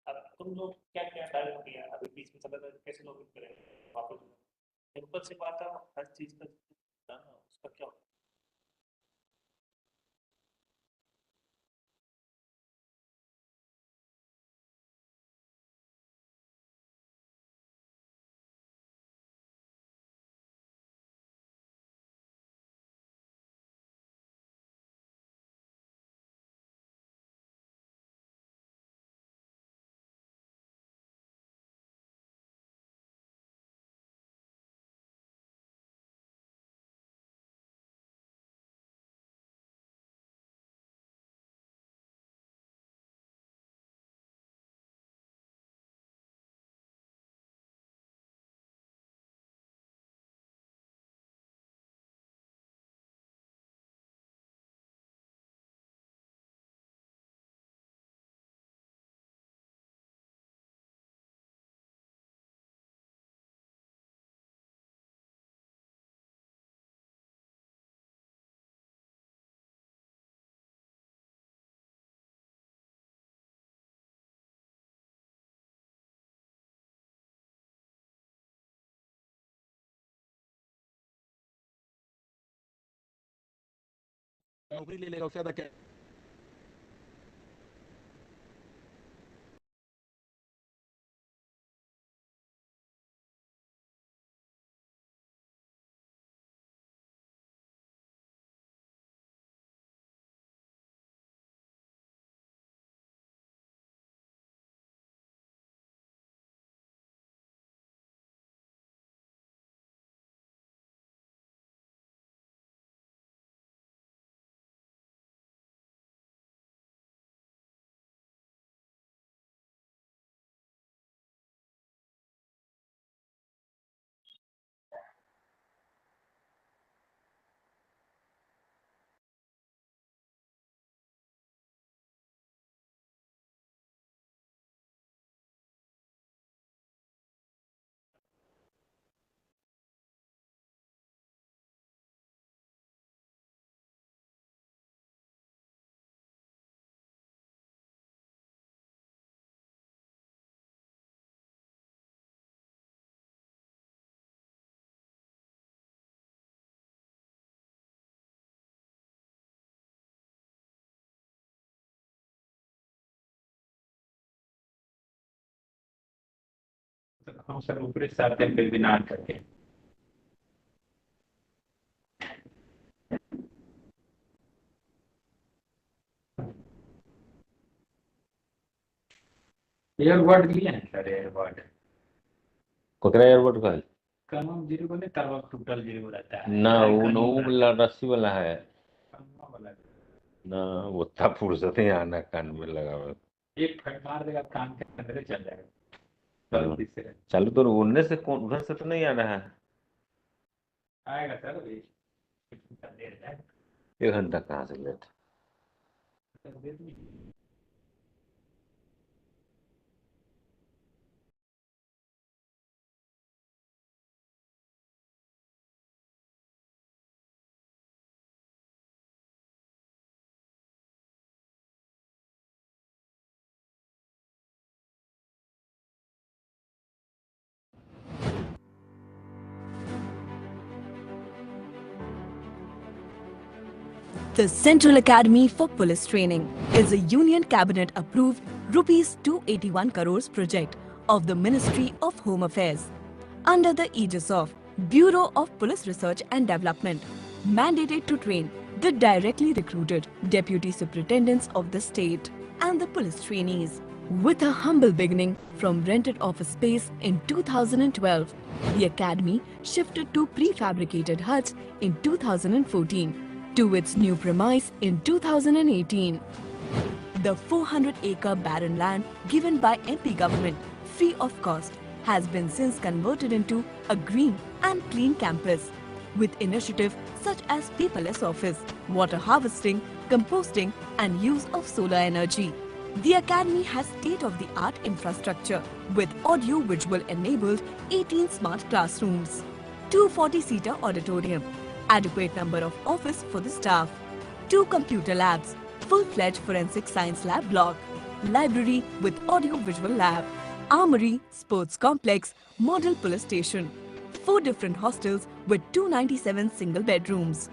अब तुम लोग क्या क्या डाल दिया अभी बीच में चला था कैसे लॉगिन करें वापस सिंपल सी बात है हर चीज का उसका क्या नौकरी ले लेगा उससे ज्यादा क्या हम सर ऊपरी साथ हैं फिर भी ना करके एयरबड लिए हैं सर एयरबड कोकरा एयरपोर्ट का है? कम जीरो बोले तरवा टोटल जीरो रहता है ना हर वो कहीं वो रहता वाला रस्सी वाला है। है कम वाला ना वो था फुर्सत ही आना कान में लगा हुआ। एक फट मार देगा कान के अंदर ही चल जाएगा हाँ। गलती से चालू तो उड़ने से कौन उधर से तो नहीं आ रहा है? आएगा सर अभी देर है 1 घंटा कहाँ से late? The Central Academy for Police Training is a Union Cabinet approved Rs 281 crores project of the Ministry of Home Affairs under the aegis of Bureau of Police Research and Development, mandated to train the directly recruited deputy superintendents of the state and the police trainees. With a humble beginning from rented office space in 2012, the academy shifted to prefabricated huts in 2014 to its new premise in 2018. The 400-acre barren land given by MP government free of cost has been since converted into a green and clean campus with initiatives such as paperless office, water harvesting, composting and use of solar energy. The academy has state-of-the-art infrastructure with audio-visual enabled 18 smart classrooms, 240-seater auditorium, adequate number of office for the staff, 2 computer labs, full-fledged forensic science lab block, library with audio-visual lab, armory, sports complex, model police station, 4 different hostels with 297 single bedrooms,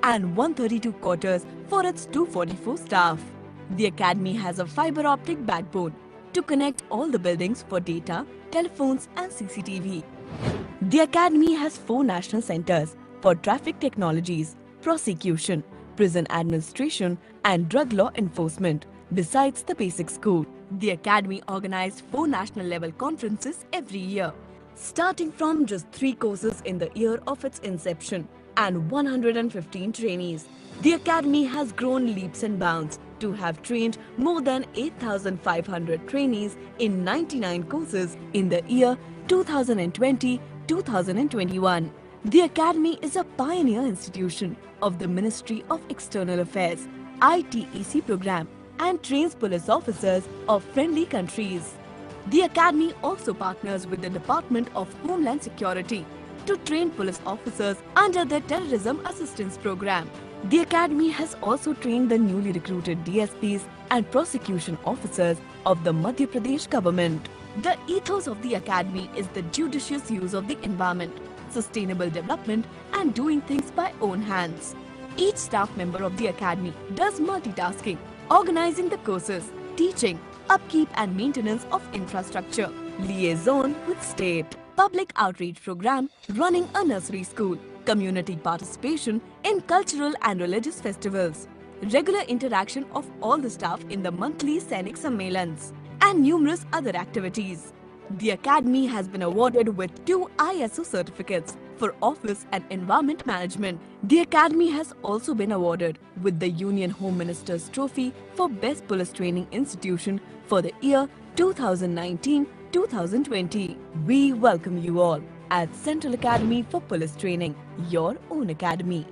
and 132 quarters for its 244 staff. The academy has a fiber optic backbone to connect all the buildings for data, telephones and CCTV. The academy has 4 national centers for traffic technologies, prosecution, prison administration and drug law enforcement. Besides the basic school, the academy organized 4 national level conferences every year, starting from just 3 courses in the year of its inception and 115 trainees. The academy has grown leaps and bounds to have trained more than 8,500 trainees in 99 courses in the year 2020-2021. The Academy is a pioneer institution of the Ministry of External Affairs ITEC program and trains police officers of friendly countries. The Academy also partners with the Department of Homeland Security to train police officers under the Terrorism Assistance Program. The Academy has also trained the newly recruited DSPs and prosecution officers of the Madhya Pradesh government. The ethos of the Academy is the judicious use of the environment, sustainable development and doing things by own hands. Each staff member of the Academy does multitasking, organizing the courses, teaching, upkeep and maintenance of infrastructure, liaison with state, public outreach program, running a nursery school, community participation in cultural and religious festivals, regular interaction of all the staff in the monthly Sainik Sammelans, and numerous other activities. The Academy has been awarded with 2 ISO certificates for office and environment management. The Academy has also been awarded with the Union Home Minister's Trophy for Best Police Training Institution for the year 2019-2020. We welcome you all at Central Academy for Police Training, your own academy.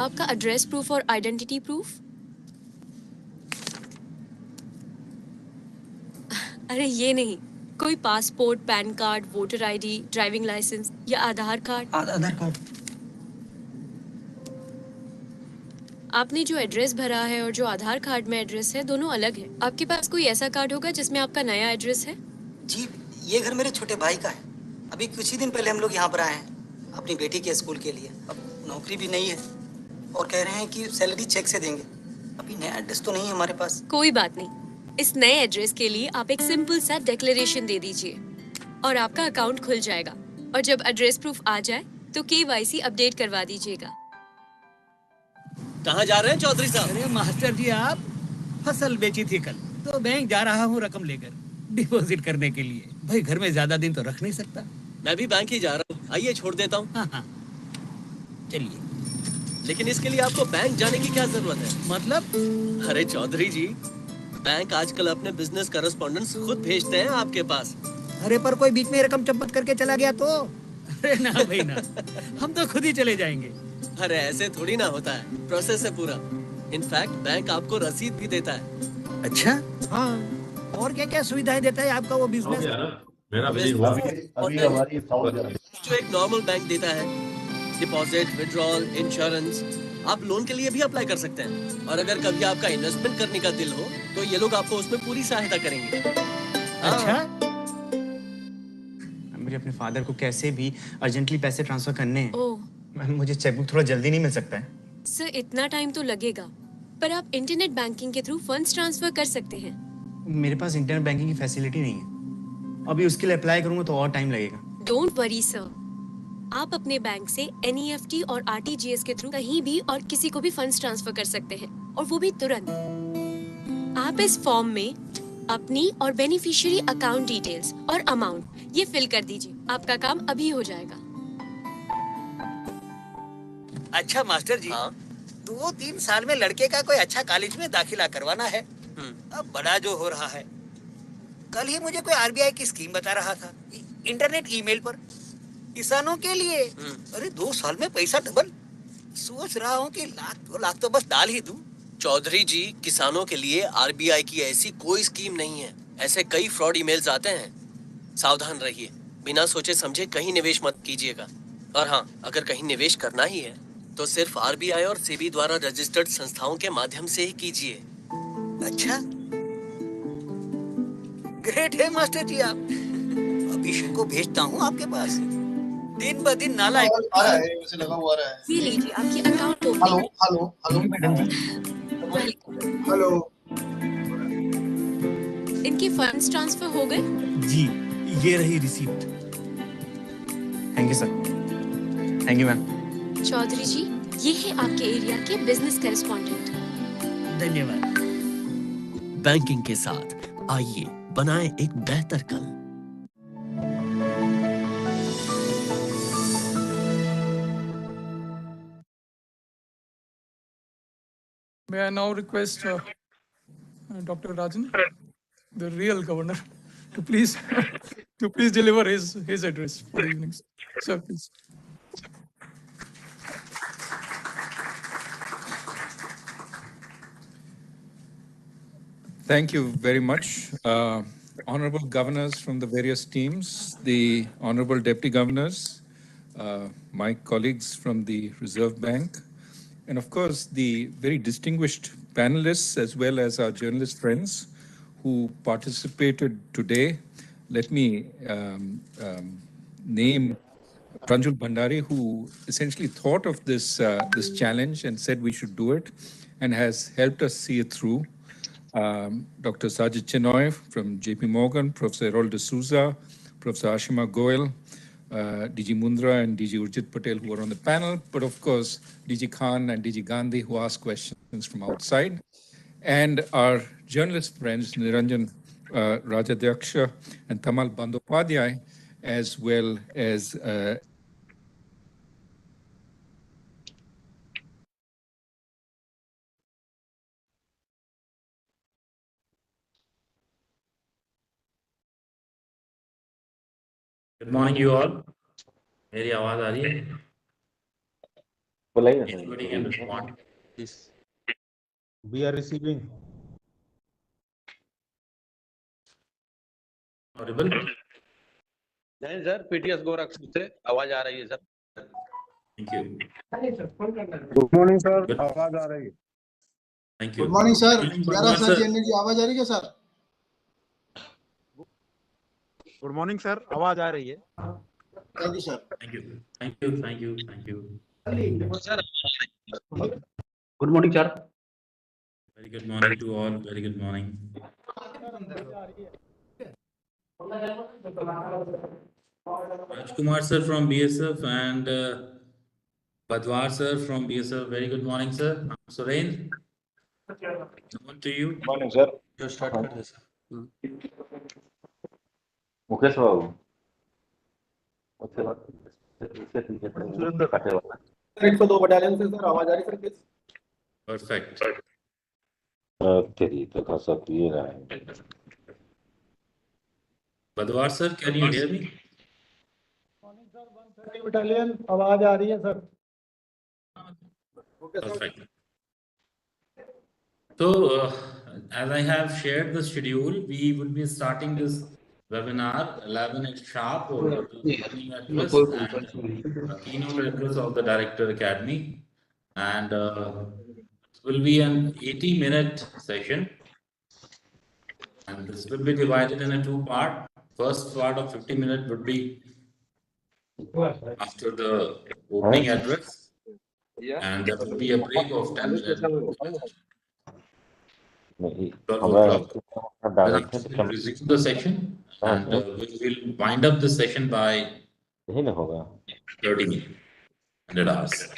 आपका address proof और identity proof? अरे ये नहीं, कोई passport, PAN card, voter ID, driving licence या Aadhaar card? आधार card. आपने जो address भरा है और जो आधार कार्ड में एड्रेस है दोनों अलग है। आपके पास कोई ऐसा कार्ड होगा जिसमें आपका नया एड्रेस है? जी, ये घर मेरे छोटे भाई का है। अभी कुछ ही दिन पहले हम लोग यहाँ पर आए हैं अपनी बेटी के स्कूल के लिए। अब नौकरी भी नहीं है और कह रहे हैं कि सैलरी चेक से देंगे। अभी नया एड्रेस तो नहीं है हमारे पास। कोई बात नहीं, इस नए एड्रेस के लिए आप एक सिंपल सा डिक्लेरेशन दे दीजिए और आपका अकाउंट खुल जाएगा। और जब एड्रेस प्रूफ आ जाए तो KYC अपडेट करवा दीजिएगा। कहाँ जा रहे हैं चौधरी साहब? अरे मास्टर जी, आप फसल बेची थी कल, तो बैंक जा रहा हूँ रकम लेकर डिपॉजिट करने के लिए। भाई घर में ज्यादा दिन तो रख नहीं सकता। मैं भी बैंक ही जा रहा हूँ, आइए छोड़ देता हूँ। हाँ हाँ, चलिए। लेकिन इसके लिए आपको बैंक जाने की क्या जरूरत है? मतलब? अरे चौधरी जी, बैंक आजकल अपने बिजनेस करेस्पॉन्डेंट्स खुद भेजते हैं आपके पास। अरे पर कोई बीच में रकम चंपत करके चला गया तो? अरे ना भाई ना, हम तो खुद ही चले जाएंगे। अरे ऐसे थोड़ी ना होता है, प्रोसेस है पूरा। इनफैक्ट बैंक आपको रसीद भी देता है। अच्छा? हाँ, और क्या क्या सुविधाएं देता है आपका वो बिजनेस? जो एक नॉर्मल बैंक देता है, डिपॉजिट, विड्रॉल, इंश्योरेंस। आप लोन के लिए भी अप्लाई कर सकते हैं और अगर कभी आपका इन्वेस्टमेंट करने का दिल हो तो ये लोग आपको उसमें पूरी सहायता करेंगे। अच्छा? मुझे अपने फादर को कैसे भी अर्जेंटली पैसे ट्रांसफर करने हैं। ओह, मैम मुझे चेकबुक थोड़ा जल्दी नहीं मिल सकता है? सर इतना टाइम तो लगेगा, पर आप इंटरनेट बैंकिंग के थ्रू फंड्स ट्रांसफर कर सकते हैं। मेरे पास इंटरनेट बैंकिंग की फैसिलिटी नहीं है। अभी उसके लिए अप्लाई करूंगा तो और टाइम लगेगा। डोंट वरी सर, आप अपने बैंक से NEFT और RTGS के थ्रू कहीं भी और किसी को भी फंड्स ट्रांसफर कर सकते हैं और वो भी तुरंत। आप इस फॉर्म में अपनी और बेनिफिशियरी अकाउंट डिटेल्स और अमाउंट ये फिल कर दीजिए। आपका काम अभी हो जाएगा। अच्छा मास्टर जी, 2-3 साल में लड़के का कोई अच्छा कॉलेज में दाखिला करवाना है। अब बड़ा जो हो रहा है, कल ही मुझे कोई RBI की स्कीम बता रहा था इंटरनेट ईमेल पर किसानों के लिए। अरे 2 साल में पैसा डबल। सोच रहा हूँ कि $1 लाख तो बस डाल ही दूं। चौधरी जी, किसानों के लिए RBI की ऐसी कोई स्कीम नहीं है। ऐसे कई फ्रॉड ईमेल्स आते हैं, सावधान रहिए। बिना सोचे समझे कहीं निवेश मत कीजिएगा। और हाँ, अगर कहीं निवेश करना ही है तो सिर्फ RBI और SEBI द्वारा रजिस्टर्ड संस्थाओं के माध्यम से ही कीजिए। अच्छा, ग्रेट है मास्टर जी आप। अभी को भेजता हूँ आपके पास। दिन ब दिन नाला आ रहा है, मुझे लगा हुआ रहा है। ये लीजिए आपकी account hello opening. Hello hello madam ji. Hello. इनके फंड्स ट्रांसफर हो गए? जी, ये रही receipt. Thank you sir. Thank you ma'am. Chaudhary ji, ये है आपके एरिया के बिजनेस करेस्पॉन्डेंट। धन्यवाद। बैंकिंग के साथ आइए बनाएं एक बेहतर कल। May I now request Dr. Rajan, the real governor, to please deliver his address for the evening. Sir, please. Thank you very much. Honorable governors from the various teams, the honorable deputy governors, my colleagues from the Reserve Bank, and of course the very distinguished panelists as well as our journalist friends who participated today. Let me name Pranjul Bhandari, who essentially thought of this, this challenge and said we should do it and has helped us see it through. Dr. Sajid Chenoy from JP Morgan, Professor Errol D'Souza, Professor Ashima Goel, DG Mundra and DG Urjit Patel who are on the panel, but of course DG Khan and DG Gandhi who ask questions from outside, and our journalist friends Niranjan Rajadhyaksha and Tamal Bandyopadhyay, as well as good morning you all. मेरी आवाज आ रही है? बुलाइए ना। Anybody can respond, please. We are receiving. Audible? नहीं sir, PTS Gorakhpur से आवाज आ रही है sir. Thank you. Good morning sir, आवाज आ रही है। Thank you. Good morning sir. Badwar ग्यारह sir. सर जी आवाज आ रही है सर? गुड मॉर्निंग सर, आवाज आ रही है। Thank you sir. Thank you. Thank you. Thank you. Thank you. Sir good morning sir. Very good morning to all. Very good morning. Rajkumar sir from BSF and Badwar sir from BSF. Very good morning, sir. Surain, over to you. Morning sir. जो start कर दे sir. Mukesh बाबू सुरेंद्र काटे वाला 102 battalion से sir आवाज आ रही sir please. Perfect. तेरी तो खासा क्लियर है। Badwar sir, can you hear me? Battalion आवाज आ रही है sir. Perfect. So, as I have shared the schedule, we will be starting this webinar 11 at sharp or the opening address and a keynote address of the Director Academy. And it will be an 80-minute session. And this will be divided in a two-part. First part of 50 minutes would be after the opening address. And there will be a break of 10 minutes. 12 o'clock. Thereafter, we'll resume the session and we will wind up the session by 30 hours.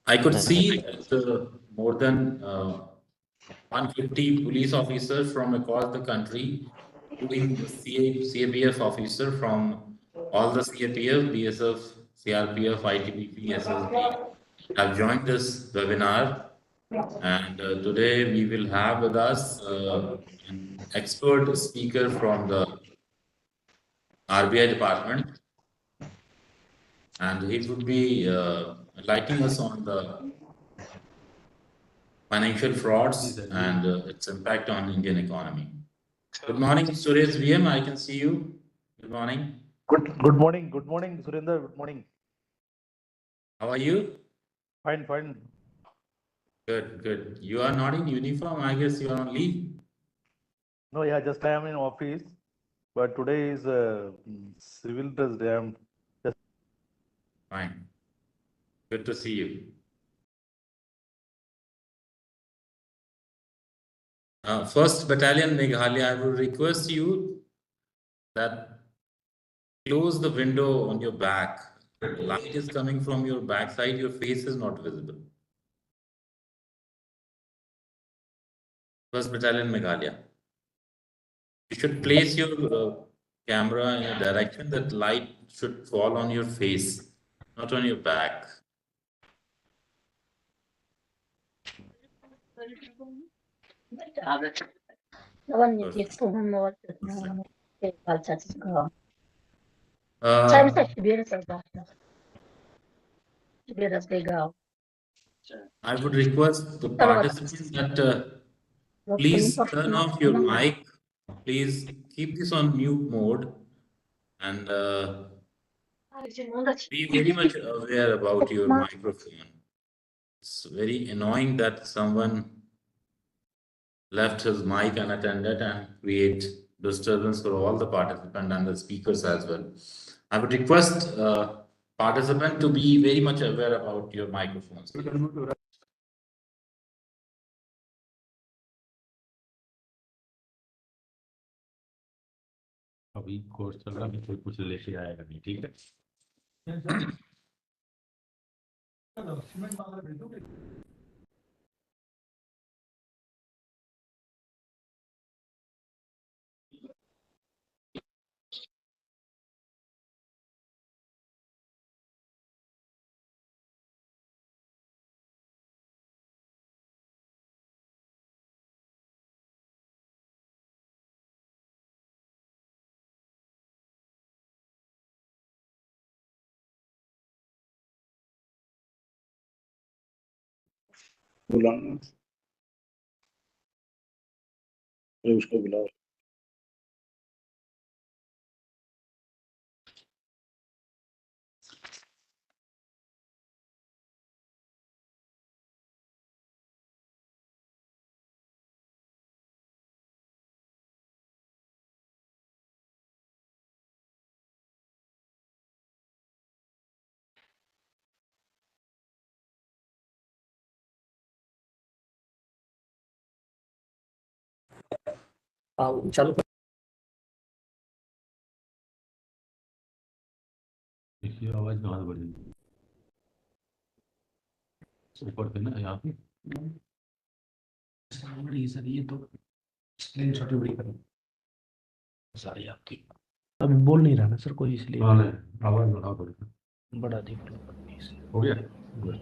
I could see that more than 150 police officers from across the country, including the CABF officer from all the CAPF, BSF, CRPF, ITBP, SSB, have joined this webinar. And today we will have with us an expert speaker from the RBI department. And he would be enlightening us on the financial frauds and its impact on Indian economy. Good morning, Suresh VM. I can see you. Good morning. Good morning, Surinder. Good morning. How are you? Fine, fine. Good. You are not in uniform. I guess you are on leave. No, yeah, just I am in office, but today is civil dress day. I'm just fine. Good to see you. First Battalion Meghalaya, I will request you that close the window on your back. The light is coming from your backside. Your face is not visible. First Battalion Meghalaya. You should place your camera in a direction that light should fall on your face, not on your back. I would request the participants that please turn off your mic. Please keep this on mute mode and be very much aware about your microphone. It's very annoying that someone left his mic unattended and create disturbance for all the participants and the speakers as well. I would request participant to be very much aware about your microphones. अभी course चल रहा है, कोई कुछ लेके आएगा नहीं, ठीक है। बुलाना फिर उसको बुलाओ। चालू कर। देखिए आवाज कहाँ से बढ़ेगी ऊपर पे ना यहाँ पे बड़ी सर ये तो स्क्रीन छोटी बड़ी करो सारी आपकी अभी बोल नहीं रहा ना सर कोई इसलिए हाँ नहीं आवाज बढ़ा पड़ेगा बड़ा देख लो प्लीज। हो गया Good.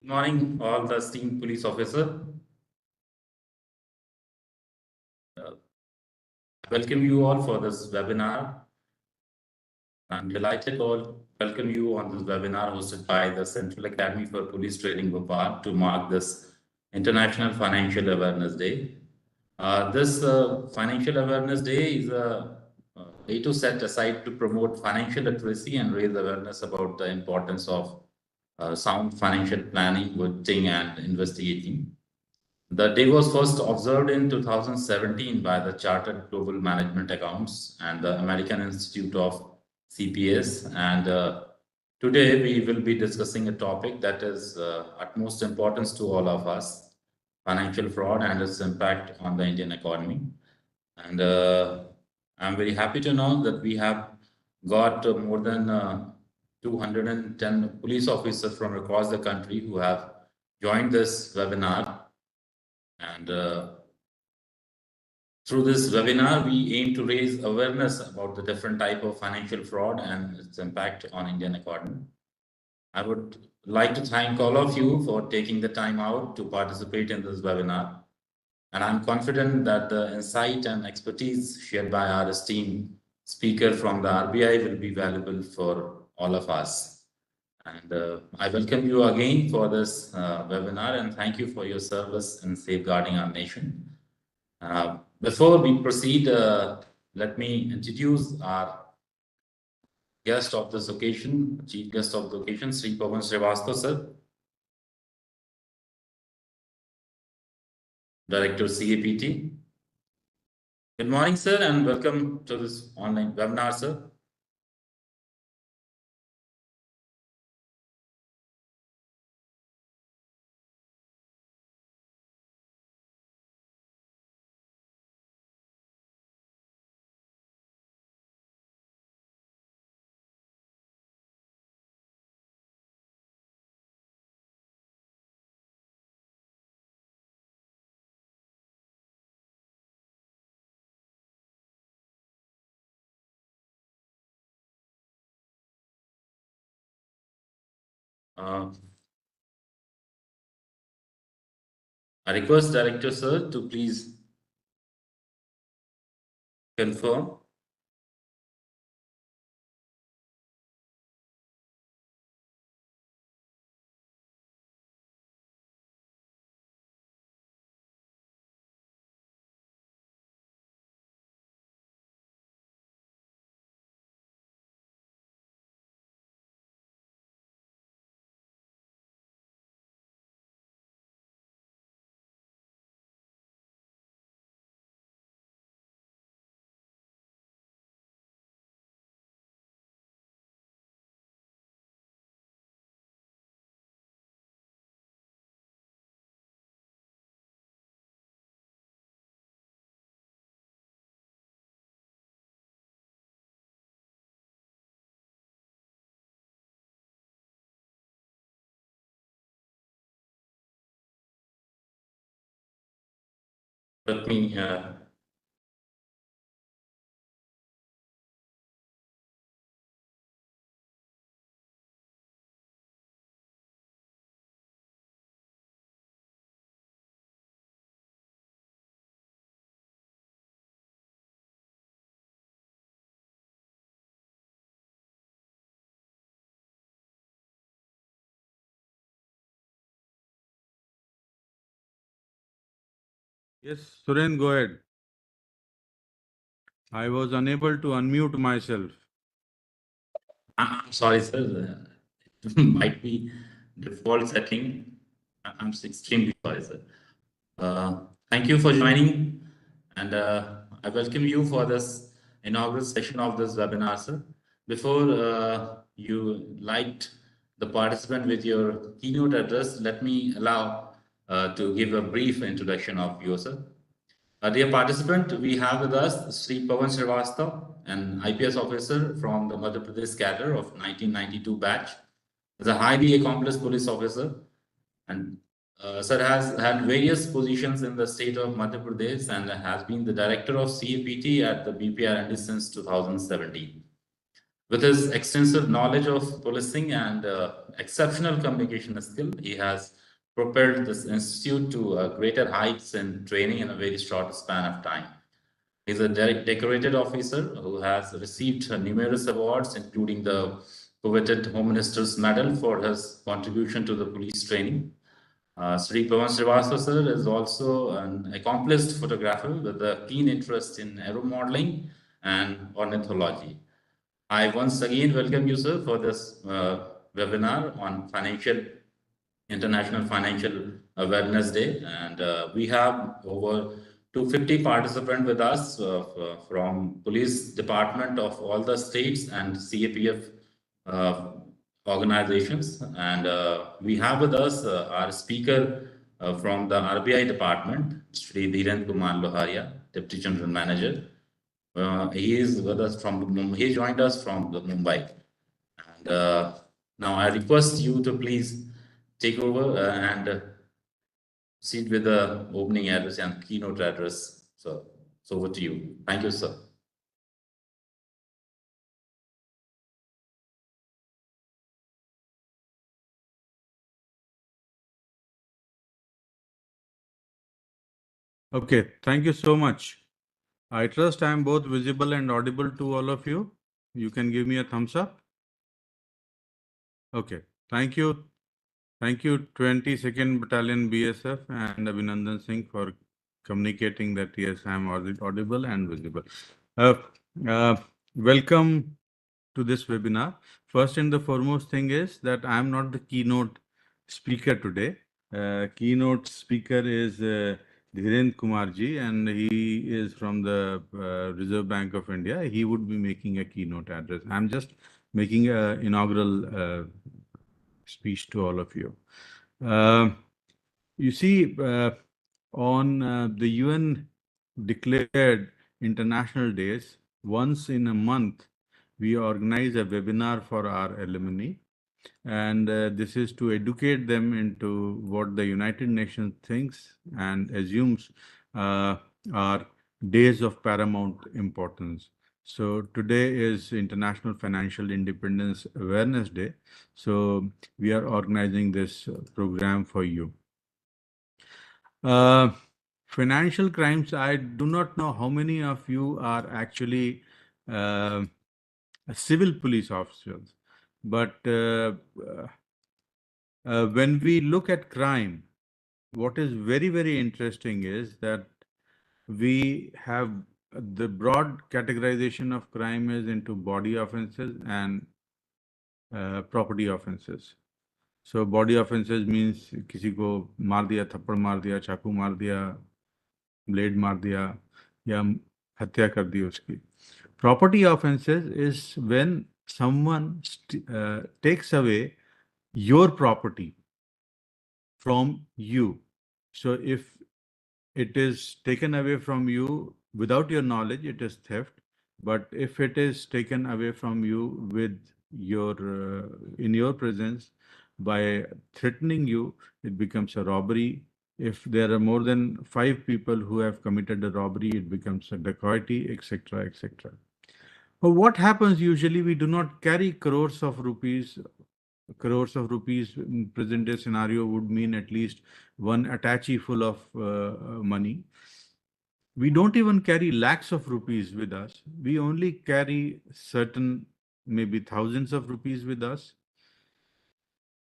Good morning, all the esteemed police officer. Welcome you all for this webinar. I'm delighted to welcome you on this webinar hosted by the Central Academy for Police Training Bhopal to mark this International Financial Awareness Day. This Financial Awareness Day is a day to set aside to promote financial literacy and raise awareness about the importance of sound financial planning, budgeting, and investigating. The day was first observed in 2017 by the Chartered Global Management Accounts and the American Institute of CPS. And today we will be discussing a topic that is utmost importance to all of us, financial fraud and its impact on the Indian economy. And I'm very happy to know that we have got more than 210 police officers from across the country who have joined this webinar. And through this webinar, we aim to raise awareness about the different type of financial fraud and its impact on Indian economy. I would like to thank all of you for taking the time out to participate in this webinar. And I'm confident that the insight and expertise shared by our esteemed speaker from the RBI will be valuable for all of us. And I welcome you again for this webinar and thank you for your service in safeguarding our nation. Before we proceed, let me introduce our guest of this occasion, chief guest of the occasion, Sri Pawan Srivastava, sir, Director CAPT. Good morning, sir, and welcome to this online webinar, sir. I request Director Sir to please confirm. Let me Yes, Suren, go ahead. I was unable to unmute myself. I'm sorry, sir. It might be default setting. I'm extremely sorry, sir. Thank you for joining, and I welcome you for this inaugural session of this webinar, sir. Before you light the participant with your keynote address, let me allow to give a brief introduction of you, sir. Dear participant, we have with us Sri Pawan Srivastav, an IPS officer from the Madhya Pradesh cadre of 1992 batch. Is a highly accomplished police officer, and sir has had various positions in the state of Madhya Pradesh and has been the director of CAPT at the BPR&D since 2017. With his extensive knowledge of policing and exceptional communication skill, he has propelled this institute to greater heights in training in a very short span of time. He's a decorated officer who has received numerous awards, including the coveted Home Minister's Medal for his contribution to the police training. Sri Pawan Srivastava sir is also an accomplished photographer with a keen interest in aeromodeling and ornithology. I once again welcome you, sir, for this webinar on International Financial Awareness Day. And we have over 250 participants with us from police department of all the states and CAPF organizations. And we have with us our speaker from the RBI department, Sri Dhiren Kumar Loharia, Deputy General Manager. He is with us from he joined us from the Mumbai. And now I request you to please take over and proceed with the opening address and keynote address. So over to you. Thank you, sir. Okay, thank you so much. I trust I am both visible and audible to all of you. You can give me a thumbs up. Okay, thank you. Thank you, 22nd Battalion BSF and Abhinandan Singh for communicating that yes, I am audible and visible. Welcome to this webinar. First and the foremost thing is that I am not the keynote speaker today. Keynote speaker is Dhiren Kumarji, and he is from the Reserve Bank of India. He would be making a keynote address. I'm just making an inaugural speech to all of you. You see, on the UN declared international days, once in a month, we organize a webinar for our alumni. And this is to educate them into what the United Nations thinks and assumes are days of paramount importance. So today is International Financial Independence Awareness Day. So we are organizing this program for you. Financial crimes, I do not know how many of you are actually civil police officers, but when we look at crime, what is very, very interesting is that we have the broad categorization of crime is into body offenses and property offenses. So body offenses means किसी को मार दिया, थप्पड़ मार दिया, चाकू मार दिया, ब्लेड मार दिया या हत्या कर दी उसकी. Property offenses is when someone takes away your property from you. So if it is taken away from you without your knowledge, it is theft. But if it is taken away from you with your in your presence by threatening you, it becomes a robbery. If there are more than 5 people who have committed a robbery, it becomes a dacoity, etc., etc. But what happens usually, we do not carry crores of rupees. Crores of rupees in present day scenario would mean at least one attache full of money. We don't even carry lakhs of rupees with us. We only carry certain, maybe thousands of rupees with us,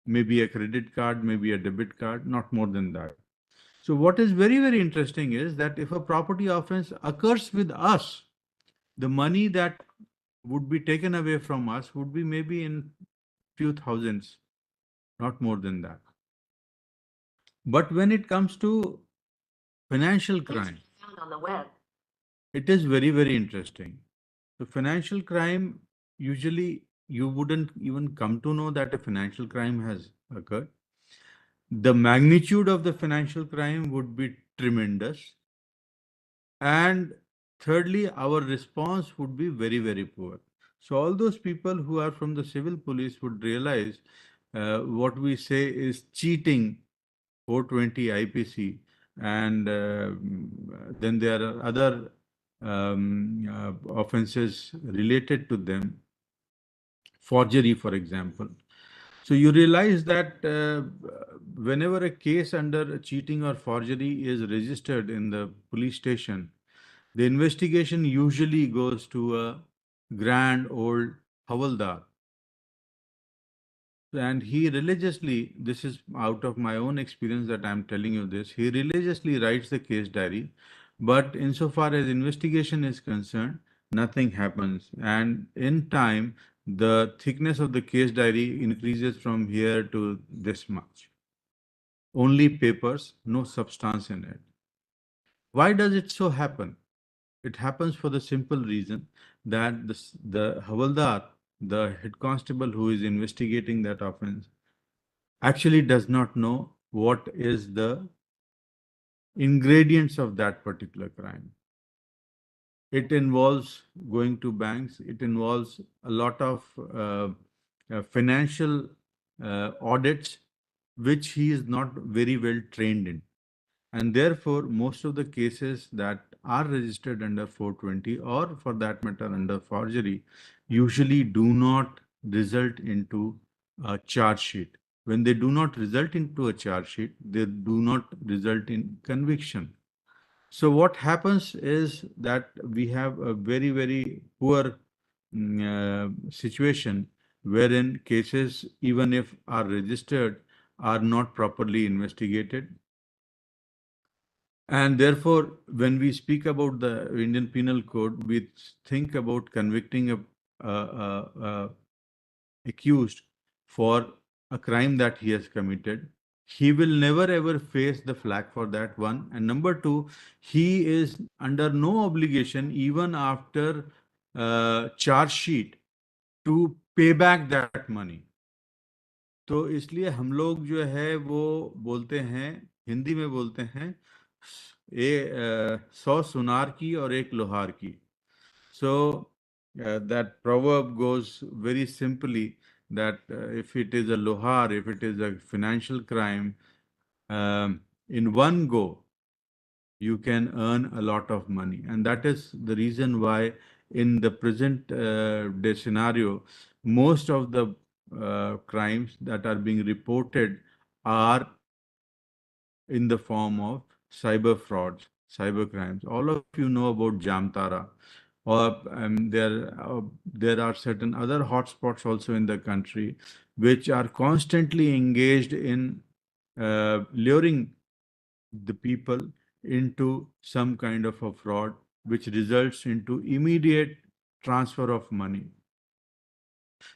maybe a credit card, maybe a debit card, not more than that. So what is very, very interesting is that if a property offense occurs with us, the money that would be taken away from us would be maybe in few thousands, not more than that. But when it comes to financial crime, on the web. it is very, very interesting. So financial crime, usually you wouldn't even come to know that a financial crime has occurred. The magnitude of the financial crime would be tremendous. And thirdly, our response would be very, very poor. So all those people who are from the civil police would realize what we say is cheating 420 IPC, and then there are other offenses related to them, forgery, for example. So you realize that whenever a case under cheating or forgery is registered in the police station, the investigation usually goes to a grand old Havaldar. And he religiously, this is out of my own experience that I'm telling you this, he religiously writes the case diary, but insofar as investigation is concerned, nothing happens. And in time, the thickness of the case diary increases from here to this much. Only papers, no substance in it. Why does it so happen? It happens for the simple reason that the Havaldar, the head constable who is investigating that offense, actually does not know what is the ingredients of that particular crime. It involves going to banks. It involves a lot of financial audits, which he is not very well trained in. And therefore, most of the cases that are registered under 420 or for that matter under forgery usually do not result into a charge sheet. When they do not result into a charge sheet, they do not result in conviction. So what happens is that we have a very, very poor situation wherein cases, even if are registered, are not properly investigated. And therefore, when we speak about the Indian Penal Code, we think about convicting a accused for a crime that he has committed. He will never ever face the flag for that one. And number two, he is under no obligation, even after charge sheet, to pay back that money. तो इसलिए हम लोग जो है वो बोलते हैं, हिंदी में बोलते हैं, 100 सुनार की और 1 लोहार की. So that proverb goes very simply that if it is a lohar, if it is a financial crime, in one go, you can earn a lot of money. And that is the reason why in the present day scenario, most of the crimes that are being reported are in the form of cyber frauds, cyber crimes. All of you know about Jamtara, or there are certain other hotspots also in the country which are constantly engaged in luring the people into some kind of a fraud, which results into immediate transfer of money.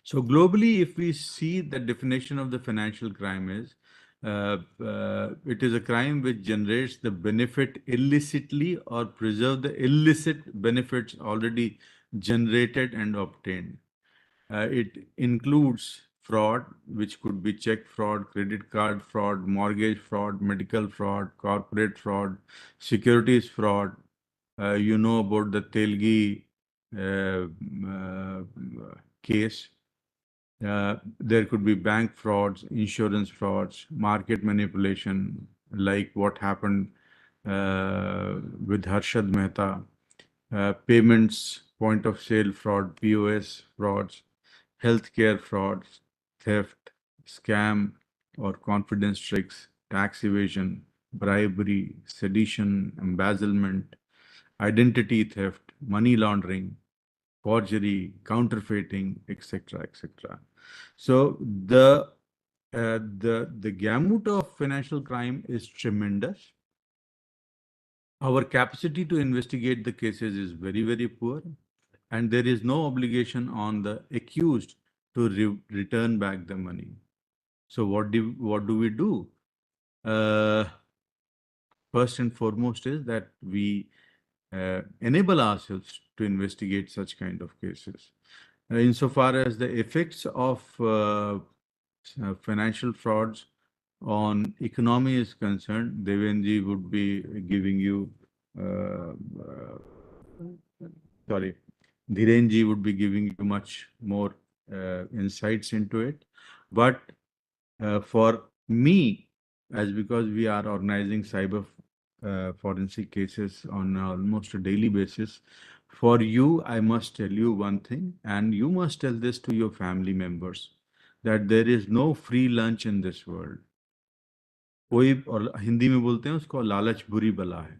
So globally, if we see the definition of the financial crime is, it is a crime which generates the benefit illicitly or preserve the illicit benefits already generated and obtained. It includes fraud, which could be check fraud, credit card fraud, mortgage fraud, medical fraud, corporate fraud, securities fraud. You know about the Telgi case. There could be bank frauds, insurance frauds, market manipulation, like what happened with Harshad Mehta, payments, point of sale fraud, POS frauds, healthcare frauds, theft, scam or confidence tricks, tax evasion, bribery, sedition, embezzlement, identity theft, money laundering, forgery, counterfeiting, etc., etc. So the gamut of financial crime is tremendous. Our capacity to investigate the cases is very, very poor, and there is no obligation on the accused to return back the money. So what do we do? First and foremost is that we enable ourselves to investigate such kind of cases. Insofar as the effects of financial frauds on economy is concerned, Devenji would be giving you, Dhirenji would be giving you much more insights into it. But for me, as because we are organizing cyber forensic cases on almost a daily basis, for you, I must tell you one thing, and you must tell this to your family members, that there is no free lunch in this world. कोई और हिंदी में बोलते हैं उसको लालच बुरी बला है.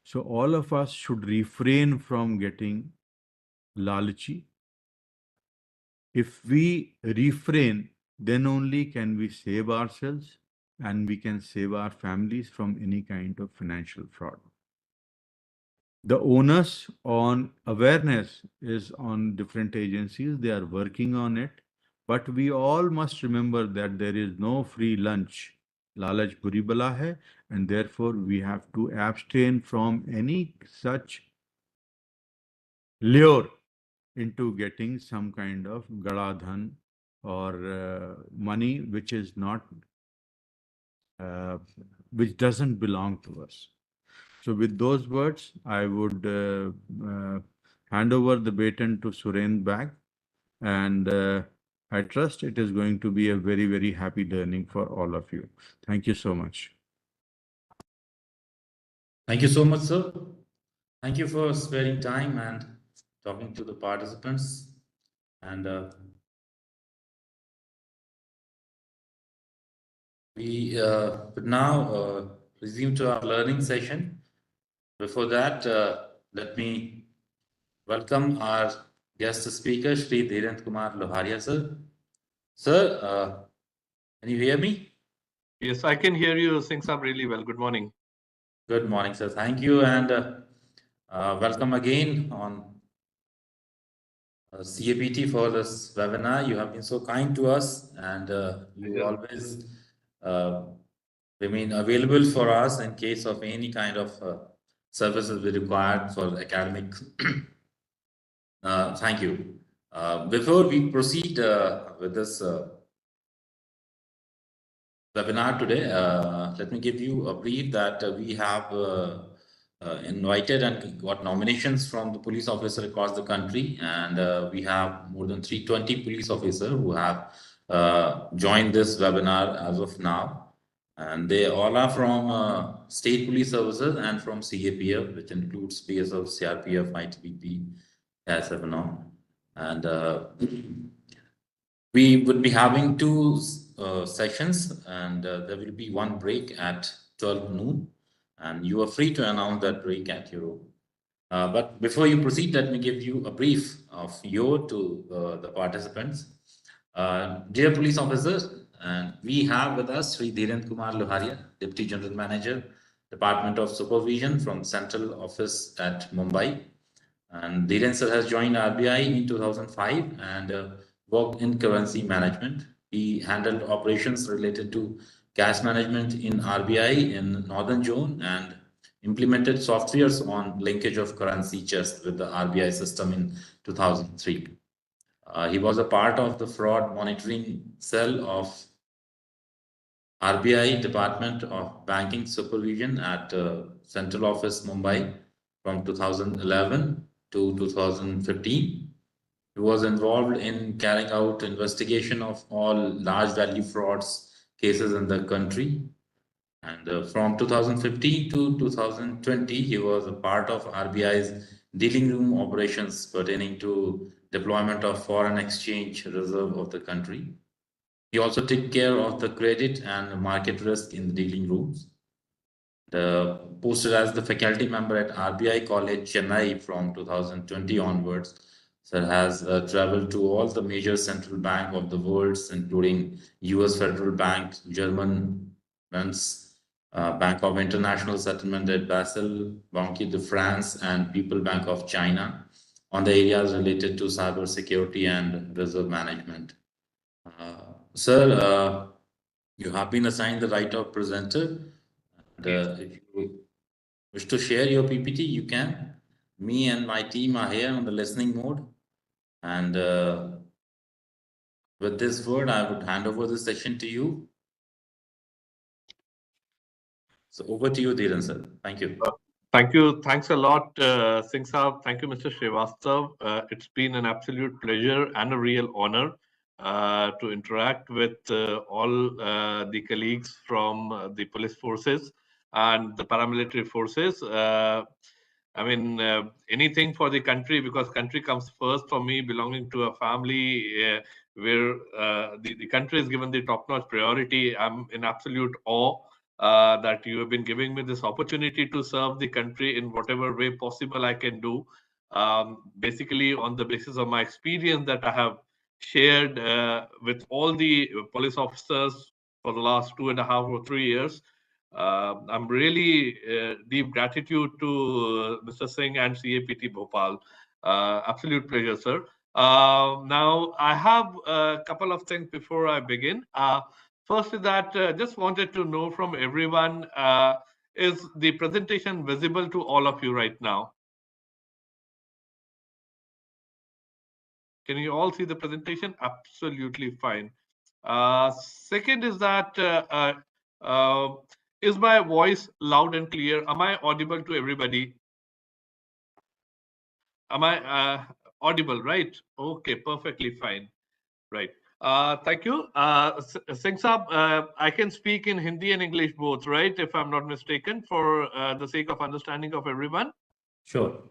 So all of us should refrain from getting lalachi. If we refrain, then only can we save ourselves and we can save our families from any kind of financial fraud. The onus on awareness is on different agencies. They are working on it. But we all must remember that there is no free lunch. Lalach buri bala hai, and therefore we have to abstain from any such lure into getting some kind of galadhan or money which is not, which doesn't belong to us. So with those words, I would hand over the baton to Suren back, and I trust it is going to be a very, very happy learning for all of you. Thank you so much. Thank you so much, sir. Thank you for sparing time and talking to the participants. And we would now resume to our learning session. Before that, let me welcome our guest speaker, Shri Dhirendra Kumar Loharia, sir. Sir, can you hear me? Yes, I can hear you, Singh Saab, really well. Good morning. Good morning, sir. Thank you, and welcome again on CAPT for this webinar. You have been so kind to us, and you always remain available for us in case of any kind of services we required for academic. Thank you. Before we proceed with this webinar today, let me give you a brief that we have invited and got nominations from the police officers across the country, and we have more than 320 police officers who have joined this webinar as of now, and they all are from state police services and from CAPF, which includes PSF, CRPF, ITBP, Yes, Abhinav. And we would be having two sessions, and there will be one break at 12 noon, and you are free to announce that break at your own. But before you proceed, let me give you a brief of your to the participants. Dear police officers, and we have with us Sri Dhiren Kumar Loharia, Deputy General Manager, Department of Supervision from Central Office at Mumbai. And Dhiren sir has joined RBI in 2005 and worked in currency management. He handled operations related to cash management in RBI in Northern Zone and implemented softwares on linkage of currency chest with the RBI system in 2003. He was a part of the fraud monitoring cell of RBI Department of Banking Supervision at Central Office, Mumbai from 2011 to 2015. He was involved in carrying out investigation of all large value frauds cases in the country. And from 2015 to 2020, he was a part of RBI's dealing room operations pertaining to deployment of foreign exchange reserve of the country. He also took care of the credit and market risk in the dealing rooms. Posted as the faculty member at RBI College, Chennai from 2020 onwards. Sir has traveled to all the major central bank of the world, including US Federal Bank, German Bank of International Settlement at Basel, Banque de France, and People Bank of China on the areas related to cyber security and reserve management. Sir, you have been assigned the right of presenter. And if you wish to share your PPT, you can. Me and my team are here on the listening mode. And with this word, I would hand over the session to you. So over to you, Dhiren sir. Thank you. Thank you. Thanks a lot, Singh Saab. Thank you, Mr. Srivastav. It's been an absolute pleasure and a real honor to interact with all the colleagues from the police forces and the paramilitary forces. I mean, anything for the country, because country comes first for me, belonging to a family where the country is given the top-notch priority. I'm in absolute awe that you have been giving me this opportunity to serve the country in whatever way possible I can do. Basically, on the basis of my experience that I have shared with all the police officers for the last 2.5 or 3 years. I'm really deep gratitude to Mr. Singh and CAPT Bhopal. Absolute pleasure, sir. Now, I have a couple of things before I begin. First is that just wanted to know from everyone, is the presentation visible to all of you right now? Can you all see the presentation? Absolutely fine. Second is that, is my voice loud and clear? Am I audible to everybody? Am I audible, right? Okay, perfectly fine. Right. Thank you. Singh Saab, I can speak in Hindi and English both, right? If I'm not mistaken, for the sake of understanding of everyone. Sure.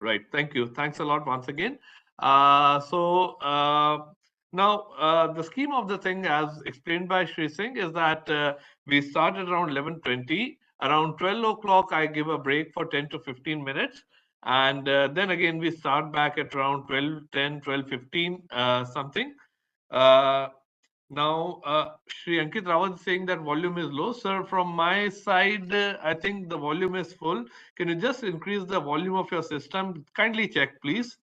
Right. Thank you. Thanks a lot once again. Now, the scheme of the thing, as explained by Shri Singh, is that we started around 11:20. Around 12 o'clock, I give a break for 10 to 15 minutes. And then again, we start back at around 12:10, 12:15, something. Now, Shri Ankit Rawat is saying that volume is low. Sir, from my side, I think the volume is full. Can you just increase the volume of your system? Kindly check, please,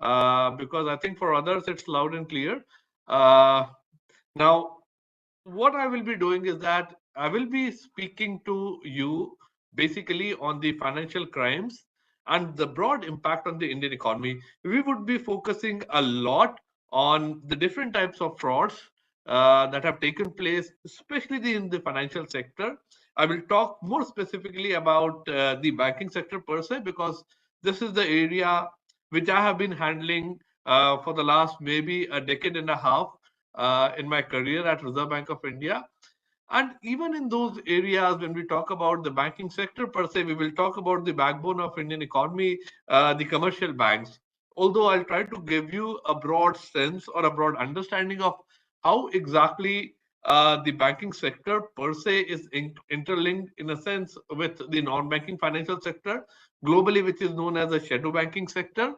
because I think for others it's loud and clear. Now, what I will be doing is that I will be speaking to you basically on the financial crimes and the broad impact on the Indian economy. We would be focusing a lot on the different types of frauds that have taken place, especially in the financial sector. I will talk more specifically about the banking sector per se, because this is the area which I have been handling for the last maybe a decade and a half in my career at Reserve Bank of India. And even in those areas, when we talk about the banking sector per se, we will talk about the backbone of Indian economy, the commercial banks. although I'll try to give you a broad sense or a broad understanding of how exactly the banking sector per se is interlinked in a sense with the non-banking financial sector globally, which is known as the shadow banking sector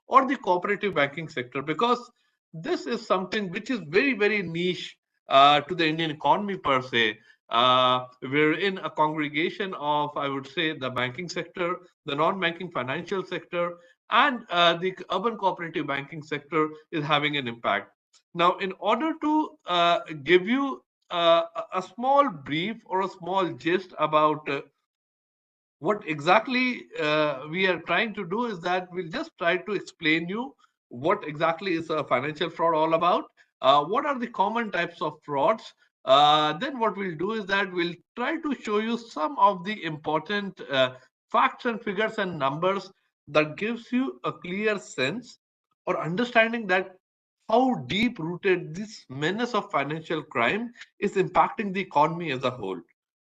or the cooperative banking sector, because this is something which is very, very niche to the Indian economy per se. We're in a congregation of, I would say, the banking sector, the non-banking financial sector, and the urban cooperative banking sector is having an impact. Now, in order to give you a small brief or a small gist about what exactly we are trying to do is that we'll just try to explain you what exactly is a financial fraud all about, what are the common types of frauds. Then what we'll do is that we'll try to show you some of the important facts and figures and numbers that gives you a clear sense or understanding that how deep rooted this menace of financial crime is impacting the economy as a whole.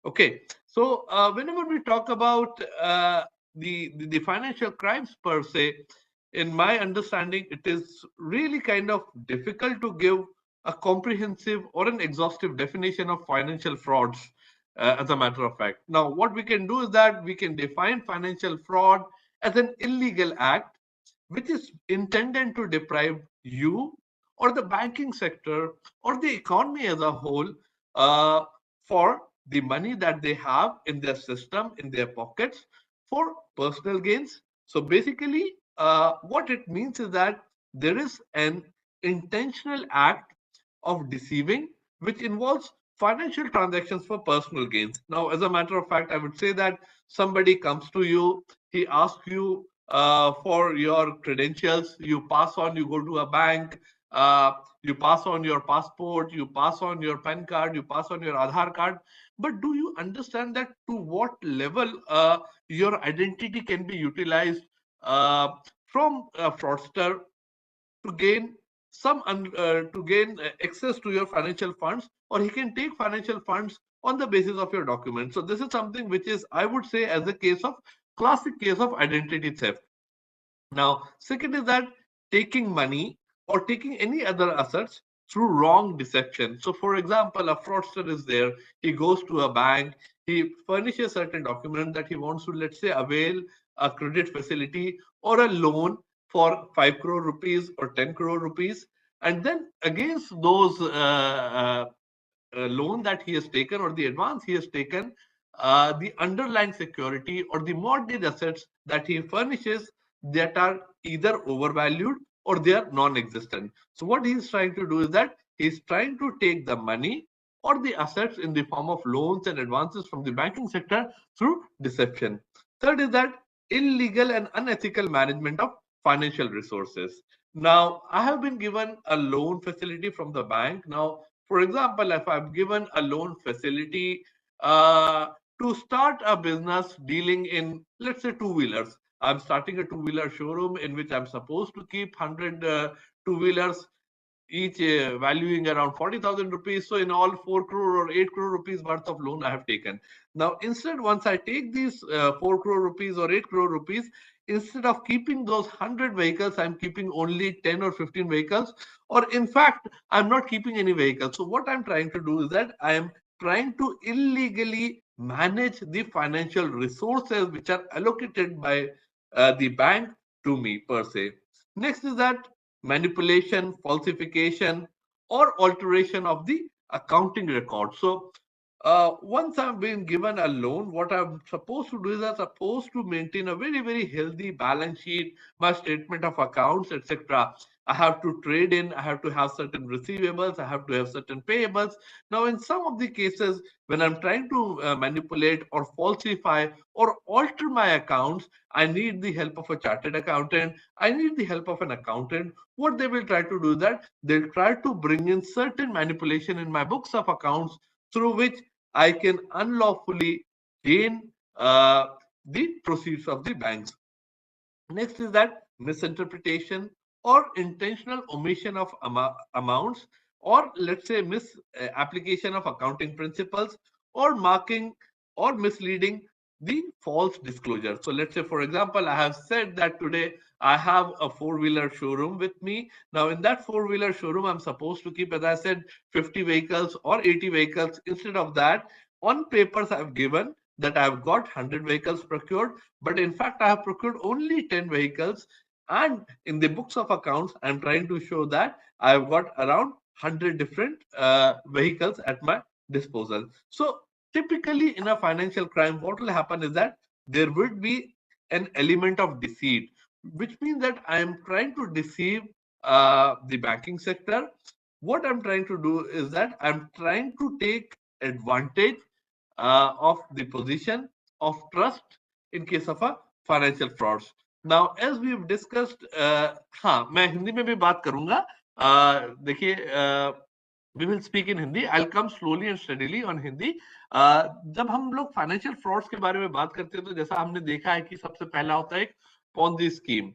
Okay, so whenever we talk about the financial crimes per se, in my understanding, it is really kind of difficult to give a comprehensive or an exhaustive definition of financial frauds, as a matter of fact. Now, what we can do is that we can define financial fraud as an illegal act which is intended to deprive you or the banking sector or the economy as a whole for the money that they have in their system, in their pockets for personal gains. So basically, what it means is that there is an intentional act of deceiving which involves financial transactions for personal gains. Now, as a matter of fact, I would say that somebody comes to you, he asks you for your credentials, you pass on, you go to a bank, you pass on your passport, you pass on your PAN card, you pass on your Aadhaar card. But do you understand that to what level your identity can be utilized from a fraudster to gain access to your financial funds, or he can take financial funds on the basis of your documents. So this is something which is, I would say, as a classic case of identity theft. Now, second is that taking money or taking any other assets through wrong deception. So, for example, a fraudster is there, he goes to a bank, he furnishes certain document that he wants to, let's say, avail a credit facility or a loan for 5 crore rupees or 10 crore rupees. And then against those loan that he has taken or the advance he has taken, the underlying security or the mortgage assets that he furnishes that are either overvalued or they are non-existent. So what he's trying to do is that he's trying to take the money or the assets in the form of loans and advances from the banking sector through deception. Third is that illegal and unethical management of financial resources. Now, I have been given a loan facility from the bank. Now, for example, if I've given a loan facility to start a business dealing in, let's say, two-wheelers. I'm starting a two-wheeler showroom in which I'm supposed to keep 100 two-wheelers, each valuing around 40,000 rupees. So in all, 4 crore or 8 crore rupees worth of loan I have taken. Now, instead, once I take these 4 crore rupees or 8 crore rupees, instead of keeping those 100 vehicles, I'm keeping only 10 or 15 vehicles, or in fact, I'm not keeping any vehicles. So what I'm trying to do is that I am trying to illegally manage the financial resources which are allocated by the bank to me per se. Next is that manipulation, falsification, or alteration of the accounting record. So once I've been given a loan, what I'm supposed to do is I'm supposed to maintain a very, very healthy balance sheet, my statement of accounts, etc. I have to trade in, I have to have certain receivables, I have to have certain payables. Now, in some of the cases, when I'm trying to manipulate or falsify or alter my accounts, I need the help of a chartered accountant, I need the help of an accountant. What they will try to do is that they'll try to bring in certain manipulation in my books of accounts through which I can unlawfully gain the proceeds of the banks. Next is that misinterpretation or intentional omission of amounts, or let's say misapplication of accounting principles, or marking or misleading the false disclosure. So let's say, for example, I have said that today I have a four-wheeler showroom with me. Now in that four-wheeler showroom, I'm supposed to keep, as I said, 50 vehicles or 80 vehicles. Instead of that, on papers I've given that I've got 100 vehicles procured, but in fact I have procured only 10 vehicles. And in the books of accounts, I'm trying to show that I've got around 100 different vehicles at my disposal. So typically in a financial crime, what will happen is that there would be an element of deceit, which means that I am trying to deceive the banking sector. What I'm trying to do is that I'm trying to take advantage of the position of trust in case of a financial frauds. Now, as we've discussed, हाँ, मैं हिंदी में भी बात करूंगा. देखिए, we will speak in Hindi. I'll come slowly and steadily on Hindi. जब हम लोग फाइनेंशियल फ्रॉड्स के बारे में बात करते हैं तो जैसा हमने देखा है कि सबसे पहला होता है एक पॉन्जी स्कीम.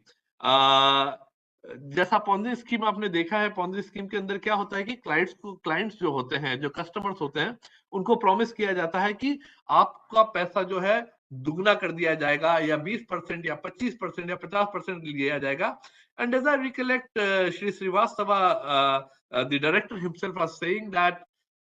जैसा पॉन्जी स्कीम आपने देखा है, पॉन्जी स्कीम के अंदर क्या होता है कि क्लाइंट्स जो होते हैं, जो कस्टमर्स होते हैं, उनको प्रॉमिस किया जाता है कि आपका पैसा जो है दुगना कर दिया जाएगा, या 20% या 25% या 50% लिया जाएगा. And as I recollect, Shri Srivastava, the director himself, was saying that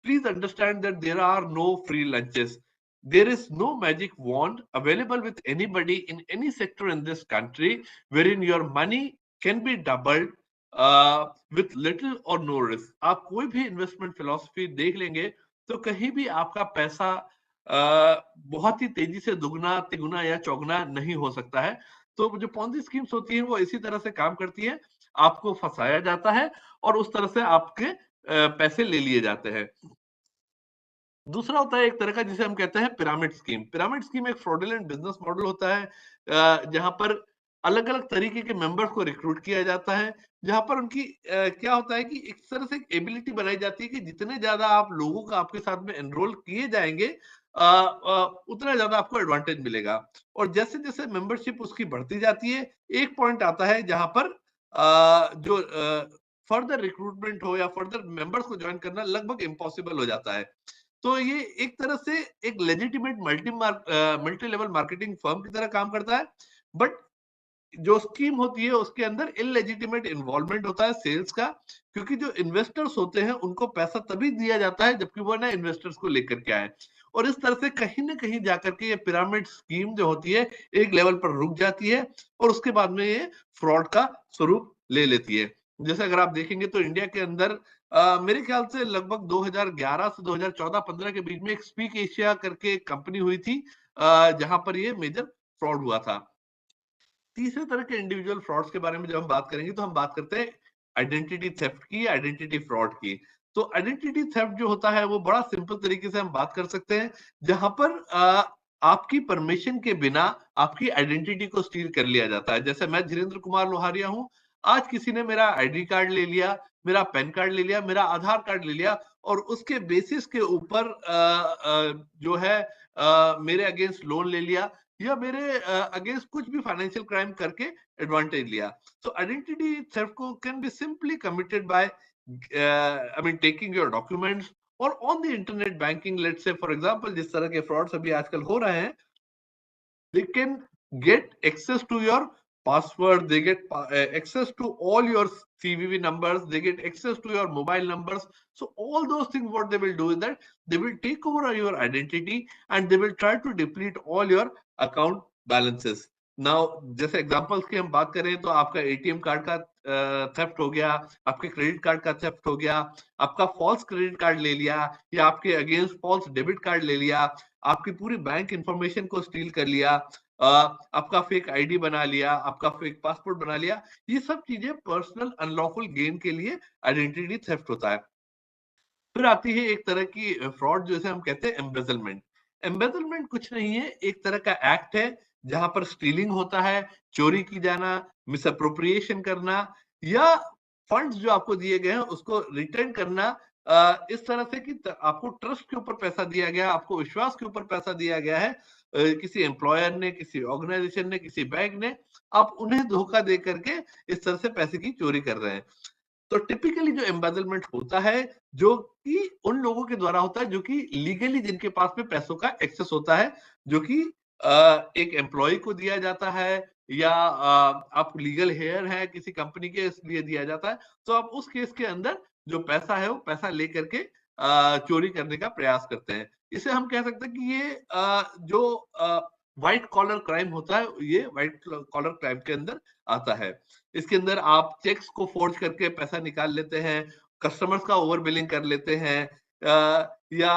please understand that there are no free lunches. There is no magic wand available with anybody in any sector in this country wherein your money can be doubled with little or no risk. आप कोई भी investment philosophy देख लेंगे तो कहीं भी आपका पैसा बहुत ही तेजी से दुगना, तिगुना या चौगुना नहीं हो सकता है. तो जो पॉन्जी स्कीम्स होती हैं वो इसी तरह से काम करती है. आपको फंसाया जाता है और उस तरह से आपके पैसे ले लिए जाते हैं. दूसरा होता है एक तरह का जिसे हम कहते हैं पिरामिड स्कीम. पिरामिड स्कीम एक फ्रॉडुलेंट बिजनेस मॉडल होता है जहां पर अलग अलग तरीके के मेंबर्स को रिक्रूट किया जाता है, जहां पर उनकी क्या होता है कि एक तरह से एबिलिटी बनाई जाती है कि जितने ज्यादा आप लोगों को आपके साथ में एनरोल किए जाएंगे उतना ज्यादा आपको एडवांटेज मिलेगा. और जैसे जैसे मेंबरशिप उसकी बढ़ती जाती है, एक पॉइंट आता है जहां पर जो फर्दर रिक्रूटमेंट हो या फर्दर मेंबर्स को ज्वाइन करना लगभग इम्पॉसिबल हो जाता है. तो ये एक तरह से एक legitimate multi level marketing firm की तरह काम करता है, बट जो स्कीम होती है उसके अंदर इनलेजिटिमेट इन्वॉल्वमेंट होता है सेल्स का, क्योंकि जो इन्वेस्टर्स होते हैं उनको पैसा तभी दिया जाता है जबकि वो ना इन्वेस्टर्स को लेकर के आए. और इस तरह से कहीं ना कहीं जाकर के ये पिरामिड स्कीम जो होती है एक लेवल पर रुक जाती है और उसके बाद में ये फ्रॉड का स्वरूप ले लेती है. जैसे अगर आप देखेंगे तो इंडिया के अंदर मेरे ख्याल से लगभग 2011 से 2014-15 के बीच में एक स्पीक एशिया करके एक कंपनी हुई थी जहां पर ये मेजर फ्रॉड हुआ था. तीसरे तरह के इंडिविजुअल फ्रॉड्स के बारे में जब हम बात करेंगे तो हम बात करते हैं आइडेंटिटी थेफ्ट की, आइडेंटिटी फ्रॉड की. तो आइडेंटिटी थेफ्ट जो होता है वो बड़ा सिंपल तरीके से हम बात कर सकते हैं, जहां पर आपकी परमिशन के बिना आपकी आइडेंटिटी को स्टील कर लिया जाता है. जैसे मैं धीरेन्द्र कुमार लोहारिया हूं, आज किसी ने मेरा आईडी कार्ड ले लिया, मेरा पैन कार्ड ले लिया, मेरा आधार कार्ड ले लिया और उसके बेसिस के ऊपर जो है मेरे अगेंस्ट लोन ले लिया या मेरे अगेंस्ट कुछ भी फाइनेंशियल क्राइम करके एडवांटेज लिया. तो आइडेंटिटी थेफ्ट को can be simply committed by taking your documents और on the internet banking. Let's say for example जिस तरह के फ्रॉड्स अभी आजकल हो रहे हैं, they can get access to your password, they get access to all your CVV numbers, they get access to your mobile numbers. So all those things, what they will do is that they will take over your identity and they will try to deplete all your account balances. Now, जैसे examples की हम बात करें तो आपका ATM card का theft हो गया, आपके क्रेडिट कार्ड का थेफ्ट हो गया, आपका फॉल्स क्रेडिट कार्ड ले लिया या आपके अगेंस्ट फॉल्स डेबिट कार्ड ले लिया, आपकी पूरी बैंक इंफॉर्मेशन को स्टील कर लिया, आपका फेक आईडी बना लिया, आपका फेक पासपोर्ट बना लिया. ये सब चीजें पर्सनल अनलॉफुल गेन के लिए आइडेंटिटी थेफ्ट होता है. फिर आती है एक तरह की फ्रॉड जिसे हम कहते हैं एम्बेजलमेंट. एम्बेजलमेंट कुछ नहीं है, एक तरह का एक्ट है जहां पर स्टीलिंग होता है, चोरी की जाना, मिसअप्रोप्रिएशन करना या फंड्स जो आपको दिए गए हैं उसको रिटर्न करना इस तरह से कि आपको ट्रस्ट के ऊपर पैसा दिया गया, आपको विश्वास के ऊपर पैसा दिया गया है किसी एम्प्लॉयर ने, किसी ऑर्गेनाइजेशन ने, किसी बैंक ने, आप उन्हें धोखा दे करके इस तरह से पैसे की चोरी कर रहे हैं. तो टिपिकली जो एम्बेजलमेंट होता है जो कि उन लोगों के द्वारा होता है जो कि लीगली जिनके पास में पैसों का एक्सेस होता है, जो कि एक एम्प्लॉय को दिया जाता है या आप लीगल हेयर है किसी कंपनी के इसलिए दिया जाता है, तो आप उस केस के अंदर जो पैसा है वो पैसा लेकर के चोरी करने का प्रयास करते हैं। इसे हम कह सकते हैं कि ये जो व्हाइट कॉलर क्राइम होता है ये व्हाइट कॉलर क्राइम के अंदर आता है। इसके अंदर आप चेक्स को फोर्ज करके पैसा निकाल लेते हैं, कस्टमर्स का ओवर बिलिंग कर लेते हैं, या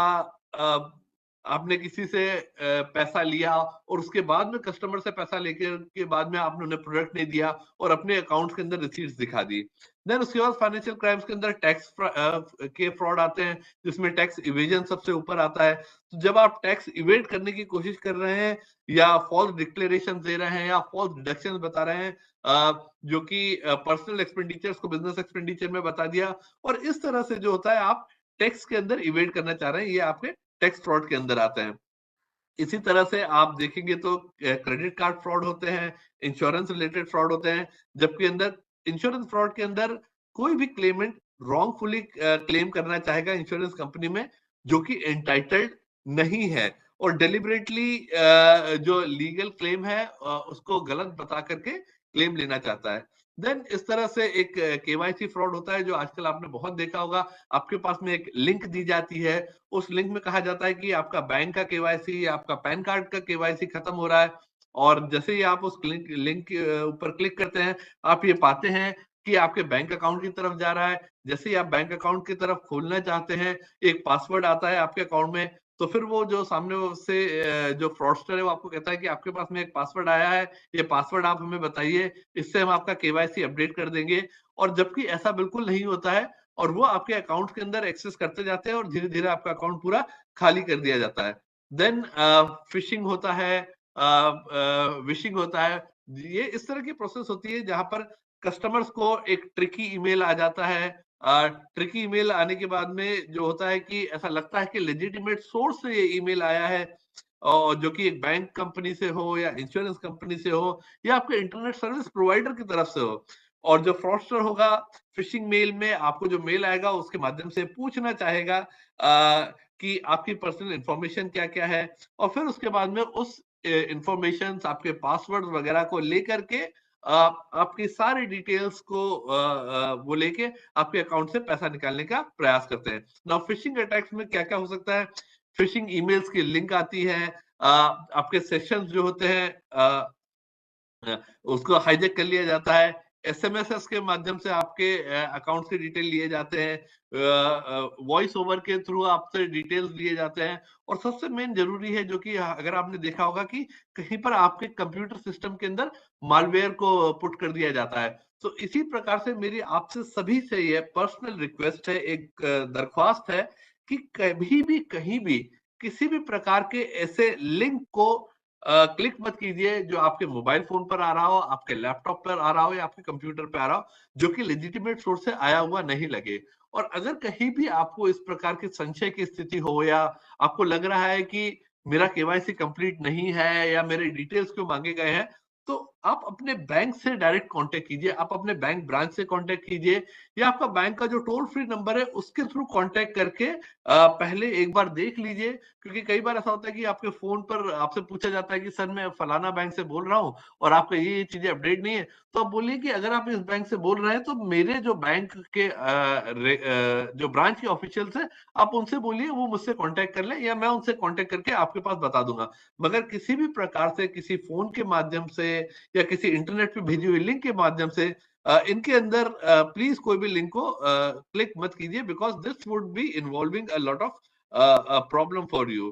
आपने किसी से पैसा लिया और उसके बाद में कस्टमर से पैसा लेकर के बाद में आपने उन्हें प्रोडक्ट नहीं दिया और अपने अकाउंट्स के अंदर रिसीट्स दिखा दी। देन उसके बाद फाइनेंशियल क्राइम्स के अंदर टैक्स के फ्रॉड आते हैं, जिसमें टैक्स इवेजन सबसे ऊपर आता है। तो जब आप टैक्स इवेड करने की कोशिश कर रहे हैं या फॉल्स डिक्लेरेशन दे रहे हैं या फॉल्स डिडक्शन बता रहे हैं, जो कि पर्सनल एक्सपेंडिचर्स को बिजनेस एक्सपेंडिचर में बता दिया, और इस तरह से जो होता है आप टैक्स के अंदर इवेड करना चाह रहे हैं, ये आपके टैक्स फ्रॉड के अंदर आते हैं। इसी तरह से आप देखेंगे तो क्रेडिट कार्ड फ्रॉड होते हैं, इंश्योरेंस रिलेटेड फ्रॉड होते हैं, जबकि अंदर इंश्योरेंस फ्रॉड के अंदर कोई भी क्लेमेंट रॉन्गफुली क्लेम करना चाहेगा इंश्योरेंस कंपनी में, जो कि एंटाइटल्ड नहीं है, और डेलिबरेटली जो लीगल क्लेम है उसको गलत बता करके क्लेम लेना चाहता है। देन इस तरह से एक केवाईसी फ्रॉड होता है जो आजकल आपने बहुत देखा होगा। आपके पास में एक लिंक दी जाती है, उस लिंक में कहा जाता है कि आपका बैंक का केवाईसी या आपका पैन कार्ड का केवाईसी खत्म हो रहा है, और जैसे ही आप उस लिंक के ऊपर क्लिक करते हैं आप ये पाते हैं कि आपके बैंक अकाउंट की तरफ जा रहा है। जैसे ही आप बैंक अकाउंट की तरफ खोलना चाहते हैं, एक पासवर्ड आता है आपके अकाउंट में, तो फिर वो जो सामने से जो फ्रॉडस्टर है वो आपको कहता है कि आपके पास में एक पासवर्ड आया है, ये पासवर्ड आप हमें बताइए, इससे हम आपका केवाईसी अपडेट कर देंगे। और जबकि ऐसा बिल्कुल नहीं होता है, और वो आपके अकाउंट के अंदर एक्सेस करते जाते हैं और धीरे धीरे आपका अकाउंट पूरा खाली कर दिया जाता है। देन फिशिंग होता है, विशिंग होता है। ये इस तरह की प्रोसेस होती है जहां पर कस्टमर्स को एक ट्रिकी ईमेल आ जाता है। ट्रिकी ईमेल आने के बाद में जो होता है कि ऐसा लगता है कि लेजिटिमेट सोर्स से ये ईमेल आया है, और जो कि एक बैंक कंपनी से हो या इंश्योरेंस कंपनी से हो या आपके इंटरनेट सर्विस प्रोवाइडर की तरफ से हो। और जो फ्रॉडस्टर होगा, फिशिंग मेल में आपको जो मेल आएगा उसके माध्यम से पूछना चाहेगा कि आपकी पर्सनल इंफॉर्मेशन क्या क्या है, और फिर उसके बाद में उस इंफॉर्मेशन आपके पासवर्ड वगैरह को लेकर के आपकी सारी डिटेल्स को वो लेके आपके अकाउंट से पैसा निकालने का प्रयास करते हैं। नाउ फिशिंग अटैक्स में क्या क्या हो सकता है? फिशिंग ईमेल्स की लिंक आती है, आपके सेशंस जो होते हैं उसको हाईजैक कर लिया जाता है, एसएमएस के माध्यम से आपके अकाउंट से डिटेल लिए जाते हैं, वॉइस ओवर के थ्रू आपसे डिटेल्स लिए जाते हैं, और सबसे मेन जरूरी है जो कि अगर आपने देखा होगा कि कहीं पर आपके कंप्यूटर सिस्टम के अंदर मालवेयर को पुट कर दिया जाता है। तो इसी प्रकार से मेरी आपसे सभी से ये पर्सनल रिक्वेस्ट है, एक दरख्वास्त है कि कभी भी कहीं भी किसी भी प्रकार के ऐसे लिंक को क्लिक मत कीजिए जो आपके मोबाइल फोन पर आ रहा हो, आपके लैपटॉप पर आ रहा हो या आपके कंप्यूटर पर आ रहा हो, जो कि लेजिटिमेट सोर्स से आया हुआ नहीं लगे। और अगर कहीं भी आपको इस प्रकार की संशय की स्थिति हो या आपको लग रहा है कि मेरा केवाईसी कंप्लीट नहीं है या मेरे डिटेल्स क्यों मांगे गए हैं, तो आप अपने बैंक से डायरेक्ट कांटेक्ट कीजिए, आप अपने बैंक ब्रांच से कांटेक्ट कीजिए, या आपका बैंक का जो टोल फ्री नंबर है उसके थ्रू कांटेक्ट करके पहले एक बार देख लीजिए। क्योंकि कई बार ऐसा होता है कि आपके फोन पर आपसे पूछा जाता है कि सर मैं फलाना बैंक से बोल रहा हूँ और आपका ये चीजें अपडेट नहीं है, तो आप बोलिए कि अगर आप इस बैंक से बोल रहे हैं तो मेरे जो बैंक के जो ब्रांच के ऑफिशियल्स है आप उनसे बोलिए, वो मुझसे कांटेक्ट कर ले या मैं उनसे कांटेक्ट करके आपके पास बता दूंगा। मगर किसी भी प्रकार से किसी फोन के माध्यम से या किसी इंटरनेट पे भेजी हुई लिंक के माध्यम से इनके अंदर प्लीज कोई भी लिंक को क्लिक मत कीजिए, because this would be involving a lot of problem for you.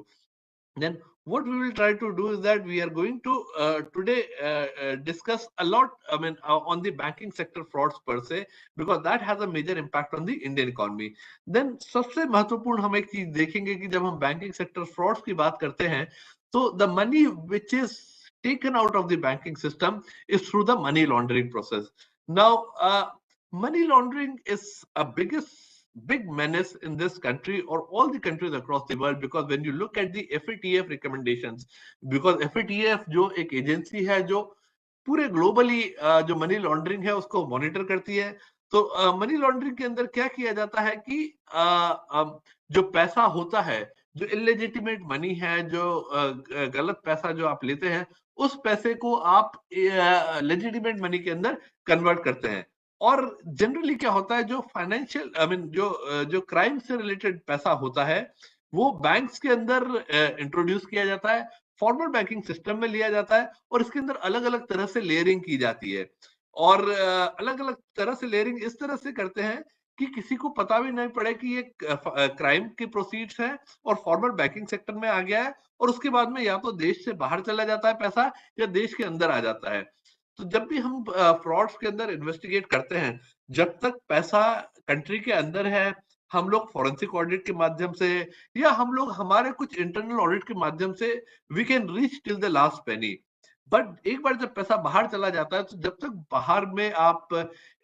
Then what we will try to do is that we are going to today discuss a lot, on the banking sector frauds per se, because that has a major impact on the Indian economy. Then सबसे महत्वपूर्ण हम एक चीज देखेंगे कि जब हम banking sector frauds की बात करते हैं, तो the money which is taken out of the banking system is through the money laundering process. Now, money laundering is a big menace in this country or all the countries across the world, because when you look at the FATF recommendations, because FATF जो एक agency है जो पूरे globally जो money laundering है उसको monitor करती है, तो मनी लॉन्ड्रिंग के अंदर क्या किया जाता है कि जो पैसा होता है, जो इलेजिटिमेट मनी है, जो गलत पैसा जो आप लेते हैं, उस पैसे को आप लेजिटिमेट मनी के अंदर कन्वर्ट करते हैं। और जनरली क्या होता है, जो फाइनेंशियल जो क्राइम से रिलेटेड पैसा होता है वो बैंक्स के अंदर इंट्रोड्यूस किया जाता है, फॉर्मल बैंकिंग सिस्टम में लिया जाता है और इसके अंदर अलग अलग तरह से लेयरिंग की जाती है। और अलग अलग तरह से लेयरिंग इस तरह से करते हैं कि किसी को पता भी नहीं पड़े कि ये क्राइम के प्रोसीड्स हैं और फॉर्मल बैंकिंग सेक्टर में आ गया है, और उसके बाद में या तो देश से बाहर चला जाता है पैसा या देश के अंदर आ जाता है। तो जब भी हम फ्रॉड्स के अंदर इन्वेस्टिगेट करते हैं, जब तक पैसा कंट्री के अंदर है, हम लोग फॉरेंसिक ऑडिट के माध्यम से या हम लोग हमारे कुछ इंटरनल ऑडिट के माध्यम से we can reach till the last penny. But एक बार जब पैसा बाहर चला जाता है, तो जब तक बाहर में आप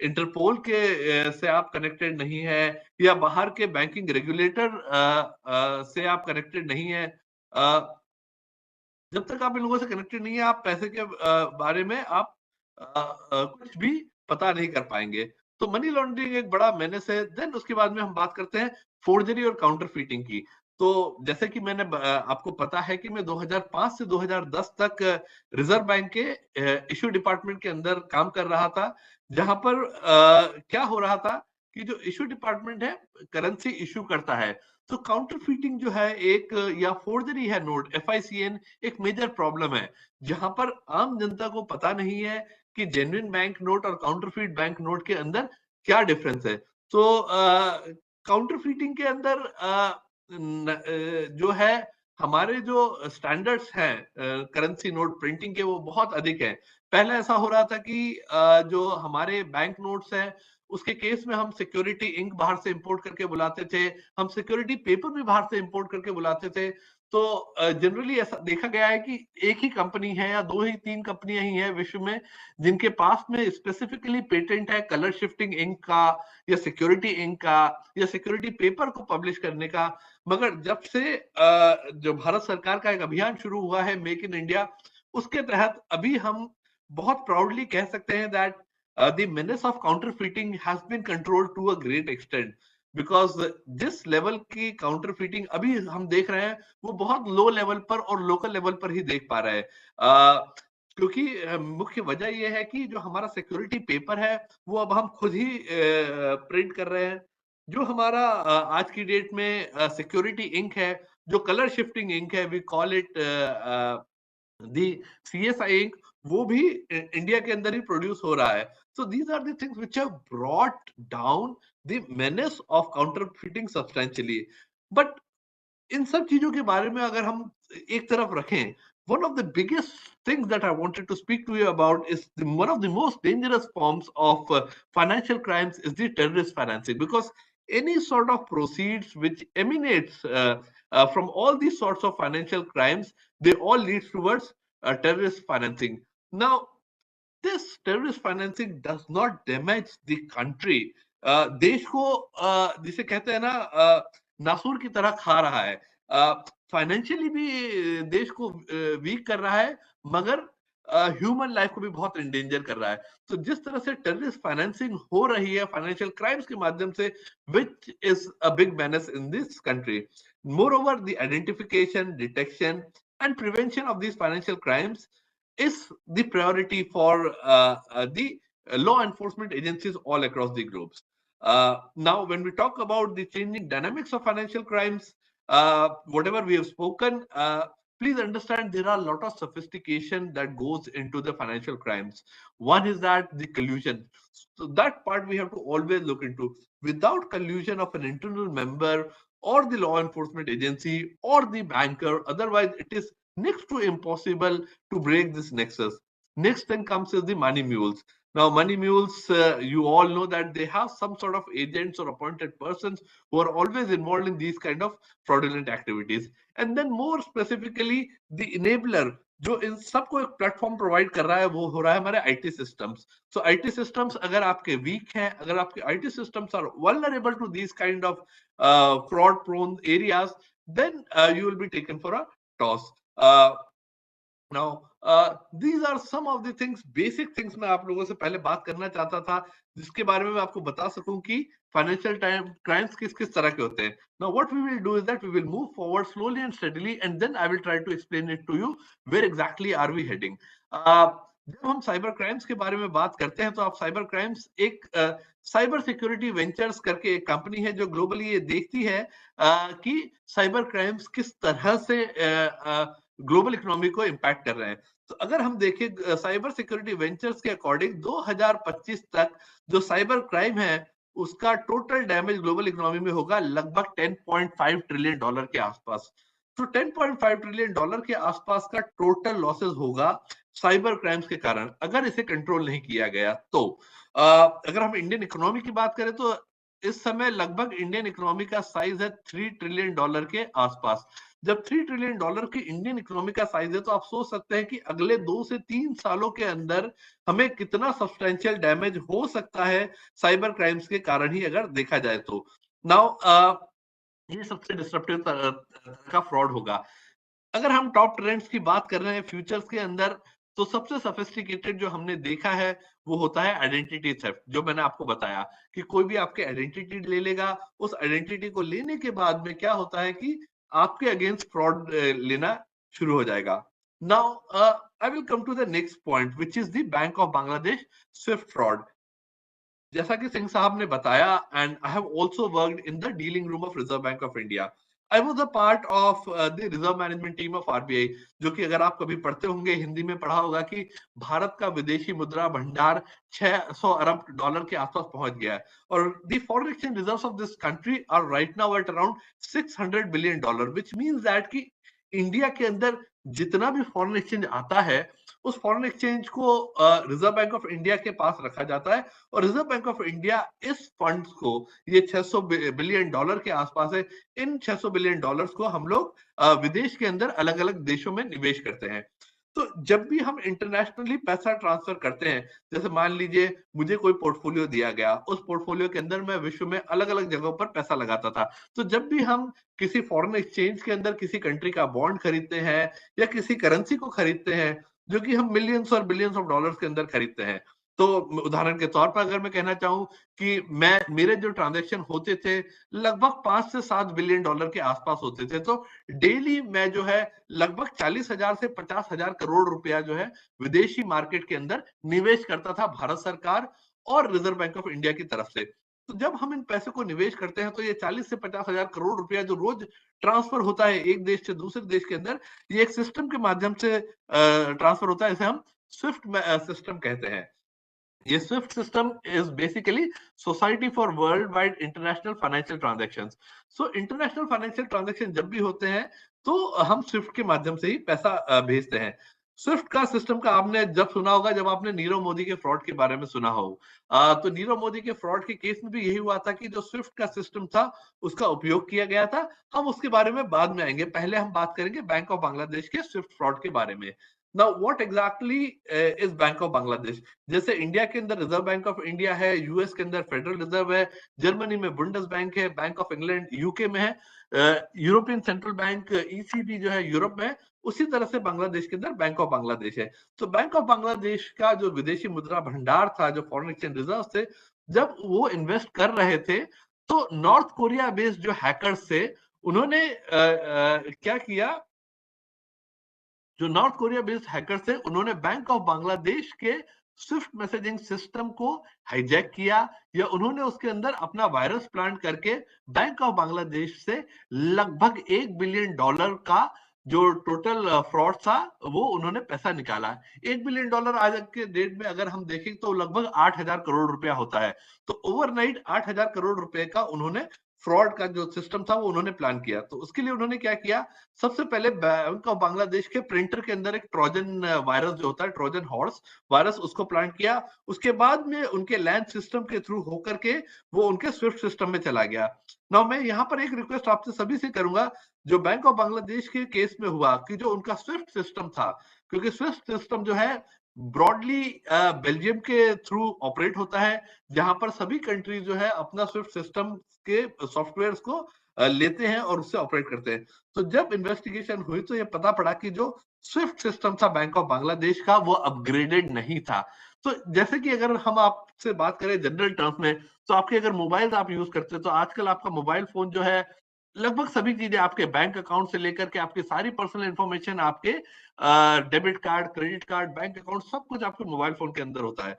इंटरपोल के से आप कनेक्टेड नहीं है या बाहर के बैंकिंग रेगुलेटर से आप कनेक्टेड नहीं है, जब तक आप इन लोगों से कनेक्टेड नहीं है, आप पैसे के बारे में आप कुछ भी पता नहीं कर पाएंगे। तो मनी लॉन्ड्रिंग एक बड़ा मेनेस है। देन उसके बाद में हम बात करते हैं फोर्जरी और काउंटरफीटिंग की। तो जैसे कि मैंने आपको पता है कि मैं 2005 से 2010 तक रिजर्व बैंक के इश्यू डिपार्टमेंट के अंदर काम कर रहा था, जहां पर क्या हो रहा था कि जो इश्यू डिपार्टमेंट है करेंसी इश्यू करता है, तो काउंटरफीटिंग जो है एक या फोर्जरी है नोट FICN एक मेजर प्रॉब्लम है, जहां पर आम जनता को पता नहीं है कि जेन्युइन बैंक नोट और काउंटरफीट बैंक नोट के अंदर क्या डिफरेंस है। तो काउंटरफीटिंग के अंदर जो है हमारे जो स्टैंडर्ड्स हैं करेंसी नोट प्रिंटिंग के, वो बहुत अधिक है। पहले ऐसा हो रहा था कि जो हमारे बैंक नोट्स हैं उसके केस में हम सिक्योरिटी इंक बाहर से इंपोर्ट करके बुलाते थे, हम सिक्योरिटी पेपर भी बाहर से इंपोर्ट करके बुलाते थे। तो जनरली ऐसा देखा गया है कि एक ही कंपनी है या दो ही तीन कंपनियां ही हैं विश्व में जिनके पास में स्पेसिफिकली पेटेंट है कलर शिफ्टिंग इंक का या सिक्योरिटी इंक का या सिक्योरिटी पेपर को पब्लिश करने का। मगर जब से जो भारत सरकार का एक अभियान शुरू हुआ है मेक इन इंडिया, उसके तहत अभी हम बहुत प्राउडली कह सकते हैं that the menace of counterfeiting has been controlled to a great extent, because जिस लेवल की काउंटरफीटिंग अभी हम देख रहे हैं वो बहुत लो लेवल पर और लोकल लेवल पर ही देख पा रहे हैं। क्योंकि मुख्य वजह यह है कि जो हमारा सिक्योरिटी पेपर है वो अब हम खुद ही प्रिंट कर रहे हैं। जो हमारा आज की डेट में सिक्योरिटी इंक है, जो कलर शिफ्टिंग इंक है, we call it the CSI ink, वो भी इंडिया के अंदर ही प्रोड्यूस हो रहा है। So these are the things which have brought down the menace of counterfeiting substantially. But इन सब चीजों के बारे में अगर हम एक तरफ रखें, one of the biggest things that I wanted to speak to you about is one of the most dangerous forms of financial crimes is the terrorist financing, because any sort of proceeds which emanates from all these sorts of financial crimes, they all lead towards terrorist financing. Now, this terrorist financing does not damage the country. देश को जिसे कहते हैं ना नासूर की तरह खा रहा है, फाइनेंशियली भी देश को वीक कर रहा है, मगर ह्यूमन लाइफ को भी बहुत इंडेंजर कर रहा है। तो जिस तरह से टेररिस्ट फाइनेंसिंग हो रही है फाइनेंशियल क्राइम्स के माध्यम से, which is a big menace in this country. Moreover, the identification, detection and prevention of these financial crimes is the priority for the law enforcement agencies all across the globe. Now, when we talk about the changing dynamics of financial crimes, whatever we have spoken, please understand there are a lot of sophistication that goes into the financial crimes. One is that the collusion. So that part we have to always look into. Without collusion of an internal member or the law enforcement agency or the banker, otherwise it is next to impossible to break this nexus. Next thing comes is the money mules. Now, money mules, you all know that they have some sort of agents or appointed persons who are always involved in these kind of fraudulent activities. And then more specifically, the enabler, जो इन सबको एक platform provide कर रहा है, वो हो रहा है हमारे IT systems. So IT systems अगर आपके वीक हैं, अगर आपके IT systems are vulnerable to this kind of fraud prone areas, then you will be taken for a toss. Now, these are some of the things, basic things मैं आप लोगों से पहले बात करना चाहता था, जिसके बारे में मैं आपको बता सकूं कि फाइनेंशियल क्राइम्स किस किस तरह के होते हैं. Now what we will do is that we will move forward slowly and steadily, and then I will try to explain it to you where exactly are we heading. जब हम cyber crimes के बारे में बात करते हैं तो आप साइबर क्राइम्स एक साइबर सिक्योरिटी वेंचर्स करके एक कंपनी है जो ग्लोबली ये देखती है कि साइबर क्राइम्स किस तरह से ग्लोबल इकोनॉमी को इम्पैक्ट कर रहे हैं. तो अगर हम देखें साइबर सिक्योरिटी वेंचर्स के अकॉर्डिंग 2025 तक जो साइबर क्राइम है उसका टोटल डैमेज ग्लोबल इकोनॉमी में होगा लगभग 10.5 ट्रिलियन डॉलर के आसपास. तो 10.5 ट्रिलियन डॉलर के आसपास का टोटल लॉसेस होगा साइबर क्राइम्स के कारण अगर इसे कंट्रोल नहीं किया गया तो. अगर हम इंडियन इकोनॉमी की बात करें तो इस समय लगभग इंडियन इकोनॉमी का साइज है 3 ट्रिलियन डॉलर के आसपास. जब 3 ट्रिलियन डॉलर की इंडियन इकोनॉमी का साइज है तो आप सोच सकते हैं कि अगले 2 से 3 सालों के अंदर हमें कितना सब्सटेंशियल डैमेज हो सकता है साइबर क्राइम्स के कारण ही अगर देखा जाए तो. नाउ ये सबसे डिस्ट्रप्टिव का फ्रॉड होगा. अगर हम टॉप ट्रेंड्स की बात कर रहे हैं फ्यूचर्स के अंदर तो सबसे सोफिस्टिकेटेड जो हमने देखा है वो होता है आइडेंटिटी थेफ्ट. जो मैंने आपको बताया कि कोई भी आपके आइडेंटिटी ले लेगा, उस आइडेंटिटी को लेने के बाद में क्या होता है कि आपके अगेंस्ट फ्रॉड लेना शुरू हो जाएगा. Now I will come to the next point which is the Bank of Bangladesh SWIFT fraud. जैसा कि सिंह साहब ने बताया, and I have also worked in the dealing room of Reserve Bank of India. I was a part of the reserve management team of RBI, जो कि अगर आप कभी पढ़ते होंगे हिंदी में पढ़ा होगा कि भारत का विदेशी मुद्रा भंडार 600 अरब डॉलर के आसपास पहुंच गया है और the foreign exchange reserves of this country are right now at around 600 billion dollar, which means that कि इंडिया के अंदर जितना भी फॉरेन एक्सचेंज आता है उस फॉरेन एक्सचेंज को रिजर्व बैंक ऑफ इंडिया के पास रखा जाता है और रिजर्व बैंक ऑफ इंडिया इस फंड्स को, ये 600 बिलियन डॉलर के आसपास है, इन 600 बिलियन डॉलर्स को हम लोग विदेश के अंदर अलग अलग देशों में निवेश करते हैं. तो जब भी हम इंटरनेशनली पैसा ट्रांसफर करते हैं, जैसे मान लीजिए मुझे कोई पोर्टफोलियो दिया गया, उस पोर्टफोलियो के अंदर मैं विश्व में अलग अलग जगहों पर पैसा लगाता था. तो जब भी हम किसी फॉरेन एक्सचेंज के अंदर किसी कंट्री का बॉन्ड खरीदते हैं या किसी करेंसी को खरीदते हैं जो कि हम मिलियंस और बिलियंस ऑफ डॉलर्स के अंदर खरीदते हैं, तो उदाहरण के तौर पर अगर मैं कहना चाहूं कि मेरे जो ट्रांजैक्शन होते थे लगभग 5 से 7 बिलियन डॉलर के आसपास होते थे, तो डेली मैं जो है लगभग 40,000 से 50,000 करोड़ रुपया जो है विदेशी मार्केट के अंदर निवेश करता था भारत सरकार और रिजर्व बैंक ऑफ इंडिया की तरफ से. तो जब हम इन पैसे को निवेश करते हैं तो ये 40 से 50,000 करोड़ रुपया जो रोज ट्रांसफर होता है एक देश से दूसरे देश के अंदर, ये एक सिस्टम के माध्यम से ट्रांसफर होता है, इसे हम स्विफ्ट सिस्टम कहते हैं. ये Swift system is basically society for world wide international financial transactions. So international financial transaction जब भी होते हैं तो हम स्विफ्ट के माध्यम से ही पैसा भेजते हैं. स्विफ्ट का सिस्टम का आपने जब सुना होगा जब आपने नीरव मोदी के फ्रॉड के बारे में सुना हो, तो नीरव मोदी के फ्रॉड के केस में भी यही हुआ था कि जो स्विफ्ट का सिस्टम था उसका उपयोग किया गया था. हम उसके बारे में बाद में आएंगे, पहले हम बात करेंगे बैंक ऑफ बांग्लादेश के स्विफ्ट फ्रॉड के बारे में. Now, what exactly is bank of Bangladesh? जैसे इंडिया के अंदर रिजर्व बैंक ऑफ इंडिया है, यूएस के अंदर फेडरल रिजर्व है, जर्मनी में बुंडेस बैंक है, बैंक ऑफ इंग्लैंड यूके में है, यूरोपियन सेंट्रल बैंक ईसीबी जो है यूरोप में है, उसी तरह से बांग्लादेश के अंदर बैंक ऑफ बांग्लादेश है. तो बैंक ऑफ बांग्लादेश का जो विदेशी मुद्रा भंडार था, जो फॉरेन एक्सचेंज रिजर्व थे, जब वो इन्वेस्ट कर रहे थे तो नॉर्थ कोरिया बेस्ड जो हैकर्स थे उन्होंने क्या किया, जो नॉर्थ कोरिया बेस्ड हैकर थे उन्होंने बैंक ऑफ बांग्लादेश के स्विफ्ट मैसेजिंग सिस्टम को हाईजैक किया या उन्होंने उसके अंदर अपना वायरस प्लांट करके बैंक ऑफ बांग्लादेश से लगभग $1 बिलियन का जो टोटल फ्रॉड था वो उन्होंने पैसा निकाला. $1 बिलियन आज के डेट में अगर हम देखें तो लगभग 8,000 करोड़ रुपया होता है. तो ओवरनाइट 8,000 करोड़ रुपए का उन्होंने फ्रॉड का जो सिस्टम था वो उन्होंने प्लान किया. तो उसके लिए उन्होंने क्या किया, सबसे पहले बैंक ऑफ बांग्लादेश के प्रिंटर के अंदर एक ट्रोजन वायरस जो होता है, ट्रोजन हॉर्स वायरस, उसको प्लांट किया. उसके बाद में उनके लैंड सिस्टम के थ्रू होकर के वो उनके स्विफ्ट सिस्टम में चला गया. नाउ मैं यहाँ पर एक रिक्वेस्ट आपसे सभी से करूंगा, जो बैंक ऑफ बांग्लादेश के केस में हुआ कि जो उनका स्विफ्ट सिस्टम था, क्योंकि स्विफ्ट सिस्टम जो है ब्रॉडली बेल्जियम के थ्रू ऑपरेट होता है, जहां पर सभी कंट्री जो है अपना स्विफ्ट सिस्टम के सॉफ्टवेयर को लेते हैं और उससे ऑपरेट करते हैं. तो जब इन्वेस्टिगेशन हुई तो ये पता पड़ा कि जो स्विफ्ट सिस्टम था बैंक ऑफ बांग्लादेश का वो अपग्रेडेड नहीं था. तो जैसे कि अगर हम आपसे बात करें जनरल टर्म्स में, तो आपके अगर मोबाइल आप यूज करते हैं तो आजकल आपका मोबाइल फोन जो है लगभग सभी चीजें आपके बैंक अकाउंट से लेकर के आपकी सारी पर्सनल इंफॉर्मेशन, आपके debit card, credit card, bank account, सब कुछ आपके मोबाइल फोन के अंदर होता है।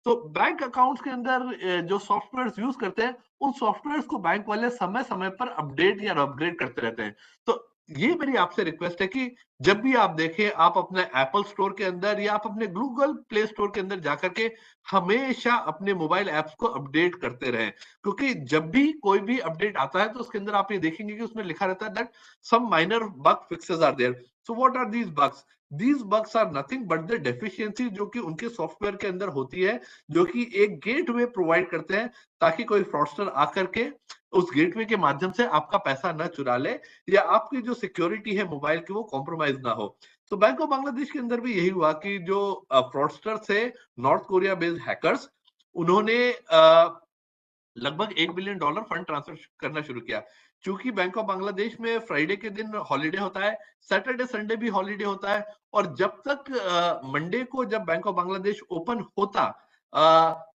तो बैंक अकाउंट्स के अंदर जो सॉफ्टवेयर यूज करते हैं, उन सॉफ्टवेयर को बैंक वाले समय समय पर अपडेट या अपग्रेड करते रहते हैं। तो ये मेरी आपसे रिक्वेस्ट है कि जब भी आप देखें, आप अपने एप्पल स्टोर के अंदर या आप अपने गूगल प्ले स्टोर के अंदर जाकर के हमेशा अपने मोबाइल एप्स को अपडेट करते रहें, क्योंकि जब भी कोई भी अपडेट आता है तो उसके अंदर आप ये देखेंगे कि उसमें लिखा रहता है that some minor bug fixes are there. So what are these bugs? These bugs are nothing but the deficiency जो कि उनके सॉफ्टवेयर के अंदर होती है, जो कि एक गेटवे प्रोवाइड करते हैं ताकि कोई फ्रॉडस्टर आकर के उस गेटवे के माध्यम से आपका पैसा न चुरा ले या आपकी जो सिक्योरिटी है मोबाइल की वो कॉम्प्रोमाइज ना हो। तो बैंक ऑफ बांग्लादेश के अंदर भी यही हुआ कि जो फ्रॉडस्टर थे, नॉर्थ कोरिया बेस्ड हैकर्स, उन्होंने लगभग $1 बिलियन फंड ट्रांसफर करना शुरू किया। क्योंकि बैंक ऑफ बांग्लादेश में फ्राइडे के दिन हॉलीडे होता है, सैटरडे संडे भी हॉलीडे होता है, और जब तक मंडे को जब बैंक ऑफ बांग्लादेश ओपन होता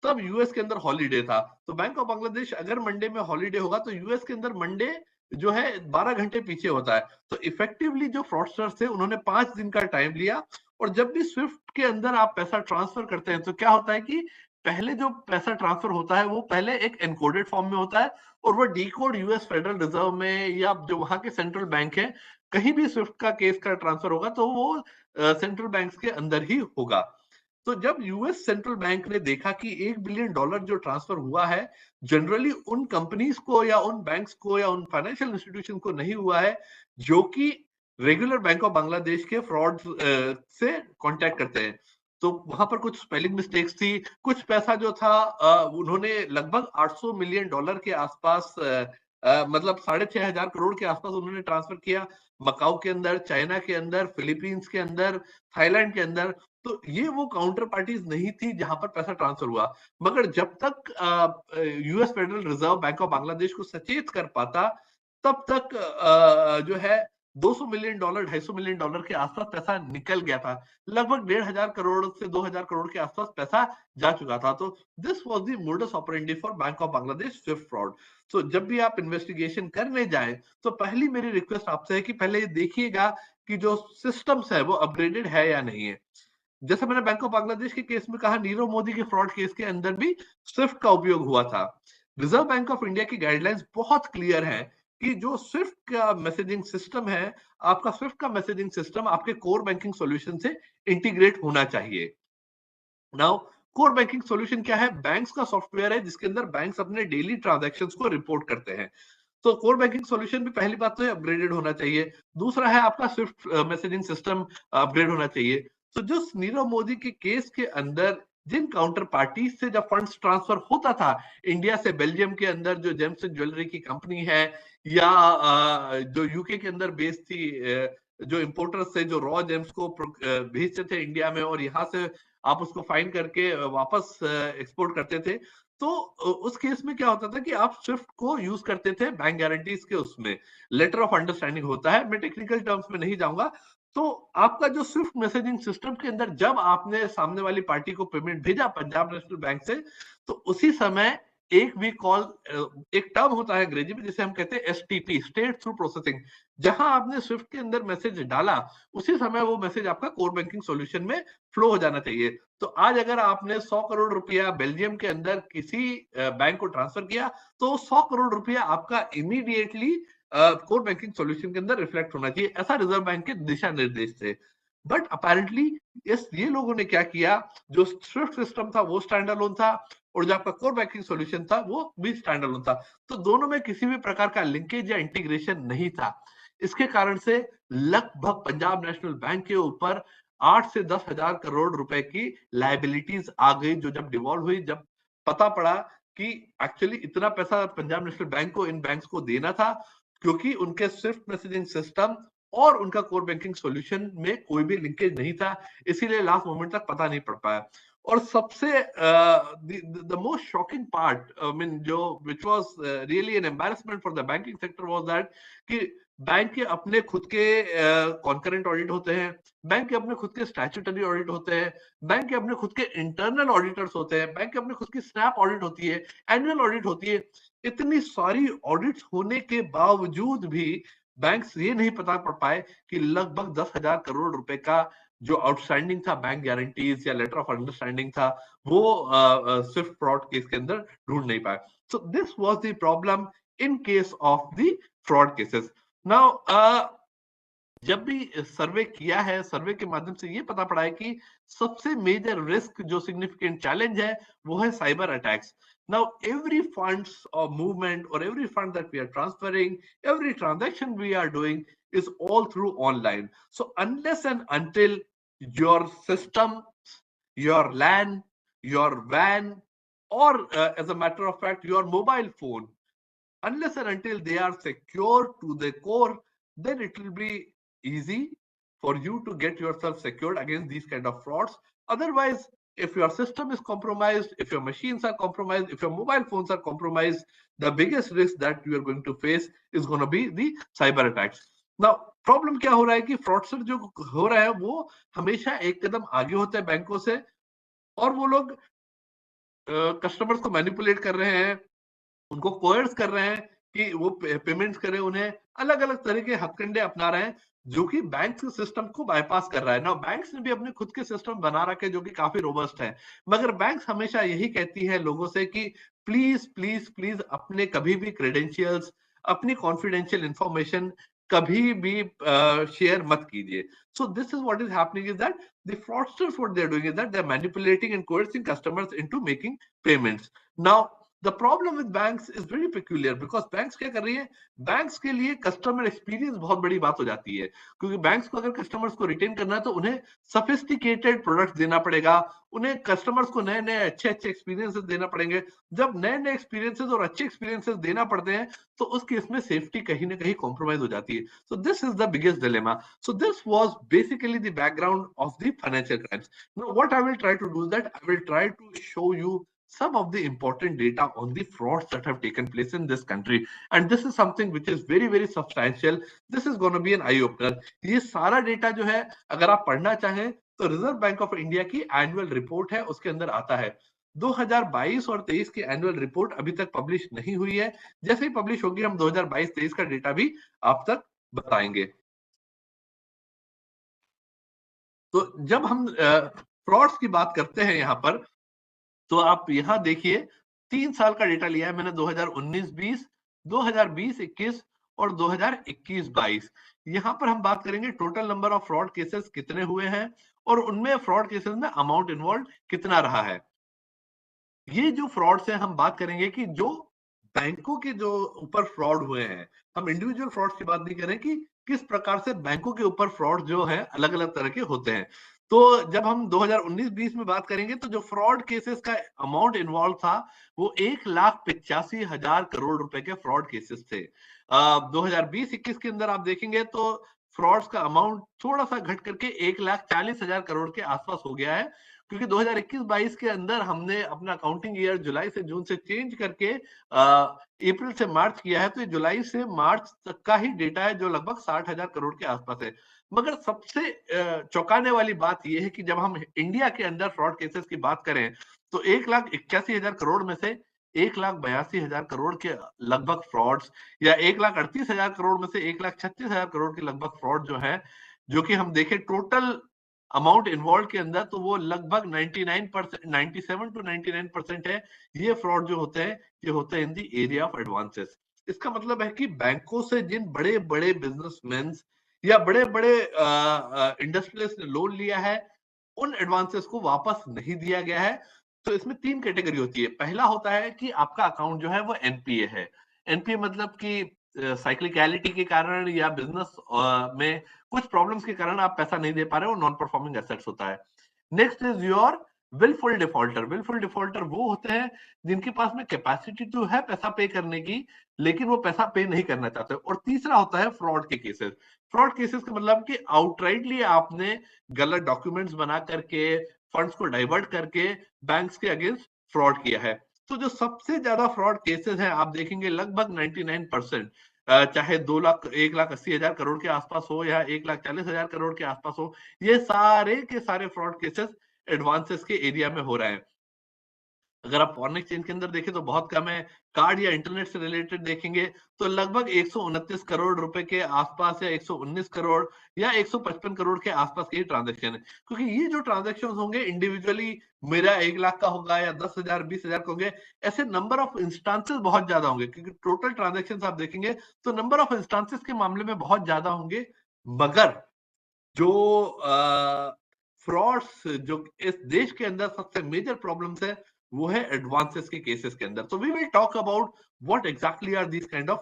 तब यूएस के अंदर हॉलीडे था। तो बैंक ऑफ बांग्लादेश अगर मंडे में हॉलीडे होगा तो यूएस के अंदर मंडे जो है 12 घंटे पीछे होता है। तो इफेक्टिवली जो फ्रॉडस्टर्स थे उन्होंने 5 दिन का टाइम लिया, और जब भी स्विफ्ट के अंदर आप पैसा ट्रांसफर करते हैं तो क्या होता है कि पहले जो पैसा ट्रांसफर होता है वो पहले एक एनकोडेड फॉर्म में होता है, और वो डीकोड यूएस फेडरल रिजर्व में या जो वहां के सेंट्रल बैंक है, कहीं भी स्विफ्ट का केस का ट्रांसफर होगा तो वो सेंट्रल बैंक्स के अंदर ही होगा। तो जब यूएस सेंट्रल बैंक ने देखा कि $1 बिलियन जो ट्रांसफर हुआ है जनरली उन कंपनीज को या उन बैंक्स को या उन फाइनेंशियल इंस्टीट्यूशन को नहीं हुआ है जो कि रेगुलर बैंक ऑफ बांग्लादेश के फ्रॉड से कांटेक्ट करते हैं, तो वहां पर कुछ स्पेलिंग मिस्टेक्स थी, कुछ पैसा जो था उन्होंने लगभग $800 मिलियन के आसपास, मतलब 6,500 करोड़ के आसपास उन्होंने ट्रांसफर किया मकाऊ के अंदर, चाइना के अंदर, फिलीपींस के अंदर, थाईलैंड के अंदर। तो ये वो काउंटर पार्टीज नहीं थी जहां पर पैसा ट्रांसफर हुआ। मगर जब तक US federal reserve Bank of Bangladesh को सचेत कर पाता, तब तक जो है $200 मिलियन, $250 मिलियन के आसपास पैसा निकल गया था। लगभग 1,500 करोड़ से 2,000 करोड़ के आसपास पैसा जा चुका था। तो this was the modus operandi for bank of Bangladesh SWIFT fraud. So जब भी आप इन्वेस्टिगेशन करने जाए तो पहली मेरी रिक्वेस्ट आपसे है कि पहले ये देखिएगा कि जो सिस्टम्स है वो अपग्रेडेड है या नहीं है। जैसे मैंने बैंक ऑफ बांग्लादेश के केस में कहा, नीरव मोदी के फ्रॉड केस के अंदर भी स्विफ्ट का उपयोग हुआ था। रिजर्व बैंक ऑफ इंडिया की गाइडलाइंस बहुत क्लियर है कि जो स्विफ्ट का मैसेजिंग सिस्टम है, आपका स्विफ्ट का मैसेजिंग सिस्टम आपके कोर बैंकिंग सॉल्यूशन से इंटीग्रेट होना चाहिए। नाउ कोर बैंकिंग सॉल्यूशन क्या है? बैंक्स का सॉफ्टवेयर है जिसके अंदर बैंक्स अपने डेली ट्रांजैक्शंस को रिपोर्ट करते हैं। तो कोर बैंकिंग सॉल्यूशन भी पहली बात तो है अपग्रेडेड होना चाहिए। दूसरा है आपका स्विफ्ट मैसेजिंग सिस्टम अपग्रेड होना चाहिए। तो जो नीरव मोदी के केस के अंदर जिन काउंटर पार्टी से जब फंड्स ट्रांसफर होता था इंडिया से बेल्जियम के अंदर जो जेम्स एंड ज्वेलरी की कंपनी है, या जो यूके के अंदर बेस्ड थी, जो इंपोर्टर्स थे जो रॉ जेम्स को भेजते थे इंडिया में और यहाँ से आप उसको फाइन करके वापस एक्सपोर्ट करते थे, तो उस केस में क्या होता था कि आप स्विफ्ट को यूज करते थे बैंक गारंटीज के, उसमें लेटर ऑफ अंडरस्टैंडिंग होता है, मैं टेक्निकल टर्म्स में नहीं जाऊंगा। तो आपका जो स्विफ्ट मैसेजिंग सिस्टम के अंदर जब आपने सामने वाली पार्टी को पेमेंट भेजा पंजाब नेशनल बैंक से, तो उसी समय एक भी कॉल, एक टर्म होता है अंग्रेजी में जिसे हम कहते हैं एसटीपी, स्टेट थ्रू प्रोसेसिंग, जहां आपने स्विफ्ट के अंदर मैसेज डाला उसी समय वो मैसेज आपका कोर बैंकिंग सॉल्यूशन में फ्लो हो जाना चाहिए। तो आज अगर आपने 100 करोड़ रुपया बेल्जियम के अंदर किसी बैंक को ट्रांसफर किया तो 100 करोड़ रुपया आपका इमीडिएटली कोर बैंकिंग सॉल्यूशन के अंदर रिफ्लेक्ट होना चाहिए, ऐसा रिजर्व बैंक के दिशा निर्देश थे। बट अपेरेंटली ये लोगों ने क्या किया, जो स्विफ्ट सिस्टम था वो स्टैंड अलोन था और जो आपका कोर बैंकिंग सॉल्यूशन था वो भी स्टैंड अलोन था, तो दोनों में किसी भी प्रकार का लिंकेज या इंटीग्रेशन नहीं था। इसके कारण से लगभग पंजाब नेशनल बैंक के ऊपर 8 से 10 हजार करोड़ रुपए की लायबिलिटीज आ गई, जो जब डिवॉल्व हुई, जब पता पड़ा कि एक्चुअली इतना पैसा पंजाब नेशनल बैंक को इन बैंक्स को देना था, क्योंकि उनके स्विफ्ट मैसेजिंग सिस्टम और उनका कोर बैंकिंग सॉल्यूशन में कोई भी लिंकेज नहीं था, इसीलिए लास्ट मोमेंट तक पता नहीं पड़ पाया। और सबसे the most shocking part, I mean, which was really an embarrassment for the banking sector was that कि बैंक के अपने खुद के कॉन्करेंट ऑडिट होते हैं, बैंक के अपने खुद के स्टैट्यूटरी ऑडिट होते हैं, बैंक के अपने खुद के इंटरनल ऑडिटर्स होते हैं, बैंक के अपने खुद की स्नैप ऑडिट होती है, एनुअल ऑडिट होती है। इतनी सारी ऑडिट्स होने के बावजूद भी बैंक्स ये नहीं पता पड़ पाए कि लगभग 10,000 करोड़ रुपए का जो आउटस्टैंडिंग था बैंक गारंटीज या लेटर ऑफ अंडरस्टैंडिंग था, वो स्विफ्ट फ्रॉड केस के अंदर ढूंढ नहीं पाए। सो this was the problem in case of the fraud cases. Now जब भी सर्वे किया है, सर्वे के माध्यम से ये पता पड़ा है कि सबसे मेजर रिस्क जो सिग्निफिकेंट चैलेंज है वो है cyber attacks. Now every funds or movement or every fund that we are transferring, every transaction we are doing is all through online. So unless and until your system, your LAN, your WAN, or as a matter of fact your mobile phone, unless and until they are secure to the core, then it will be easy for you to get yourself secured against these kind of frauds. Otherwise, if your system is compromised, if your machines are compromised, if your mobile phones are compromised, the biggest risk that you are going to face is going to be the cyber attacks. Now, problem क्या हो रहा है कि fraudster जो हो रहा है वो हमेशा एक कदम आगे होते हैं बैंकों से, और वो लोग कस्टमर्स को मैनिपुलेट कर रहे हैं, उनको कोयर्स कर रहे हैं कि वो पेमेंट्स करें, उन्हें अलग अलग तरह के हथकंडे अपना रहे हैं जो कि बैंक के सिस्टम को बाईपास कर रहा है ना। बैंक्स ने भी अपने खुद के सिस्टम बना रखे जो कि काफी रोबस्ट है, मगर बैंक्स हमेशा यही कहती है लोगों से कि प्लीज प्लीज प्लीज अपने कभी भी क्रेडेंशियल्स, अपनी कॉन्फिडेंशियल इंफॉर्मेशन कभी भी शेयर मत कीजिए। So this is what is happening is that the fraudsters, what they're doing is that they're manipulating and coercing customers into making payments. Now the problem with banks is very peculiar because banks क्या कर रही है, banks के लिए customer experience बहुत बड़ी बात हो जाती है, क्योंकि बैंक्स को अगर कस्टमर्स को रिटेन करना है तो उन्हें सफिस्टिकेटेड प्रोडक्ट्स देना पड़ेगा, उन्हें कस्टमर्स को नए नए अच्छे अच्छे एक्सपीरियंसेस देना पड़ेंगे। जब नए नए एक्सपीरियंसेस और अच्छे एक्सपीरियंसेस देना पड़ते हैं तो उस केस में सेफ्टी कहीं ना कहीं कॉम्प्रोमाइज हो जाती है। So this is the biggest dilemma. So this was basically the background of the financial crimes. Now what I will try to do that I will try to show you some of the important data on the frauds that have taken place in this country, and this is something which is very very substantial. This is going to be an eye opener. ये सारा data जो है अगर आप पढ़ना चाहें तो reserve Bank of India की एनुअल रिपोर्ट है, उसके अंदर आता है। 2022 और 23 की एनुअल रिपोर्ट अभी तक पब्लिश नहीं हुई है, जैसे ही पब्लिश होगी हम 2022-23 का डेटा भी आप तक बताएंगे। तो जब हम फ्रॉड्स की बात करते हैं यहाँ पर, तो आप यहां देखिए 3 साल का डेटा लिया है मैंने, 2019-20, 2020-21 और 2021-22। यहां पर हम बात करेंगे total number of fraud cases कितने हुए हैं और उनमें फ्रॉड केसेस में अमाउंट इन्वॉल्व कितना रहा है। ये जो फ्रॉड से हम बात करेंगे कि जो बैंकों के जो ऊपर फ्रॉड हुए हैं, हम इंडिविजुअल फ्रॉड की बात नहीं करें कि किस प्रकार से बैंकों के ऊपर फ्रॉड जो है अलग अलग तरह के होते हैं। तो जब हम 2019-20 में बात करेंगे तो जो फ्रॉड केसेस का अमाउंट इन्वॉल्व था वो 1,85,000 करोड़ रुपए के फ्रॉड केसेस थे। 2020-21 के अंदर आप देखेंगे तो फ्रॉड्स का अमाउंट थोड़ा सा घट करके 1,40,000 करोड़ के आसपास हो गया है, क्योंकि 2021-22 के अंदर हमने अपना अकाउंटिंग ईयर जुलाई से जून से चेंज करके अप्रैल से मार्च किया है, तो ये जुलाई से मार्च तक का ही डेटा है जो लगभग 60,000 करोड़ के आसपास है। मगर सबसे चौंकाने वाली बात यह है कि जब हम इंडिया के अंदर फ्रॉड केसेस की बात करें तो 1,81,000 करोड़ में से 1,82,000 करोड़ के लगभग फ्रॉड्स, या 1,38,000 करोड़ में से 1,36,000 करोड़ के लगभग फ्रॉड जो है, जो कि हम देखें टोटल अमाउंट इन्वॉल्व के अंदर तो वो लगभग 97%, 97 to 99% है। ये फ्रॉड जो होते हैं ये होते हैं in the area of advances. इसका मतलब है कि बैंकों से जिन बड़े बड़े बिजनेसमैन या बड़े बड़े इंडस्ट्रियलिस्ट ने लोन लिया है उन एडवांसेस को वापस नहीं दिया गया है। तो इसमें 3 कैटेगरी होती है। पहला होता है कि आपका अकाउंट जो है वो एनपीए है। एनपीए मतलब कि साइक्लिकलिटी के कारण या बिजनेस में कुछ प्रॉब्लम्स के कारण आप पैसा नहीं दे पा रहे हो, नॉन परफॉर्मिंग एसेट्स होता है। Next is your wilful defaulter. Wilful defaulter वो होते हैं जिनके पास में कैपेसिटी तो है पैसा पे करने की, लेकिन वो पैसा पे नहीं करना चाहते। और तीसरा होता है फ्रॉड के केसेस। फ्रॉड केसेस का मतलब कि आउटराइटली आपने गलत डॉक्यूमेंट्स बना करके, फंड्स को डाइवर्ट करके बैंक्स के अगेंस्ट फ्रॉड किया है। तो जो सबसे ज्यादा फ्रॉड केसेस हैं आप देखेंगे लगभग 99%, चाहे 2,80,000 करोड़ के आसपास हो या 1,40,000 करोड़ के आसपास हो, ये सारे के सारे फ्रॉड केसेस एडवांसेस के एरिया में हो रहे हैं। अगर आप फॉरेन एक्सचेंज के अंदर देखें तो बहुत कम है। कार्ड या इंटरनेट से रिलेटेड देखेंगे तो लगभग 129 करोड़ रुपए के आसपास या 119 करोड़ या 155 करोड़ के आसपास के ट्रांजैक्शन है। क्योंकि ये जो ट्रांजैक्शन होंगे इंडिविजुअली मेरा 1 लाख का होगा या 10,000 20,000 का होंगे, ऐसे नंबर ऑफ इंस्टांसेस बहुत ज्यादा होंगे। क्योंकि टोटल ट्रांजेक्शन आप देखेंगे तो नंबर ऑफ इंस्टांसेस के मामले में बहुत ज्यादा होंगे, मगर जो फ्रॉड्स जो इस देश के अंदर सबसे मेजर प्रॉब्लम्स है वो है एडवांसेस के केसेस के अंदर। So we will talk about what exactly are these kind of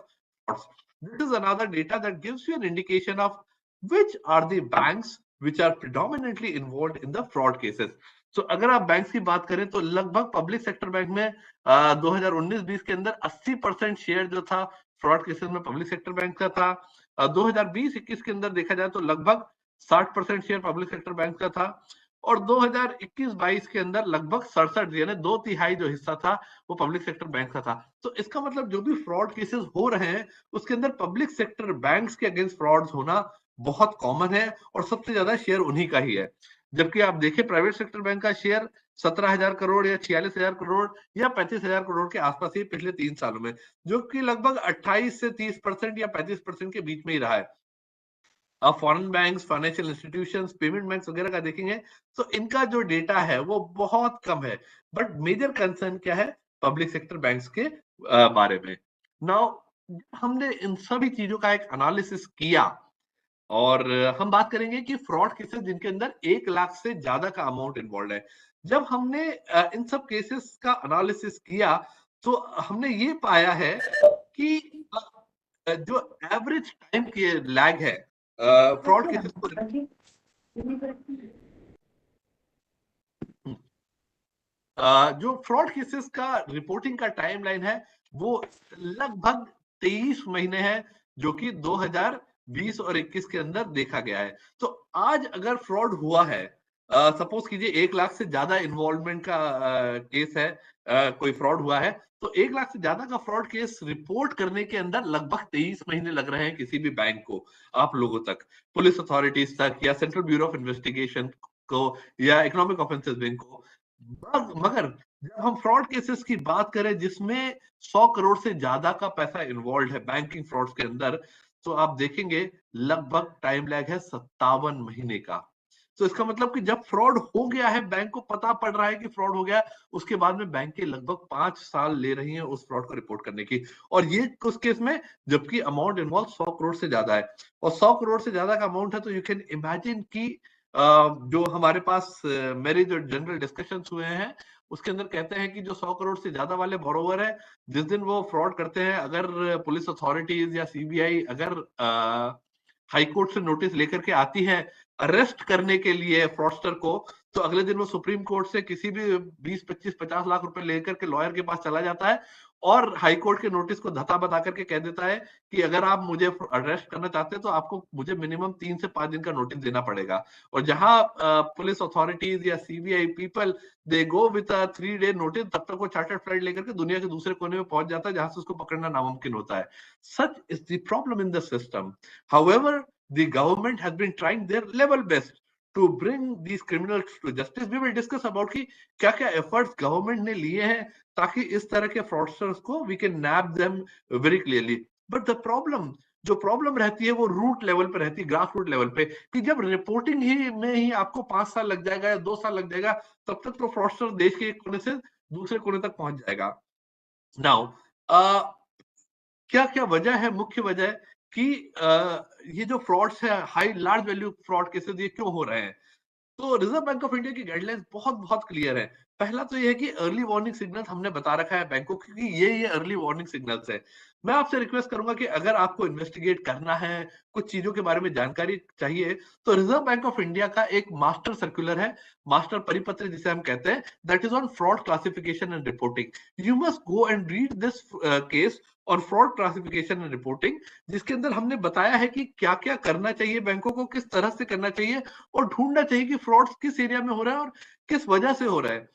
frauds. This is another data that gives you an indication of which are the banks which are predominantly involved in the fraud cases. So अगर आप banks की बात करें तो लगभग public sector bank में 2019-20 के अंदर 80% शेयर जो था फ्रॉड केसेस में पब्लिक सेक्टर बैंक का था। 2020-21 के अंदर देखा जाए तो लगभग 60% शेयर पब्लिक सेक्टर बैंक का था, और 2021-22 के अंदर लगभग 67 यानी 2/3 जो हिस्सा था वो पब्लिक सेक्टर बैंक का था। तो इसका मतलब जो भी फ्रॉड केसेस हो रहे हैं उसके अंदर पब्लिक सेक्टर बैंक्स के अगेंस्ट फ्रॉड्स होना बहुत कॉमन है और सबसे ज्यादा शेयर उन्हीं का ही है। जबकि आप देखें प्राइवेट सेक्टर बैंक का शेयर 17,000 करोड़ या 46,000 करोड़ या 35,000 करोड़ के आसपास ही पिछले 3 सालों में, जो कि लगभग 28 से 30% या 35% के बीच में ही रहा है। आप foreign banks, financial institutions, payment banks वगैरह का देखेंगे तो इनका जो डेटा है वो बहुत कम है। बट मेजर कंसर्न क्या है पब्लिक सेक्टर बैंक्स के बारे में। नाउ हमने इन सभी चीजों का एक एनालिसिस किया और हम बात करेंगे कि फ्रॉड केसेस जिनके अंदर 1 लाख से ज्यादा का अमाउंट इन्वॉल्व है। जब हमने इन सब केसेस का एनालिसिस किया तो हमने ये पाया है कि जो एवरेज टाइम की लैग है फ्रॉड केसेस को जो फ्रॉड केसेस का रिपोर्टिंग का टाइमलाइन है वो लगभग 23 महीने है, जो कि 2020 और 21 के अंदर देखा गया है। तो आज अगर फ्रॉड हुआ है, सपोज कीजिए 1 लाख से ज्यादा इन्वॉल्वमेंट का केस है, कोई फ्रॉड हुआ है, तो 1 लाख से ज्यादा का फ्रॉड केस रिपोर्ट करने के अंदर लगभग 23 महीने लग रहे हैं किसी भी बैंक को, आप लोगों तक, पुलिस अथॉरिटीज तक या सेंट्रल ब्यूरो ऑफ इन्वेस्टिगेशन को या इकोनॉमिक ऑफेंसेस बैंक को। मगर जब हम फ्रॉड केसेस की बात करें जिसमें 100 करोड़ से ज्यादा का पैसा इन्वॉल्व है बैंकिंग फ्रॉड्स के अंदर, तो आप देखेंगे लगभग टाइम लैग है 57 महीने का। तो इसका मतलब कि जब फ्रॉड हो गया है, बैंक को पता पड़ रहा है कि फ्रॉड हो गया, उसके बाद में बैंक के लगभग 5 साल ले रही हैं उस फ्रॉड को रिपोर्ट करने की, और ये उस केस में जबकि अमाउंट इन्वॉल्व 100 करोड़ से ज्यादा है। और 100 करोड़ से ज्यादा का अमाउंट है तो यू कैन इमेजिन कि जो हमारे पास मेरे जो जनरल डिस्कशंस हुए हैं उसके अंदर कहते हैं कि जो 100 करोड़ से ज्यादा वाले बोरोवर है, जिस दिन वो फ्रॉड करते हैं, अगर पुलिस अथॉरिटीज या सीबीआई अगर हाई कोर्ट से नोटिस लेकर के आती है अरेस्ट करने के लिए फ्रॉडस्टर को, तो अगले दिन वो सुप्रीम कोर्ट से किसी भी 20, 25, 50 लाख रुपए लेकर के लॉयर के पास चला जाता है और हाई कोर्ट के नोटिस को धता बता करके कह देता है कि अगर आप मुझे अरेस्ट करना चाहते हैं तो आपको मुझे मिनिमम 3 से 5 दिन का नोटिस देना पड़ेगा। और जहां पुलिस अथॉरिटीज या CBI people they go with a 3 day notice, तब तक वो चार्टर्ड फ्लाइट लेकर के दुनिया के दूसरे कोने में पहुंच जाता है जहां से उसको पकड़ना नामुमकिन होता है। Such is the problem in the system. However the government has been trying their level best to bring these criminals to justice. We will discuss about कि क्या क्या efforts government ने लिए हैं ताकि इस तरह के fraudsters को we can nab them very clearly. But the problem जो प्रॉब्लम रहती है वो रूट लेवल पे रहती है, ग्रास रूट लेवल पे, कि जब रिपोर्टिंग ही में ही आपको 5 साल लग जाएगा या 2 साल लग जाएगा, तब तक तो फ्रॉडस्टर देश के एक कोने से दूसरे कोने तक पहुंच जाएगा। नाउ क्या क्या वजह है, मुख्य वजह कि ये जो फ्रॉड्स है, high large value fraud cases, ये क्यों हो रहे हैं? तो रिजर्व बैंक ऑफ इंडिया की गाइडलाइंस बहुत बहुत क्लियर है। पहला तो ये है कि अर्ली वार्निंग सिग्नल्स हमने बता रखा है बैंकों, क्योंकि ये अर्ली वार्निंग सिग्नल्स है। मैं आपसे रिक्वेस्ट करूंगा कि अगर आपको इन्वेस्टिगेट करना है, कुछ चीजों के बारे में जानकारी चाहिए, तो रिजर्व बैंक ऑफ इंडिया का एक मास्टर सर्कुलर है, मास्टर परिपत्र जिसे हम कहते हैं, that is on fraud classification and reporting. You must go and read this case और फ्रॉड क्लासिफिकेशन एंड रिपोर्टिंग, जिसके अंदर हमने बताया है कि क्या क्या करना चाहिए बैंकों को, किस तरह से करना चाहिए और ढूंढना चाहिए कि फ्रॉड किस एरिया में हो रहा है और किस वजह से हो रहा है।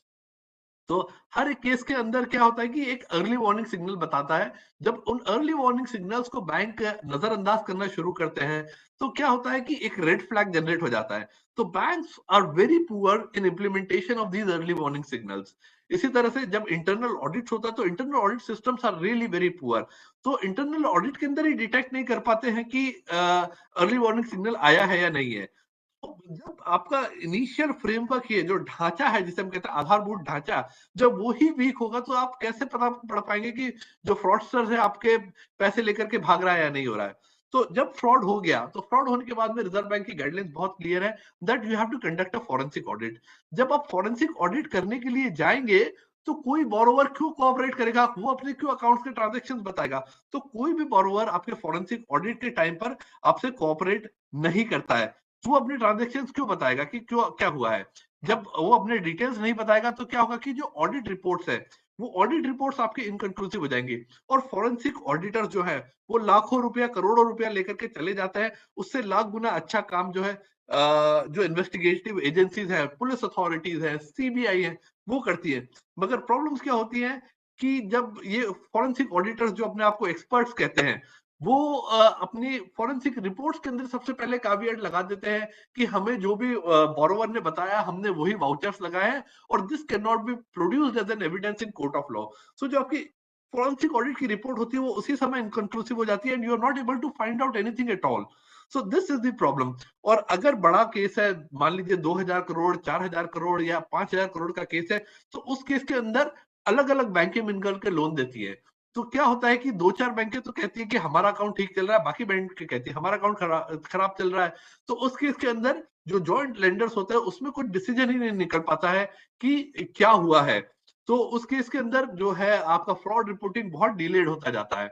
तो हर एक केस के अंदर क्या होता है कि एक अर्ली वार्निंग सिग्नल बताता है। जब उन अर्ली वार्निंग सिग्नल्स को बैंक नजरअंदाज करना शुरू करते हैं तो क्या होता है कि एक रेड फ्लैग जनरेट हो जाता है। तो banks are very poor in implementation of these early warning signals. इसी तरह से जब इंटरनल ऑडिट होता है तो internal audit systems are really very poor. तो इंटरनल ऑडिट के अंदर ही डिटेक्ट नहीं कर पाते हैं कि अर्ली वार्निंग सिग्नल आया है या नहीं है। तो जब आपका इनिशियल फ्रेमवर्क ये जो ढांचा है जिसे हम कहते हैं आधारभूत ढांचा, जब वो ही वीक होगा तो आप कैसे पता पड़ पाएंगे कि जो फ्रॉडस्टर है आपके पैसे लेकर के भाग रहा है या नहीं हो रहा है। तो जब फ्रॉड हो गया तो फ्रॉड होने के बाद में रिजर्व बैंक की गाइडलाइंस बहुत क्लियर है that you have to conduct a forensic audit. जब आप फॉरेंसिक ऑडिट करने के लिए जाएंगे तो कोई बोरोवर क्यों कोऑपरेट करेगा, वो अपने क्यों अकाउंट्स के ट्रांजैक्शंस बताएगा। तो कोई भी बोरोवर आपके फॉरेंसिक ऑडिट के टाइम पर आपसे कोऑपरेट नहीं करता है। वो अपने ट्रांजैक्शंस क्यों बताएगा कि क्यों क्या हुआ है। जब वो अपने डिटेल्स नहीं बताएगा तो क्या होगा कि जो ऑडिट रिपोर्ट्स है वो ऑडिट रिपोर्ट्स आपके इनकंक्लूसिव हो जाएंगी। और फॉरेंसिक ऑडिटर जो है वो लाखों रुपया करोड़ों रुपया लेकर के चले जाते हैं, उससे लाख गुना अच्छा काम जो है जो इन्वेस्टिगेटिव एजेंसीज है, पुलिस अथॉरिटीज है, सीबीआई है, वो करती है। मगर प्रॉब्लम्स क्या होती है कि जब ये फॉरेंसिक ऑडिटर्स जो अपने आप को एक्सपर्ट्स कहते हैं वो अपनी फॉरेंसिक रिपोर्ट्स के अंदर सबसे पहले कैविएट लगा देते हैं कि हमें जो भी बोरोवर ने बताया हमने वही वाउचर्स लगाए हैं और this can not be produced as an evidence in court of law. So जो आपकी फॉरेंसिक ऑडिट की रिपोर्ट होती है वो उसी समय इनकंक्लूसिव हो जाती है and you are not able to find out anything at all. So this is the problem. और अगर बड़ा केस है, मान लीजिए 2000 करोड़ 4000 करोड़ या 5000 करोड़ का केस है, तो उस केस के अंदर अलग अलग बैंकें मिलकर के लोन देती है। तो क्या होता है कि 2-4 बैंकें तो कहती है कि हमारा अकाउंट ठीक चल रहा है, बाकी बैंक कहती है हमारा अकाउंट खराब चल रहा है। तो उस केस के अंदर जो जॉइंट लेंडर्स होते हैं उसमें कोई डिसीजन ही नहीं निकल पाता है कि क्या हुआ है। तो उस केस के अंदर जो है आपका फ्रॉड रिपोर्टिंग बहुत डिलेड होता जाता है।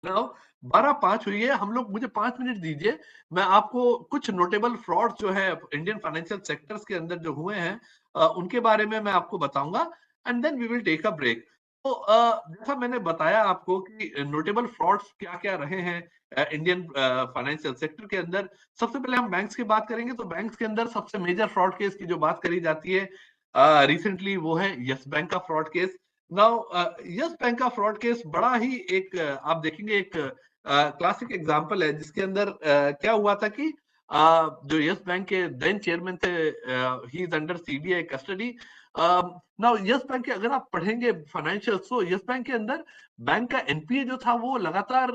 नाउ 12:05 हुई है, हम लोग मुझे 5 मिनट दीजिए, मैं आपको कुछ नोटेबल फ्रॉड जो है इंडियन फाइनेंशियल सेक्टर्स के अंदर जो हुए हैं उनके बारे में मैं आपको बताऊंगा and then we will take a break. तो जैसा मैंने बताया आपको कि नोटेबल फ्रॉड्स क्या क्या रहे हैं इंडियन फाइनेंशियल सेक्टर के अंदर। सबसे पहले हम बैंक्स की बात करेंगे तो बैंक्स के अंदर सबसे मेजर फ्रॉड केस की जो बात करी जाती है रिसेंटली वो है यस बैंक का fraud case. Now yes bank का फ्रॉड केस बड़ा ही एक आप देखेंगे एक क्लासिक एग्जांपल है जिसके अंदर क्या हुआ था कि जो यस बैंक के देन चेयरमैन थे he is under CBI custody. Now yes bank के अगर आप पढ़ेंगे फाइनेंशियल तो यस बैंक के अंदर बैंक का एनपीए जो था वो लगातार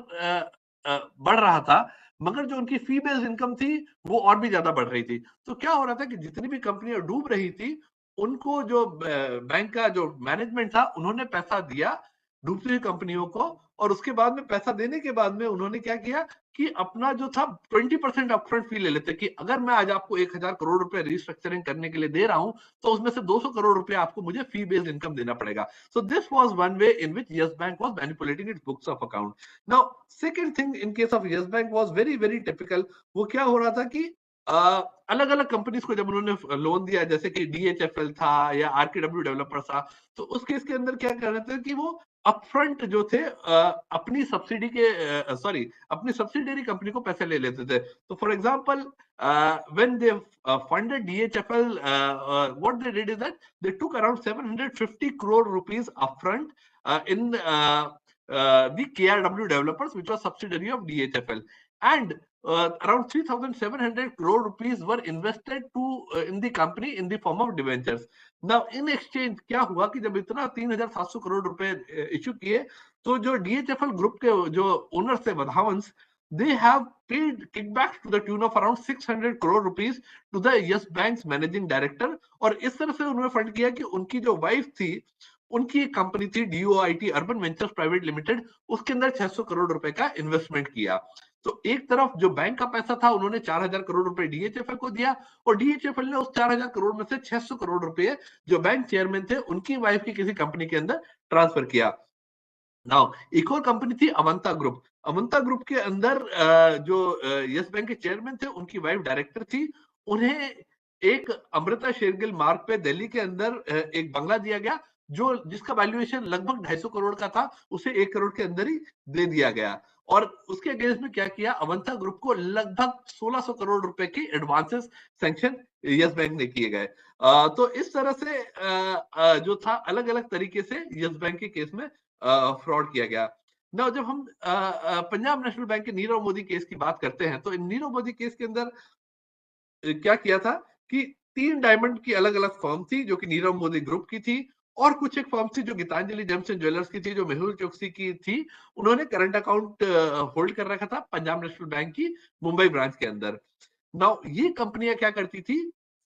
बढ़ रहा था, मगर जो उनकी फी बेस्ड इनकम थी वो और भी ज्यादा बढ़ रही थी। तो क्या हो रहा था कि जितनी भी कंपनियां डूब रही थी उनको जो बैंक का जो मैनेजमेंट था उन्होंने पैसा दिया डूबती हुई कंपनियों को, और उसके बाद में पैसा देने के बाद में उन्होंने क्या किया कि अपना जो था 20% अपफ्रंट फी ले लेते कि अगर मैं आज आपको 1000 करोड़ रुपए रिस्ट्रक्चरिंग करने के लिए दे रहा हूं तो उसमें से 200 करोड़ रुपए आपको मुझे फी बेस्ड इनकम देना पड़ेगा। सो this was one way in which yes bank was manipulating it's books of account. Now second thing in case of yes bank was very very typical. वो क्या हो रहा था कि अलग अलग कंपनीज को जब उन्होंने लोन दिया जैसे कि डीएचएफएल था या आरकेडब्ल्यू डेवलपर था, तो उस केस के अंदर क्या कर रहे थे कि वो अपफ्रंट जो थे अपनी सब्सिडी के अपनी सब्सिडियरी कंपनी को पैसे ले लेते थे। तो for example when they funded DHFL what they did is that they took around 750 crore rupees upfront in the KRW developers which was subsidiary of DHFL, and around 3,700 crore rupees were invested to in the company in the form of debentures. Now in exchange क्या हुआ कि जब इतना 3,700 करोड़ रुपए issue किए तो जो DHFL group के जो ओनर्स थे वधावंस, they have paid kickbacks to the tune of around 600 crore rupees to the Yes Bank's managing director, और इस तरह से उन्होंने फंड किया कि उनकी जो वाइफ थी उनकी एक कंपनी थी DoIT urban ventures private limited, उसके अंदर 600 करोड़ रुपए का इन्वेस्टमेंट किया। तो एक तरफ जो बैंक का पैसा था उन्होंने 4000 करोड़ रुपए डीएचएफएल को दिया और डीएचएफएल ने उस 4000 करोड़ में से 600 करोड़ रुपए जो बैंक चेयरमैन थे उनकी वाइफ की किसी कंपनी के अंदर ट्रांसफर किया। नाउ एक और कंपनी थी अवंता ग्रुप। अवंता ग्रुप के अंदर जो यस बैंक के चेयरमैन थे उनकी वाइफ डायरेक्टर थी। उन्हें एक अमृता शेरगिल मार्ग पे दिल्ली के अंदर एक बंगला दिया गया जो जिसका वैल्यूएशन लगभग 250 करोड़ का था उसे 1 करोड़ के अंदर ही दे दिया गया। और उसके अगेंस्ट में क्या किया, अवंता ग्रुप को लगभग 1600 करोड़ रुपए के एडवांसेस सैंक्शन यस बैंक ने किए गए। तो इस तरह से जो था अलग अलग तरीके से यस बैंक के केस में फ्रॉड किया गया। ना जब हम पंजाब नेशनल बैंक के नीरव मोदी केस की बात करते हैं तो नीरव मोदी केस के अंदर क्या किया था कि 3 डायमंड की अलग अलग फर्म थी जो कि नीरव मोदी ग्रुप की थी, और कुछ एक फर्म थी जो गीतांजलि जेम्स एंड ज्वेलर्स की थी जो मेहुल चोकसी की थी। उन्होंने करंट अकाउंट होल्ड कर रखा था पंजाब नेशनल बैंक की मुंबई ब्रांच के अंदर। नाउ ये कंपनियां क्या करती थी,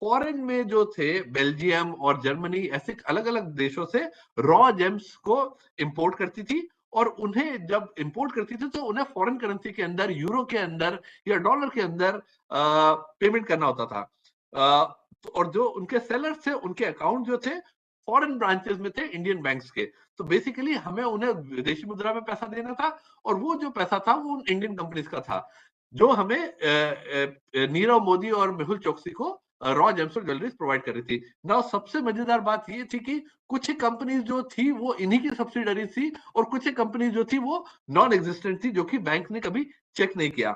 फॉरेन में जो थे बेल्जियम और जर्मनी ऐसे अलग अलग देशों से रॉ जेम्स को इंपोर्ट करती थी, और उन्हें जब इंपोर्ट करती थी तो उन्हें फॉरेन करेंसी के अंदर, यूरो के अंदर या डॉलर के अंदर पेमेंट करना होता था। और जो उनके सेलर्स थे उनके अकाउंट जो थे फॉरेन ब्रांचेस में थे इंडियन बैंक्स के, तो बेसिकली हमें उन्हें विदेशी मुद्रा में पैसा देना था, और वो जो पैसा था वो इंडियन कंपनीज का था, जो हमें नीरव मोदी और मेहुल चोकसी को रॉ जेम्स और ज्वेलरीज प्रोवाइड कर रही थी। ना सबसे मजेदार बात ये थी कि कुछ ही कंपनीज जो थी वो इन्हीं की सब्सिडरी थी, और कुछ ही कंपनीज जो थी वो नॉन एग्जिस्टेंट थी, जो कि बैंक ने कभी चेक नहीं किया।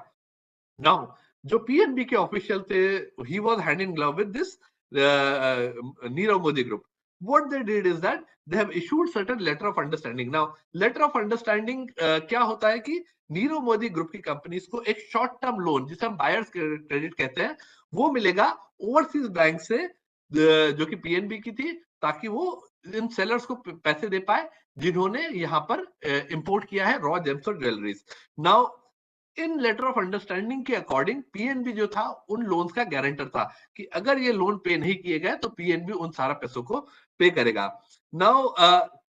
नाउ जो पीएनबी के ऑफिशियल थे, he was hand in glove with this Nirav Modi group. What they did is that they have issued certain letter of understanding. Now, letter of understanding क्या होता है कि नीरव मोदी ग्रुप की कंपनीज को एक शॉर्ट टर्म लोन, जिसे हम बायर्स क्रेडिट कहते हैं, वो मिलेगा ओवरसीज बैंक से, जो कि पीएनबी की थी, ताकि वो इन सेलर्स को पैसे दे पाए जिन्होंने यहाँ पर इंपोर्ट किया है रॉ जेम्स और jewelleries. Now in letter of understanding के अकॉर्डिंग पीएनबी जो था उन लोन्स का गारंटर था कि अगर ये लोन पे नहीं किए गए तो पीएनबी उन सारा पैसों को पे करेगा। नाउ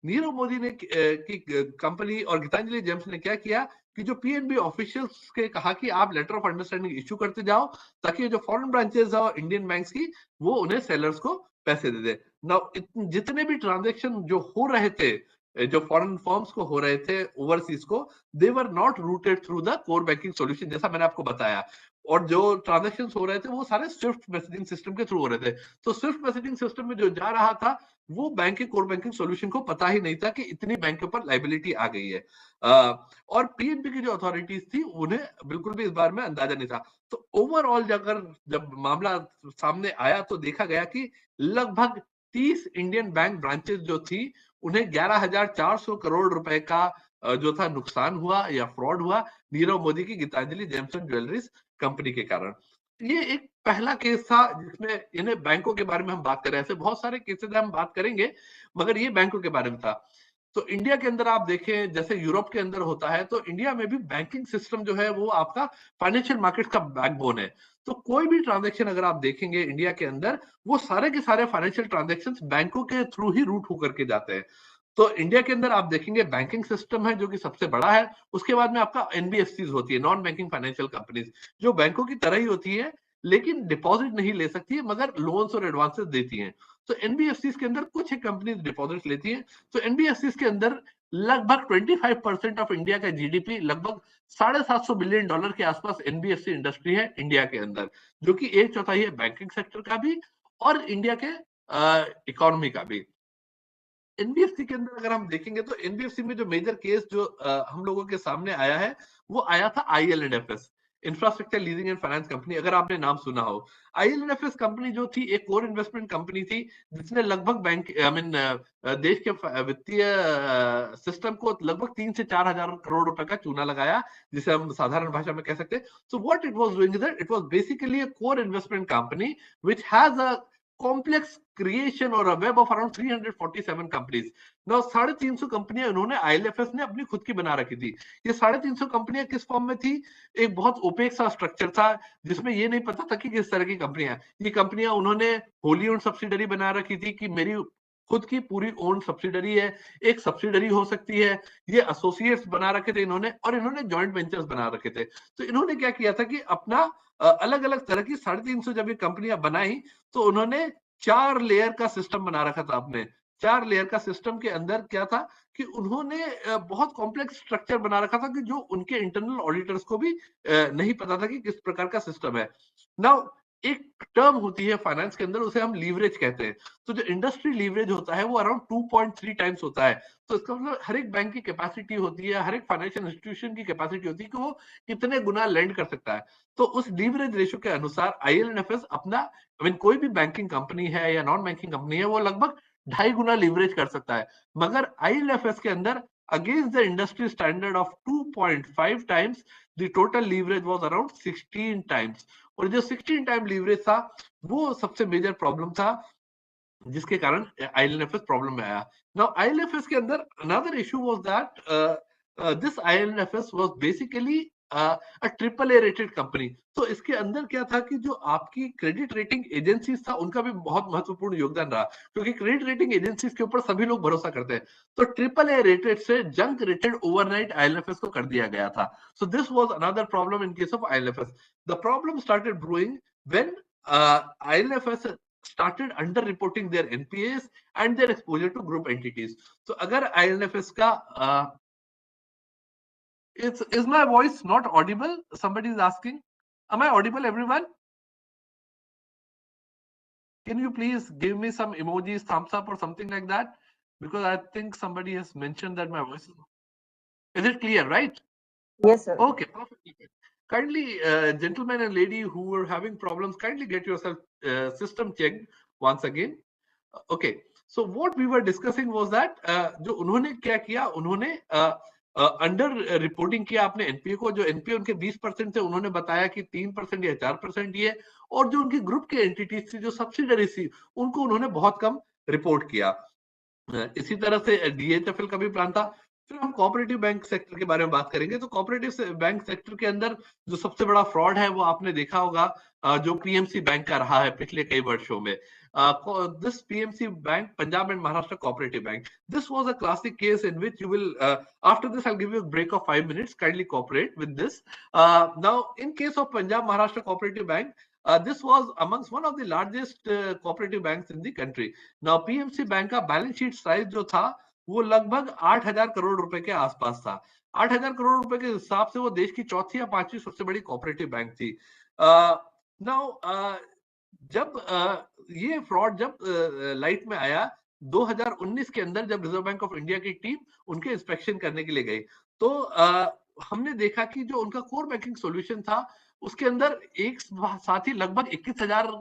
नीरव मोदी ने की कंपनी और गीतांजलि जेम्स ने क्या किया कि जो पीएनबी ऑफिशियल्स के कहा कि आप लेटर ऑफ अंडरस्टैंडिंग इश्यू करते जाओ, ताकि जो फॉरेन ब्रांचेस और इंडियन बैंक्स की वो उन्हें सेलर्स को पैसे दे दे। नाउ जितने भी ट्रांजेक्शन जो हो रहे थे, जो फॉरेन फर्म्स को हो रहे थे ओवरसीज को, they were not routed through the core banking solution, जैसा मैंने आपको बताया। और जो ट्रांजेक्शन हो रहे थे वो सारे स्विफ्ट मैसेजिंग सिस्टम के थ्रू हो रहे थे। तो स्विफ्ट मैसेजिंग सिस्टम में जो जा रहा था वो बैंक के कोर बैंकिंग सॉल्यूशन को पता ही नहीं था कि इतनी बैंक के ऊपर लाइबिलिटी आ गई है। और पीएनबी की जो अथॉरिटीज थी उन्हें बिल्कुल भी इस बारे में अंदाजा नहीं था। तो ओवरऑल जब मामला सामने आया तो देखा गया कि लगभग 30 इंडियन बैंक ब्रांचेस जो थी उन्हें 11,400 करोड़ रुपए का जो था नुकसान हुआ या फ्रॉड हुआ नीरव मोदी की Gitanjali gems and jewelleries company के कारण। ये एक पहला केस था जिसमें इन्हें बैंकों के बारे में हम बात कर रहे हैं। ऐसे बहुत सारे केसेस हम बात करेंगे, मगर ये बैंकों के बारे में था। तो इंडिया के अंदर आप देखें जैसे यूरोप के अंदर होता है, तो इंडिया में भी बैंकिंग सिस्टम जो है वो आपका फाइनेंशियल मार्केट का बैकबोन है। तो कोई भी ट्रांजैक्शन अगर आप देखेंगे इंडिया के अंदर, वो सारे के सारे फाइनेंशियल ट्रांजैक्शंस बैंकों के थ्रू ही रूट होकर के जाते हैं। तो इंडिया के अंदर आप देखेंगे बैंकिंग सिस्टम है जो कि सबसे बड़ा है, उसके बाद में आपका एनबीएफसी होती है, नॉन बैंकिंग फाइनेंशियल कंपनीज, जो बैंकों की तरह ही होती है लेकिन डिपॉजिट नहीं ले सकती है मगर लोन्स और एडवांसेस देती हैं। तो एनबीएफसी के अंदर कुछ ही कंपनीज डिपॉजिट लेती हैं। तो एनबीएफसी के अंदर लगभग 25% ऑफ इंडिया का जीडीपी, लगभग $750 बिलियन के आसपास एनबीएफसी इंडस्ट्री है इंडिया के अंदर, जो कि 1/4 है बैंकिंग सेक्टर का भी और इंडिया के इकोनॉमी का भी। एनबीएफसी के अंदर अगर हम देखेंगे तो एनबीएफसी में जो मेजर केस जो हम लोगों के सामने आया है वो आया था IL&FS, infrastructure leasing and finance company. अगर आपने नाम सुना हो, आईएल&एफएस कंपनी जो थी एक कोर इन्वेस्टमेंट कंपनी थी जिसने लगभग बैंक देश के वित्तीय सिस्टम को लगभग 3 से 4 हजार करोड़ रुपए का चूना लगाया, जिसे हम साधारण भाषा में कह सकते हैं। So what it was doing is that it was basically a core investment company which has a complex creation or a web of around 347 companies. Now 350 कंपनियां इन्होंने आईएलएफएस ने अपनी खुद की बना रखी थी। ये 350 कंपनियां किस फॉर्म में थी? एक बहुत ओपेक सा स्ट्रक्चर था जिसमें ये नहीं पता था कि किस तरह की कंपनियां। ये कंपनियां उन्होंने होली ओन सब्सिडरी बना रखी थी कि मेरी खुद की पूरी ओन सब्सिडरी है, एक सब्सिडरी हो सकती है। ये एसोसिएट्स बना रखे थे इन्होंने, और इन्होंने जॉइंट वेंचर्स बना रखे थे। तो इन्होंने क्या किया था कि अपना अलग अलग तरह की 350 जब ये कंपनियां बनाई तो उन्होंने 4 लेयर का सिस्टम बना रखा था अपने। 4 लेयर का सिस्टम के अंदर क्या था कि उन्होंने बहुत कॉम्प्लेक्स स्ट्रक्चर बना रखा था कि जो उनके इंटरनल ऑडिटर्स को भी नहीं पता था कि किस प्रकार का सिस्टम है। नाउ एक टर्म होती है फाइनेंस के अंदर, उसे हम लीवरेज कहते हैं। तो जो इंडस्ट्री लीवरेज होता है वो अराउंड 2.3 टाइम्स होता है। तो इसका मतलब हर एक बैंक की कैपेसिटी होती है, हर एक फाइनेंशियल इंस्टीट्यूशन की कैपेसिटी होती है कि वो कितने गुना लेंड कर सकता है। तो उस लीवरेज रेशियो के अनुसार IL&FS अपना कोई भी बैंकिंग कंपनी है या नॉन बैंकिंग कंपनी है वो लगभग 2.5 गुना लीवरेज कर सकता है। मगर IL&FS के अंदर against the industry standard of 2.5 times the total leverage was around 16 times. और जो 16 टाइम लीवरेज था वो सबसे मेजर प्रॉब्लम था जिसके कारण IL&FS प्रॉब्लम में आया। नाउ IL&FS के अंदर another issue was that this IL&FS was basically a AAA rated company. तो इसके अंदर क्या था कि जो आपकी क्रेडिट रेटिंग एजेंसीज था उनका भी बहुत महत्वपूर्ण योगदान रहा, क्योंकि क्रेडिट रेटिंग एजेंसीज के ऊपर सभी लोग भरोसा करते हैं। तो AAA रेटेड से जंक रेटेड ओवरनाइट IL&FS को कर दिया गया था। सो this was another problem in case of IL&FS। The problem started brewing when IL&FS started under reporting their NPAs and their exposure to group entities. So agar IL&FS ka is my voice not audible? Somebody is asking, am I audible, everyone? Can you please give me some emojis, thumbs up or something like that? Because I think somebody has mentioned that my voice is it clear, right? Yes, sir. Okay, perfectly. Kindly, gentlemen and lady who are having problems, kindly get yourself system checked once again. Okay, so what we were discussing was that जो उन्होंने क्या किया, उन्होंने under reporting किया अपने NPA को। जो NPA उनके 20% थे उन्होंने बताया कि 3% या 4% ही है, और जो उनकी ग्रुप के एंटिटीज थी, जो सब्सिडरी थी, उनको उन्होंने बहुत कम रिपोर्ट किया। इसी तरह से DHFL का भी प्लान था। फिर हम कोऑपरेटिव बैंक सेक्टर के बारे में बात करेंगे। तो कोऑपरेटिव बैंक सेक्टर के अंदर जो सबसे बड़ा फ्रॉड है वो आपने देखा होगा, जो PMC बैंक का रहा है पिछले कई वर्षों में। This PMC bank, Punjab and Maharashtra Cooperative Bank, this was a classic case in which you will, after this I'll give you a break of 5 minutes, kindly cooperate with this. Now in case of Punjab Maharashtra Cooperative Bank, this was amongst one of the largest cooperative banks in the country. Now PMC bank का balance sheet size जो था वो लगभग 8,000 करोड़ रुपए के आसपास था। 8,000 करोड़ रुपए के हिसाब से वो देश की चौथी या पांचवी सबसे बड़ी कोऑपरेटिव बैंक थी। नाउ जब ये फ्रॉड जब लाइट में आया 2019 के अंदर, जब रिजर्व बैंक ऑफ इंडिया की टीम उनके इंस्पेक्शन करने के लिए गई, तो हमने देखा कि जो उनका कोर बैंकिंग सॉल्यूशन था उसके अंदर एक साथ ही लगभग 21,000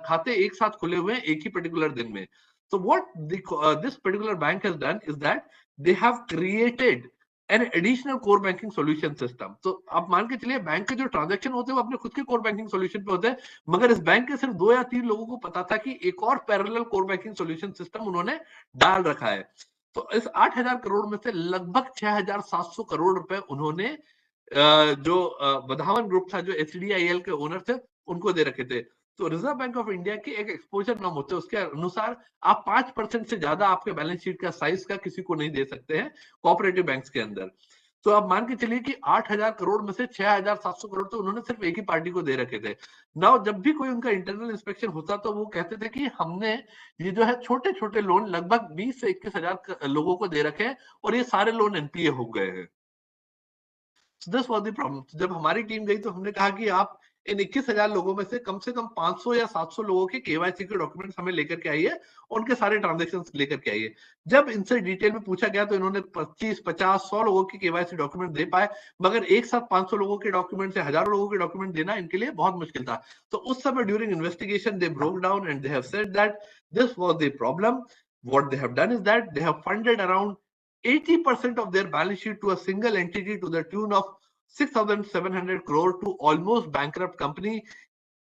खाते एक साथ खुले हुए हैं एक ही पर्टिकुलर दिन में। So what this particular bank has done is that they have created an additional core banking solution system. तो आप मान के चलिए बैंक के जो ट्रांजैक्शन होते हैं वो अपने खुद के कोर बैंकिंग सॉल्यूशन पे होते हैं, मगर इस बैंक के सिर्फ 2 या 3 लोगों को पता था कि एक और parallel core banking solution system उन्होंने डाल रखा है। तो इस 8,000 करोड़ में से लगभग 6,700 करोड़ रुपए उन्होंने जो बधावन ग्रुप था, जो HDIL के ओनर थे, उनको दे रखे थे। तो रिजर्व बैंक ऑफ इंडिया की एक एक्सपोजर नॉर्म होते हैं, उसके अनुसार आप 5% से ज्यादा आपके बैलेंस शीट का साइज का किसी को नहीं दे सकते हैं कोऑपरेटिव बैंक्स के अंदर। तो आप मान के चलिए कि 8,000 करोड़ में से 6,700 करोड़ तो उन्होंने सिर्फ एक ही पार्टी को दे रखे थे। नाउ जब भी कोई उनका इंटरनल इंस्पेक्शन होता तो वो कहते थे कि हमने ये जो है छोटे छोटे लोन लगभग 20 से 21,000 लोगों को दे रखे हैं और ये सारे लोन एनपीए हो गए हैं। So this was the problem. जब हमारी टीम गई तो हमने कहा कि आप इन 21,000 लोगों में से कम 500 या 700 लोगों के केवाईसी के डॉक्यूमेंट्स हमें लेकर के आइए, उनके सारे ट्रांजैक्शंस लेकर के आइए। जब इनसे डिटेल में पूछा गया तो इन्होंने 25, 50, 100 लोगों के केवाईसी डॉक्यूमेंट दे पाए, मगर एक साथ 500 लोगों के डॉक्यूमेंट या हजारों लोगों के डॉक्यूमेंट देना इनके लिए बहुत मुश्किल था। तो उस समय during investigation they broke down and they have said that this was the problem. What they have done is that they have funded around 80% of their balance sheet to a single entity to the tune of 6,700 crore to almost bankrupt company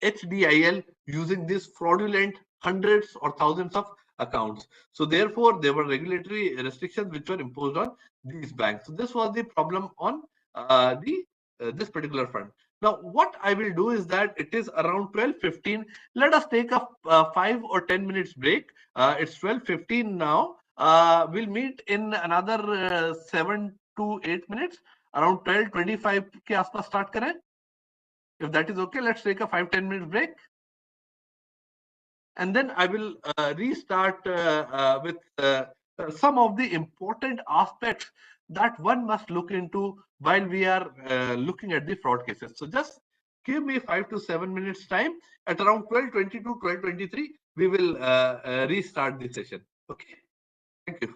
HDIL using these fraudulent hundreds or thousands of accounts. So therefore, there were regulatory restrictions which were imposed on these banks. So this was the problem on this particular front. Now, what I will do is that it is around 12:15. Let us take a 5 or 10 minutes break. It's 12:15 now. We'll meet in another 7 to 8 minutes. Around 12:25 के आसपास start करें. If that is okay, let's take a 5-10 minute break. And then I will restart with some of the important aspects that one must look into while we are looking at the fraud cases. So just Give me 5 to 7 minutes time. At around 12:22, 12:23, we will restart the session. Okay. Thank you.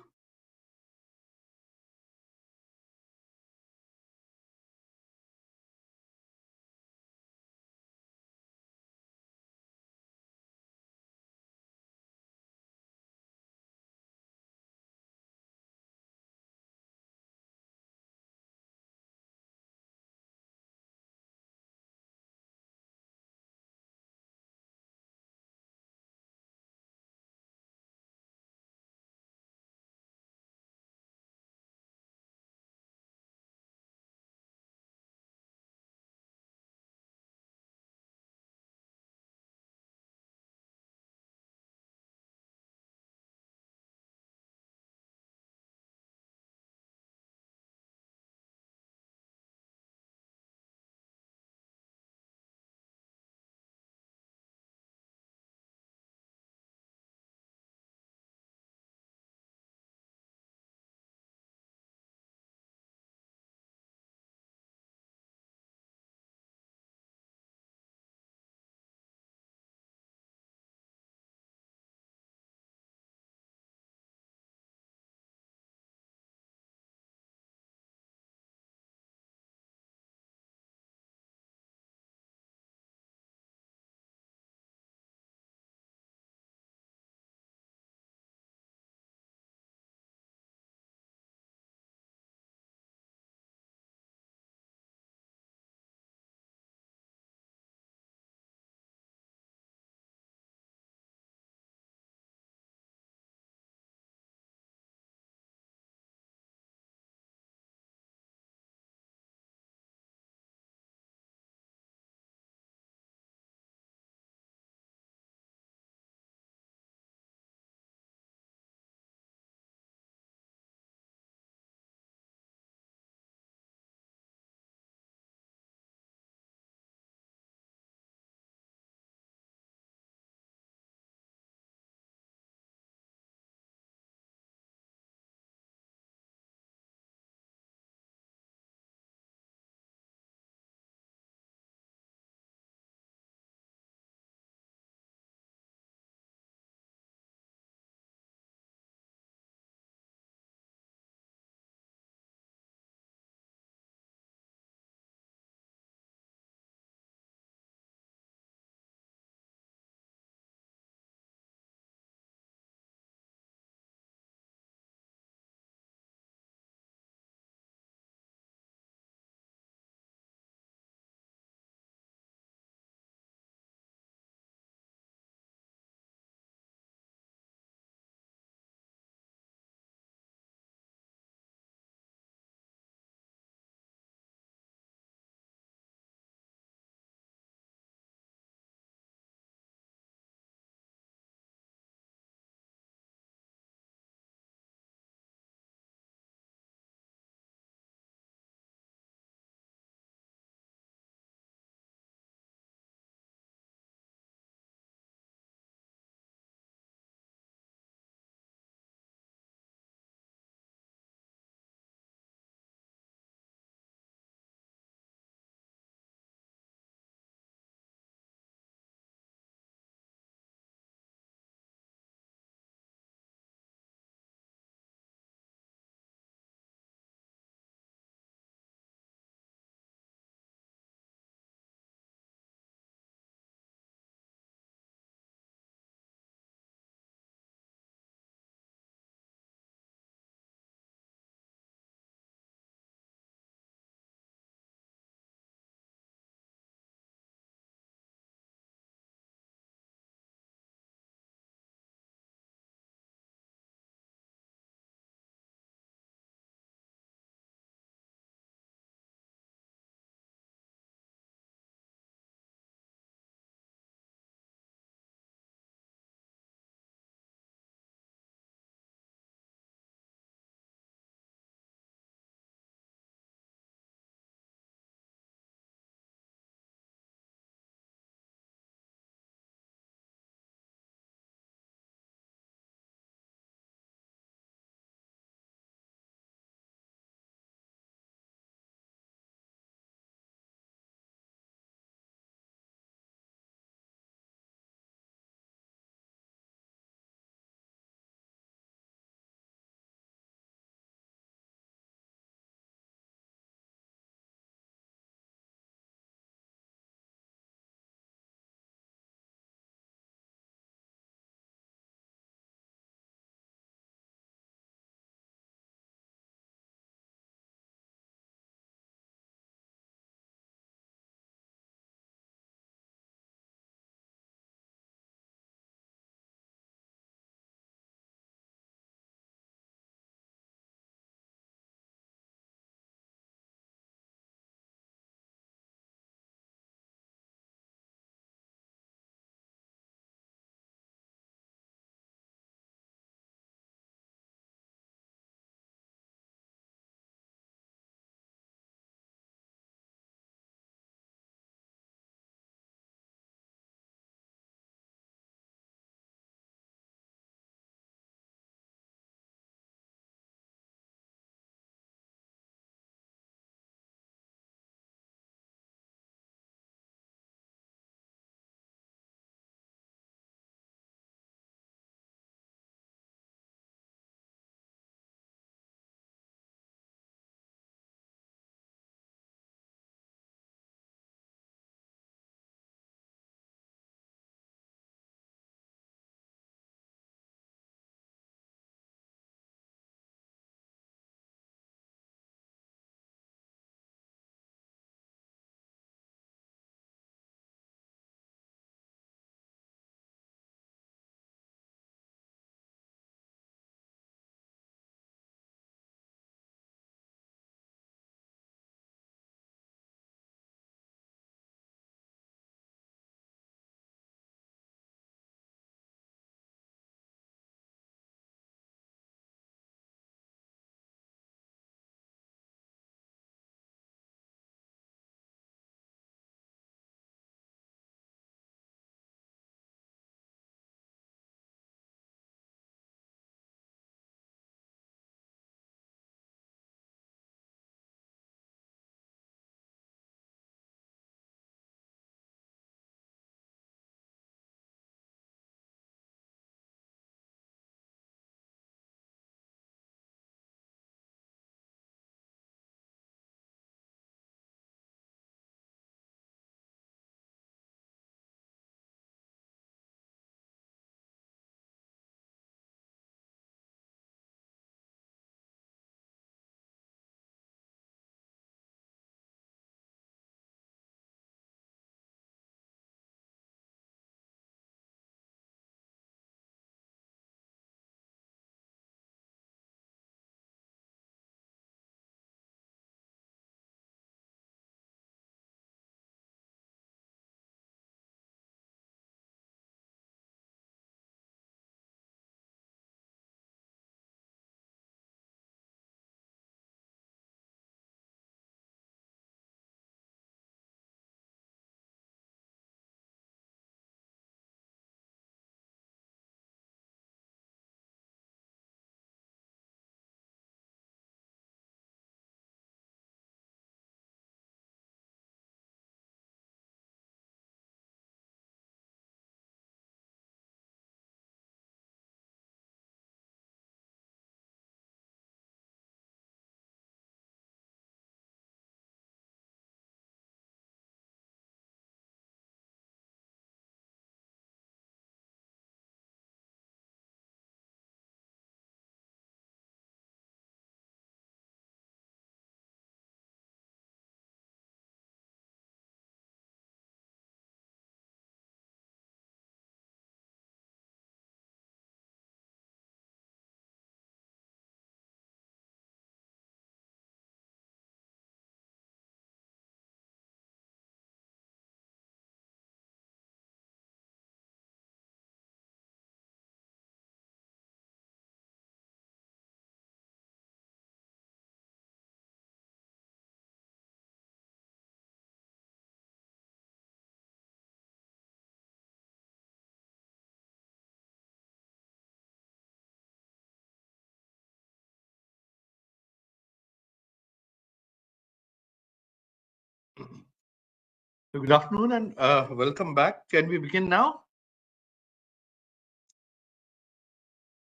Good afternoon and welcome back. Can we begin now?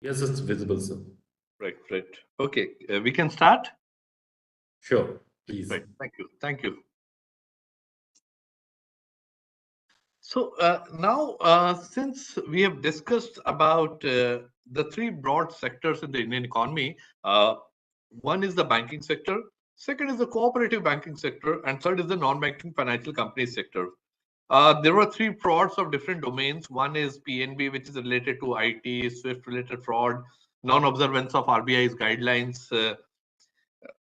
Yes, it's visible, sir. Right. Okay, we can start? Sure, please. Right, thank you. So now, since we have discussed about the three broad sectors in the Indian economy, one is the banking sector, second is the cooperative banking sector, and third is the non-banking financial companies sector. There were three frauds of different domains. One is PNB, which is related to IT, SWIFT-related fraud, non-observance of RBI's guidelines.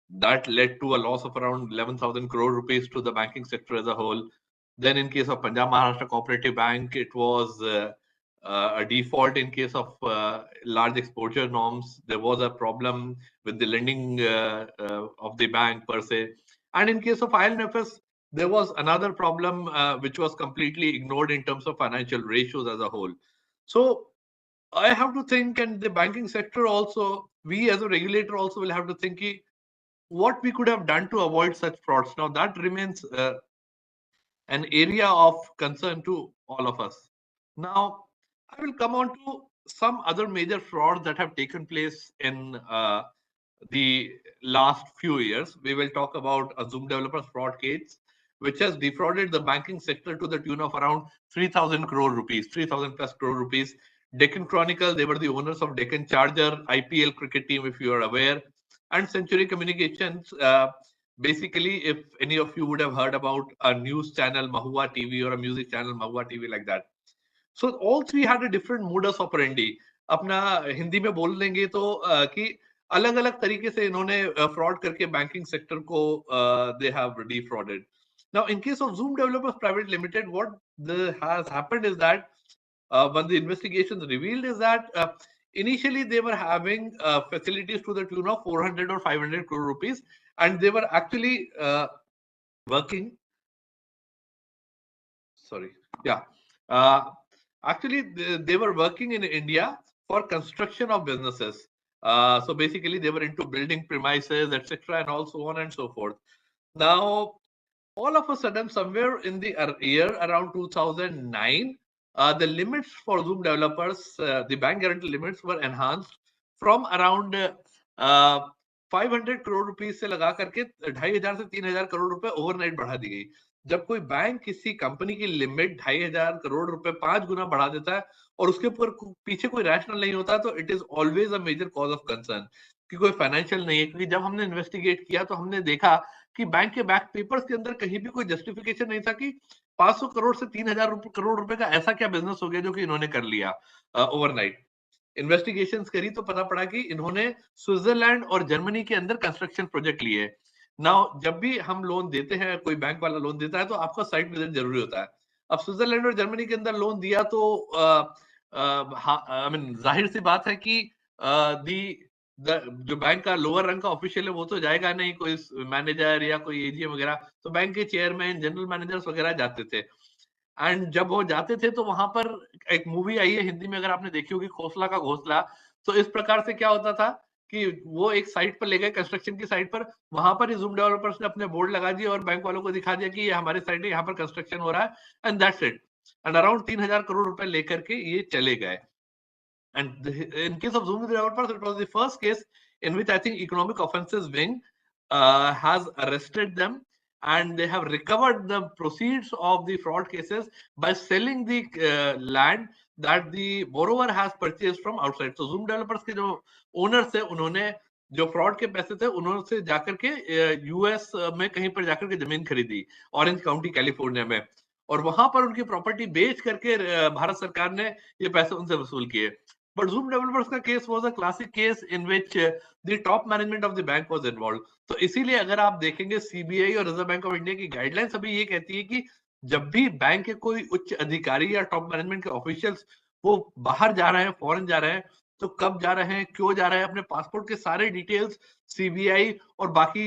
That led to a loss of around 11,000 crore rupees to the banking sector as a whole. Then in case of Punjab Maharashtra Cooperative Bank, it was a default in case of large exposure norms. There was a problem with the lending of the bank per se. And in case of IL&FS, there was another problem which was completely ignored in terms of financial ratios as a whole. So I have to think, and the banking sector also, we as a regulator also will have to think what we could have done to avoid such frauds. Now that remains an area of concern to all of us. Now, I will come on to some other major frauds that have taken place in the last few years. We will talk about a Zoom developers fraud case, which has defrauded the banking sector to the tune of around 3,000 crore rupees, 3,000 plus crore rupees. Deccan Chronicle, they were the owners of Deccan Charger, IPL cricket team, if you are aware, and Century Communications. Basically, if any of you would have heard about a news channel, Mahua TV, or a music channel, Mahua TV, like that. So all three had a different modus operandi. अपना हिंदी में बोल देंगे तो कि अलग अलग तरीके से इन्होंने फ्रॉड करके बैंकिंग सेक्टर को they have defrauded. Now, in case of Zoom Developers Private Limited, what has happened is that when the investigations revealed is that initially they were having facilities to the tune of 400 or 500 crore rupees, and they were actually working. Sorry, yeah. Actually, they were working in India for construction of businesses. So basically, they were into building premises, etc., and also on and so forth. Now, all of a sudden, somewhere in the year around 2009, the limits for Zoom developers, the bank guarantee limits were enhanced from around 500 crore rupees से लगा करके 2,500 से 3,000 करोड़ रुपए overnight बढ़ा दी गई. जब कोई bank किसी कंपनी की लिमिट 2,500 करोड़ रुपए 5 गुना बढ़ा देता है और उसके ऊपर पीछे कोई रैशनल नहीं होता, तो it is always a major cause of concern कि कोई फाइनेंशियल नहीं है. क्योंकि जब हमने इन्वेस्टिगेट किया तो हमने देखा कि बैंक के बैक पेपर्स के अंदर कहीं भी कोई जस्टिफिकेशन नहीं था कि 500 करोड़ से 3,000 करोड़ रुपए का ऐसा क्या बिजनेस हो गया जो कि इन्होंने कर लिया ओवरनाइट. इन्वेस्टिगेशंस करी तो पता पड़ा कि इन्होंने स्विट्जरलैंड और जर्मनी के अंदर कंस्ट्रक्शन प्रोजेक्ट लिए. नाउ जब भी हम लोन देते हैं, कोई बैंक वाला लोन देता है, तो आपका साइट विजिट जरूरी होता है. अब स्विट्जरलैंड और जर्मनी के अंदर लोन दिया तो आई मीन जाहिर सी बात है कि जो बैंक का लोअर रैंक का ऑफिशियल है वो तो जाएगा नहीं, कोई मैनेजर या कोई एजीएम वगैरह, तो बैंक के चेयरमैन, जनरल मैनेजर्स वगैरह जाते थे. एंड जब वो जाते थे तो वहां पर एक मूवी आई है हिंदी में, अगर आपने देखी होगी, खोसला का घोसला. तो इस प्रकार से क्या होता था कि वो एक साइट पर ले गए, कंस्ट्रक्शन की साइट पर, वहां पर ही Zoom डेवलपर्स ने अपने बोर्ड लगा दिए और बैंक वालों को दिखा दिया कि ये हमारे साइट है, यहाँ पर कंस्ट्रक्शन हो रहा है, and that's it. And around 3,000 crore रुपए लेकर के ये चले गए. And in case of Zoom developers, it was the first case in which I think Economic Offences Wing has arrested them, and they have recovered the proceeds of the fraud cases by selling the land that the borrower has purchased from outside. So Zoom developers के जो owners थे, उन्होंने जो fraud के पैसे थे, उन्होंने जाकर के US में कहीं पर जाकर के जमीन खरीदी, ऑरेंज काउंटी कैलिफोर्निया में, और वहां पर उनकी प्रॉपर्टी बेच करके भारत सरकार ने ये पैसे उनसे वसूल किए. But Zoom developers का case was a classic case in which the top management of the bank was involved. तो इसीलिए अगर आप देखेंगे सीबीआई और रिजर्व बैंक ऑफ इंडिया की गाइडलाइंस अभी ये कहती है कि जब भी बैंक के कोई उच्च अधिकारी या टॉप मैनेजमेंट के ऑफिशियल्स वो बाहर जा रहे हैं, फॉरेन जा रहे हैं, तो कब जा रहे हैं, क्यों जा रहे हैं, अपने पासपोर्ट के सारे डिटेल्स सीबीआई और बाकी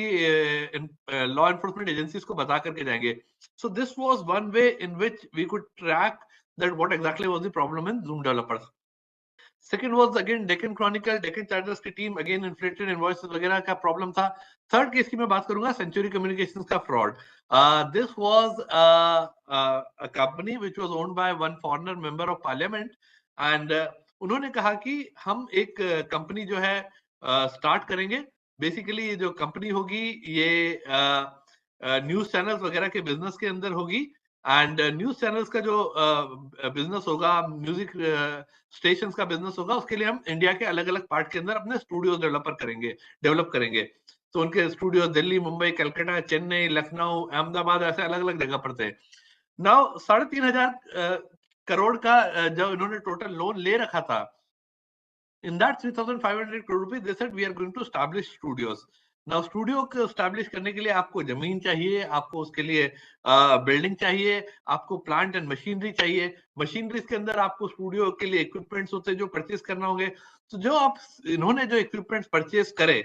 लॉ एनफोर्समेंट एजेंसीज को बता करके जाएंगे. So this was one way in which we could track that what exactly was the problem in Zoom developers. Second was again Deccan Chronicle, Deccan chargers की टीम, अगेन इन्फ्लेटेड इनवॉइसेस वगैरह का problem था। Third case की मैं बात करूंगा century communications का fraud. This was a company which was owned by one foreigner member of parliament and उन्होंने कहा कि हम एक कंपनी जो है स्टार्ट करेंगे। बेसिकली ये जो कंपनी होगी ये न्यूज चैनल्स वगैरह के बिजनेस के अंदर होगी एंड न्यूज चैनल्स का जो बिजनेस होगा, म्यूजिक स्टेशंस का बिजनेस होगा, उसके लिए हम इंडिया के अलग अलग पार्ट के अंदर अपने स्टूडियोज डेवलप करेंगे। तो उनके स्टूडियो दिल्ली, मुंबई, कलकत्ता, चेन्नई, लखनऊ, अहमदाबाद ऐसे अलग अलग जगह पर थे। नाउ 3,500 करोड़ का जो इन्होंने टोटल लोन ले रखा था, in that 3,500 crore rupees they said we are going to establish studios. Now studio को एस्टैब्लिश करने के लिए आपको जमीन चाहिए, आपको उसके लिए बिल्डिंग चाहिए, आपको प्लांट एंड मशीनरी चाहिए। मशीनरी के अंदर आपको स्टूडियो के लिए इक्विपमेंट्स होते हैं जो परचेज करना होंगे। तो जो आप इन्होंने जो इक्विपमेंट्स परचेज करे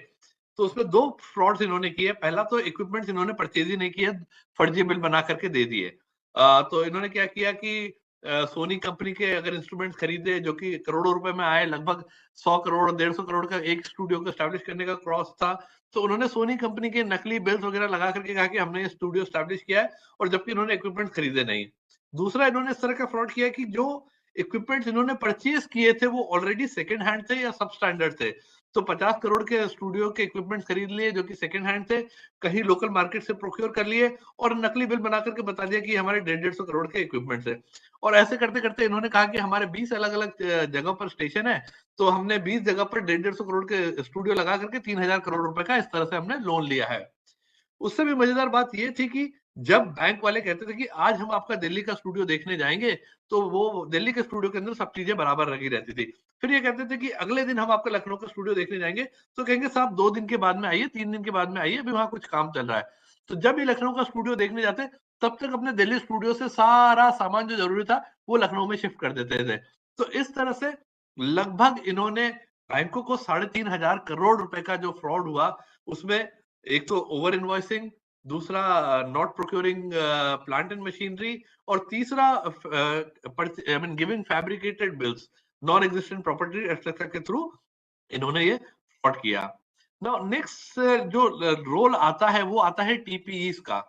तो उसमें दो फ्रॉड्स इन्होंने किए। पहला तो इक्विपमेंट्स इन्होंने परचेज ही नहीं किया, फर्जी बिल बना करके दे दिए। तो इन्होंने क्या किया कि सोनी कंपनी के अगर इंस्ट्रूमेंट्स खरीदे जो कि करोड़ों रुपए में आए, लगभग 100 करोड़ 150 करोड़ का एक स्टूडियो को एस्टैब्लिश करने का क्रॉस था, तो उन्होंने सोनी कंपनी के नकली बिल्स वगैरह लगा करके कहा कि हमने ये स्टूडियो एस्टैब्लिश किया है, और जबकि इन्होंने इक्विपमेंट खरीदे नहीं। दूसरा, इन्होंने इस तरह का फ्रॉड किया कि जो इक्विपमेंट्स इन्होंने परचेज किए थे वो ऑलरेडी सेकंड हैंड थे या सब स्टैंडर्ड थे। तो 50 करोड़ के स्टूडियो के इक्विपमेंट्स खरीद लिए जो कि सेकंड हैंड थे, कहीं लोकल मार्केट से प्रोक्योर कर लिए और नकली बिल बना करके बता दिया कि हमारे 150 करोड़ के इक्विपमेंट्स है। और ऐसे करते करते इन्होंने कहा कि हमारे 20 अलग अलग जगह पर स्टेशन है, तो हमने 20 जगह पर 150 करोड़ के स्टूडियो लगा करके 3,000 करोड़ रुपए का इस तरह से हमने लोन लिया है। उससे भी मजेदार बात ये थी कि जब बैंक वाले कहते थे कि आज हम आपका दिल्ली का स्टूडियो देखने जाएंगे, तो वो दिल्ली के स्टूडियो के अंदर सब चीजें बराबर लगी रहती थी। फिर ये कहते थे कि अगले दिन हम आपका लखनऊ का स्टूडियो देखने जाएंगे, तो कहेंगे साहब 2 दिन के बाद में आइए, 3 दिन के बाद में आइए, अभी वहां कुछ काम चल रहा है। तो जब ये लखनऊ का स्टूडियो देखने जाते, तब तक अपने दिल्ली स्टूडियो से सारा सामान जो जरूरी था वो लखनऊ में शिफ्ट कर देते थे। तो इस तरह से लगभग इन्होंने बैंकों को 3,500 करोड़ रुपए का जो फ्रॉड हुआ, उसमें एक तो ओवर इनवॉइसिंग, दूसरा not procuring plant and machinery, और तीसरा I mean giving fabricated bills, non existent property etcetera के थ्रू इन्होंने ये फ्रॉड किया। नाउ नेक्स्ट जो रोल आता है वो आता है टीपीईस का।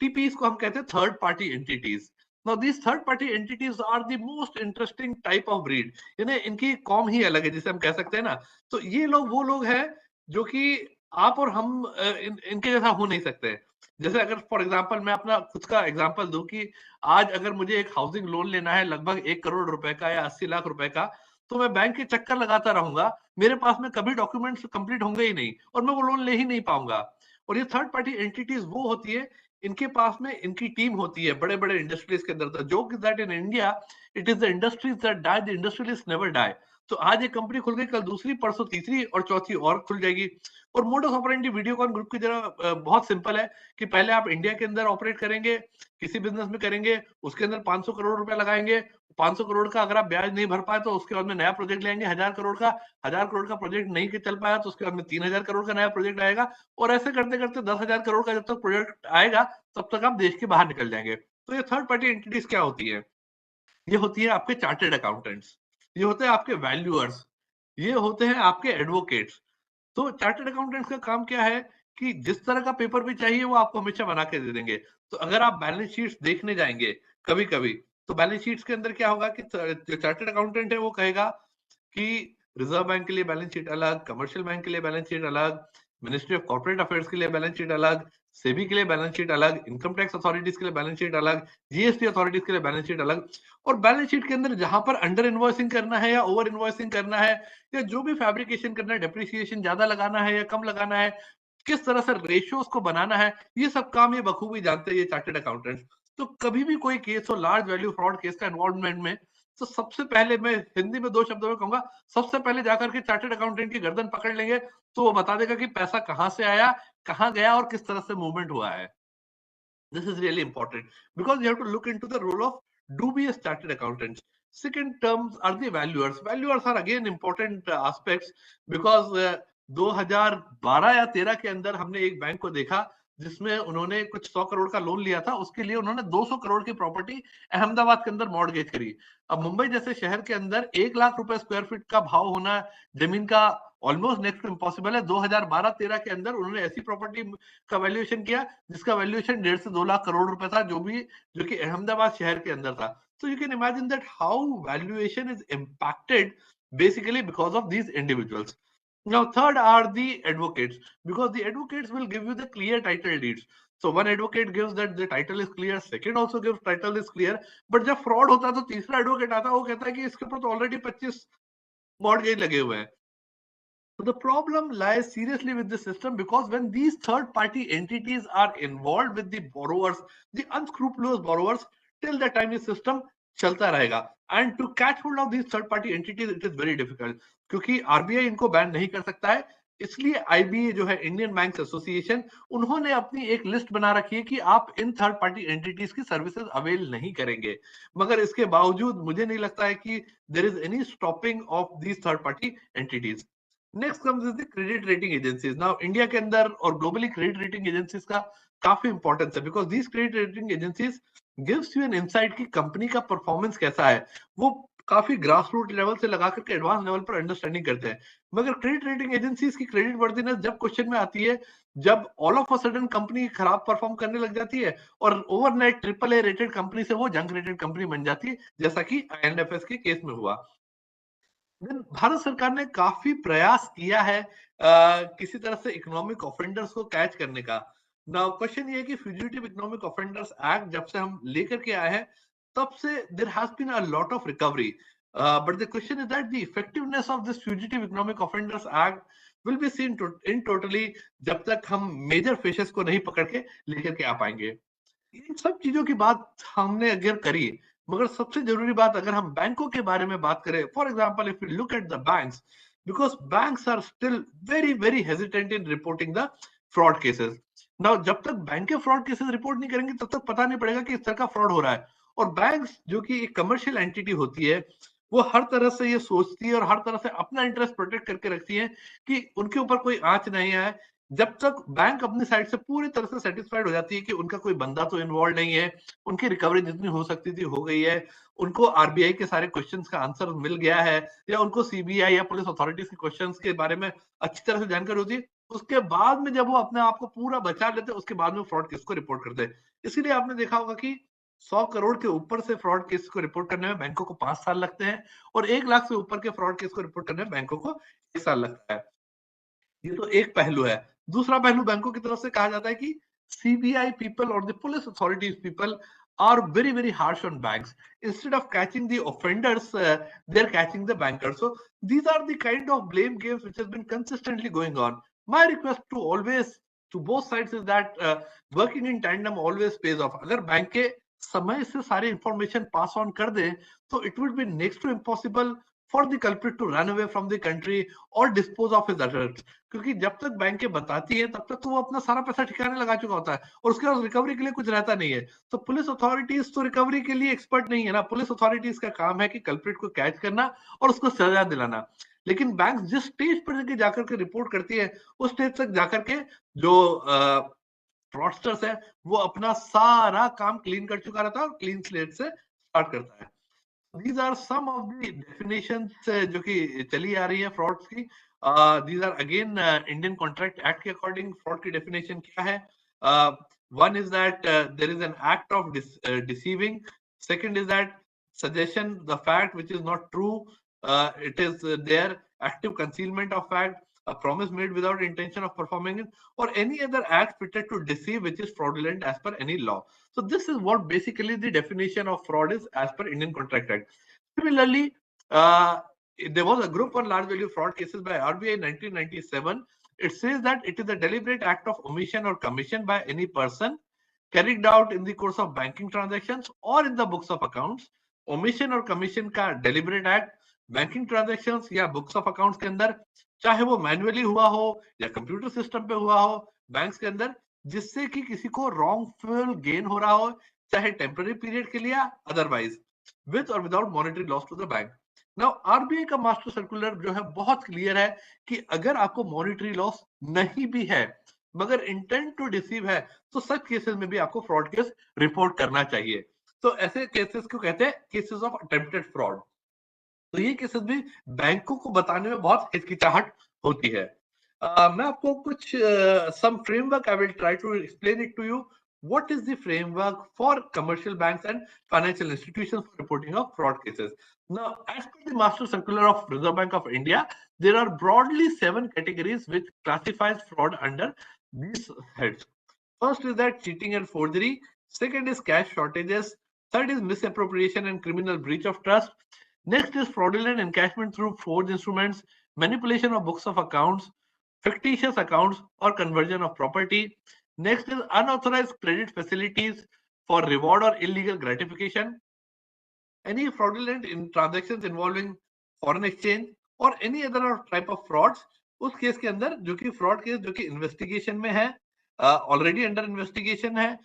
टीपीईस को हम कहते हैं third party entities. Now this third party entities are the most interesting type of breed, यानी इनकी कॉम ही अलग है जिसे हम कह सकते हैं ना। तो ये लोग वो लोग हैं जो कि आप और हम इनके जैसा हो नहीं सकते। जैसे अगर फॉर एग्जांपल मैं अपना खुद का एग्जांपल दूं कि आज अगर मुझे एक हाउसिंग लोन लेना है लगभग 1 करोड़ रुपए का या 80 लाख रुपए का, तो मैं बैंक के चक्कर लगाता रहूंगा, मेरे पास में कभी डॉक्यूमेंट्स कंप्लीट होंगे ही नहीं और मैं वो लोन ले ही नहीं पाऊंगा। और ये थर्ड पार्टी एंटिटीज वो होती है, इनके पास में इनकी टीम होती है बड़े बड़े इंडस्ट्रीज के अंदर। Joke is that in India it is the industries that die, the industrialist never die. तो आज एक कंपनी खुल गई, कल दूसरी, परसों तीसरी और चौथी और खुल जाएगी। और मोडस ऑपरेंडी वीडियोकॉन ग्रुप की तरह बहुत सिंपल है कि पहले आप इंडिया के अंदर ऑपरेट करेंगे, किसी बिजनेस में करेंगे, उसके अंदर 500 करोड़ रुपए लगाएंगे, 500 करोड़ का अगर आप ब्याज नहीं भर पाए तो उसके बाद में नया प्रोजेक्ट लेंगे 1,000 करोड़ का, 1,000 करोड़ का प्रोजेक्ट नहीं चल पाया तो उसके बाद में 3,000 करोड़ का नया प्रोजेक्ट आएगा, और ऐसे करते करते 10,000 करोड़ का जब तक प्रोजेक्ट आएगा तब तक आप देश के बाहर निकल जाएंगे। तो ये थर्ड पार्टी एंटिटीज क्या होती है? ये होती है आपके चार्टेड अकाउंटेंट्स, ये होते हैं आपके वैल्यूअर्स, ये होते हैं आपके एडवोकेट्स। तो चार्टर्ड अकाउंटेंट्स का काम क्या है कि जिस तरह का पेपर भी चाहिए वो आपको हमेशा बना के दे देंगे। तो अगर आप बैलेंस शीट्स देखने जाएंगे कभी कभी, तो बैलेंस शीट्स के अंदर क्या होगा कि जो चार्टर्ड अकाउंटेंट है वो कहेगा कि रिजर्व बैंक के लिए बैलेंस शीट अलग, कमर्शियल बैंक के लिए बैलेंस शीट अलग, मिनिस्ट्री ऑफ कॉर्पोरेट अफेयर्स के लिए बैलेंस शीट अलग, सेबी के लिए बैलेंस शीट अलग, इनकम टैक्स अथॉरिटीज के लिए बैलेंस शीट अलग, जीएसटी अथॉरिटीज के लिए बैलेंस शीट अलग। और बैलेंस शीट के अंदर जहां पर अंडर इनवॉइसिंग करना है या ओवर इनवॉइसिंग करना है, या जो भी फैब्रिकेशन करना है, डेप्रिसिएशन ज्यादा लगाना है या कम लगाना है, किस तरह से रेशियोज को बनाना है, ये सब काम ये बखूबी जानते हैं ये चार्टर्ड अकाउंटेंट्स। तो कभी भी कोई केस हो लार्ज वैल्यू फ्रॉड केस का इन्वॉल्वमेंट में, तो सबसे पहले मैं हिंदी में 2 शब्दों में कहूंगा, सबसे पहले जाकर के चार्टर्ड अकाउंटेंट की गर्दन पकड़ लेंगे तो वो बता देगा कि पैसा कहां से आया, कहां गया और किस तरह से मूवमेंट हुआ है। This is really important because you have to look into the role of dubious chartered accountants. Second terms are the valuers. Valuers are again important aspects because 2012 या 13 के अंदर हमने एक बैंक को देखा जिसमें उन्होंने कुछ 100 करोड़ का लोन लिया था, उसके लिए उन्होंने 200 करोड़ की प्रॉपर्टी अहमदाबाद के अंदर मॉर्गेज करी। अब मुंबई जैसे शहर के अंदर 1 लाख रुपए स्क्वायर फीट का भाव होना जमीन का ऑलमोस्ट नेक्स्ट टू इम्पॉसिबल है। 2012-13 के अंदर उन्होंने ऐसी प्रॉपर्टी का वैल्यूएशन किया जिसका वैल्यूएशन 1.5 से 2 लाख करोड़ रुपए था, जो कि अहमदाबाद शहर के अंदर था। So you can imagine that how valuation is impacted basically because of these individuals. Now, third are the advocates, because the advocates will give you the clear title deeds. So one advocate gives that the title is clear, second also gives title is clear, but जब fraud होता है तो तीसरा advocate आता है, वो कहता है कि इसके ऊपर तो already 25 mortgage लगे हुए हैं. So the problem lies seriously with the system, because when these third party entities are involved with the borrowers, the unscrupulous borrowers, till the time this system चलता रहेगा. And to catch hold of these third party entities, it is very difficult, क्योंकि RBI इनको ban नहीं कर सकता है. इसलिए IBA जो है, इंडियन बैंक्स एसोसिएशन, उन्होंने अपनी एक लिस्ट बना रखी है कि आप इन थर्ड पार्टी एंटिटीज की सर्विसेज अवेल नहीं करेंगे. मगर इसके बावजूद मुझे नहीं लगता है कि there is any stopping of these third party entities. Next comes is the credit rating agencies. Now India के अंदर और ग्लोबली क्रेडिट रेटिंग एजेंसीज का काफी इंपॉर्टेंस है, because these credit rating agencies gives you an insight कि company का performance कैसा है. वो काफी ग्रास रूट लेवल से लगा करके एडवांस लेवल पर अंडरस्टैंडिंग करते हैं. मगर क्रेडिट रेटिंग एजेंसीज की क्रेडिट वर्दीनेस जब क्वेश्चन में आती है, जब all of a sudden company खराब परफॉर्म करने लग जाती है और ओवरनाइट AAA रेटेड कंपनी से वो जंक रेटेड कंपनी बन जाती है, जैसा कि INFS के केस में हुआ. भारत सरकार ने काफी प्रयास किया है किसी तरह से इकोनॉमिक ऑफेंडर्स को कैच करने का. नाउ क्वेश्चन ये है कि फ्यूजिटिव इकोनॉमिक ऑफेंडर्स एक्ट जब से हम लेकर के आए हैं, तब से there has been a lot of recovery, but the question is that the effectiveness of this fugitive economic offenders act will be seen in totally जब तक हम मेजर फिशेस को नहीं पकड़ के लेकर के आ पाएंगे. इन सब चीजों की बात हमने अगर करी, मगर सबसे जरूरी बात अगर हम बैंकों के बारे में बात करें, for example if you look at the banks, because banks are still very very hesitant in reporting the fraud cases. Now जब तक बैंक के फ्रॉड केसेस रिपोर्ट नहीं करेंगे, तब तक पता नहीं पड़ेगा कि इस तरह का फ्रॉड हो रहा है. और बैंक्स जो कि एक कमर्शियल एंटिटी होती है, वो हर तरह से ये सोचती है और हर तरह से अपना इंटरेस्ट प्रोटेक्ट करके रखती है कि उनके ऊपर कोई आंच नहीं आए. जब तक बैंक अपनी साइड से पूरी तरह से सेटिस्फाइड हो जाती है कि उनका कोई बंदा तो इन्वॉल्व नहीं है, उनकी रिकवरी जितनी हो सकती थी हो गई है, उनको आरबीआई के सारे क्वेश्चंस का आंसर मिल गया है, या उनको सीबीआई या पुलिस अथॉरिटीज के क्वेश्चंस के बारे में अच्छी तरह से जानकारी होती है, उसके बाद में जब वो अपने आप को पूरा बचा लेते हैं, उसके बाद में फ्रॉड केस को रिपोर्ट करते हैं. इसीलिए आपने देखा होगा कि 100 करोड़ के ऊपर से फ्रॉड केस को रिपोर्ट करने में बैंकों को 5 साल लगते हैं, और 1 लाख से ऊपर के फ्रॉड केस को रिपोर्ट करने में बैंकों को 1 साल लगता है. ये तो एक पहलू है. दूसरा पहलू बैंकों की तरफ से कहा जाता है कि सीबीआई पीपल और the police authorities people are very very harsh on banks. Instead of catching the offenders, they're catching the bankers. So these are the kind of blame games which has been consistently going on. My request to always to both sides is that working in tandem always pays off. अगर bank के समय से सारी information pass on कर दें, तो it would be next to impossible for the culprit to run away from the country or dispose of his assets. क्योंकि जब तक बैंकें बताती हैं, तब तक तो वो अपना सारा पैसा ठिकाने लगा चुका होता है, और उसके बाद रिकवरी के लिए कुछ रहता नहीं है. तो पुलिस अथॉरिटीज तो रिकवरी के लिए एक्सपर्ट नहीं है ना. पुलिस अथॉरिटीज का काम है कि कल्प्रिट को कैच करना और उसको सजा दिलाना. लेकिन बैंक जिस स्टेज पर जाकर के रिपोर्ट करती है, उस स्टेज तक जाकर के जो फ्रॉडस्टर्स है, वो अपना सारा काम क्लीन कर चुका रहता है और क्लीन स्लेट से स्टार्ट करता है. These are some of the definitions जो कि चली आ रही है फ्रॉड्स की. These are again Indian Contract Act के अकॉर्डिंग फ्रॉड की डेफिनेशन क्या है. One is that there is an act of deceiving. Second is that suggestion the fact which is not true. It is their active concealment of fact, a promise made without intention of performing it, or any other act fitted to deceive which is fraudulent as per any law. So this is what basically the definition of fraud is as per Indian Contract Act. Similarly, there was a group on large value fraud cases by RBI in 1997. It says that it is a deliberate act of omission or commission by any person carried out in the course of banking transactions or in the books of accounts. Omission और commission का deliberate act banking transactions या books of accounts के अंदर, चाहे वो manually हुआ हो या कंप्यूटर सिस्टम पे हुआ हो बैंक्स के अंदर, जिससे कि किसी को रॉन्गफुल गेन हो रहा हो, चाहे टेम्पररी पीरियड के लिए अदरवाइज, विद और without monetary loss to the bank. Now RBI का मास्टर सर्कुलर जो है बहुत क्लियर है कि अगर आपको मॉनेटरी लॉस नहीं भी है, मगर इंटेंट टू डिसीव है तो सच केसेस में भी आपको फ्रॉड केस रिपोर्ट करना चाहिए। तो ऐसे केसेस को कहते हैं केसेस ऑफ अटेम्प्टेड फ्रॉड। तो ये केसेस भी बैंकों को बताने में बहुत हिचकिचाहट होती है। मैं आपको कुछ some framework I will try to explain it to you. What is the framework for commercial banks and financial institutions for reporting of fraud cases? Now, as per the Master Circular of Reserve Bank of India, there are broadly 7 categories which classifies fraud under these heads. First is that cheating and forgery. Second is cash shortages. Third is misappropriation and criminal breach of trust. Next is fraudulent encashment through forged instruments, manipulation of books of accounts, fictitious accounts, or conversion of property. Next is unauthorized credit facilities for reward or illegal gratification. Any fraudulent transactions involving foreign exchange or any other type of frauds, उस case के अंदर जो कि fraud case जो कि investigation में है, already under investigation है,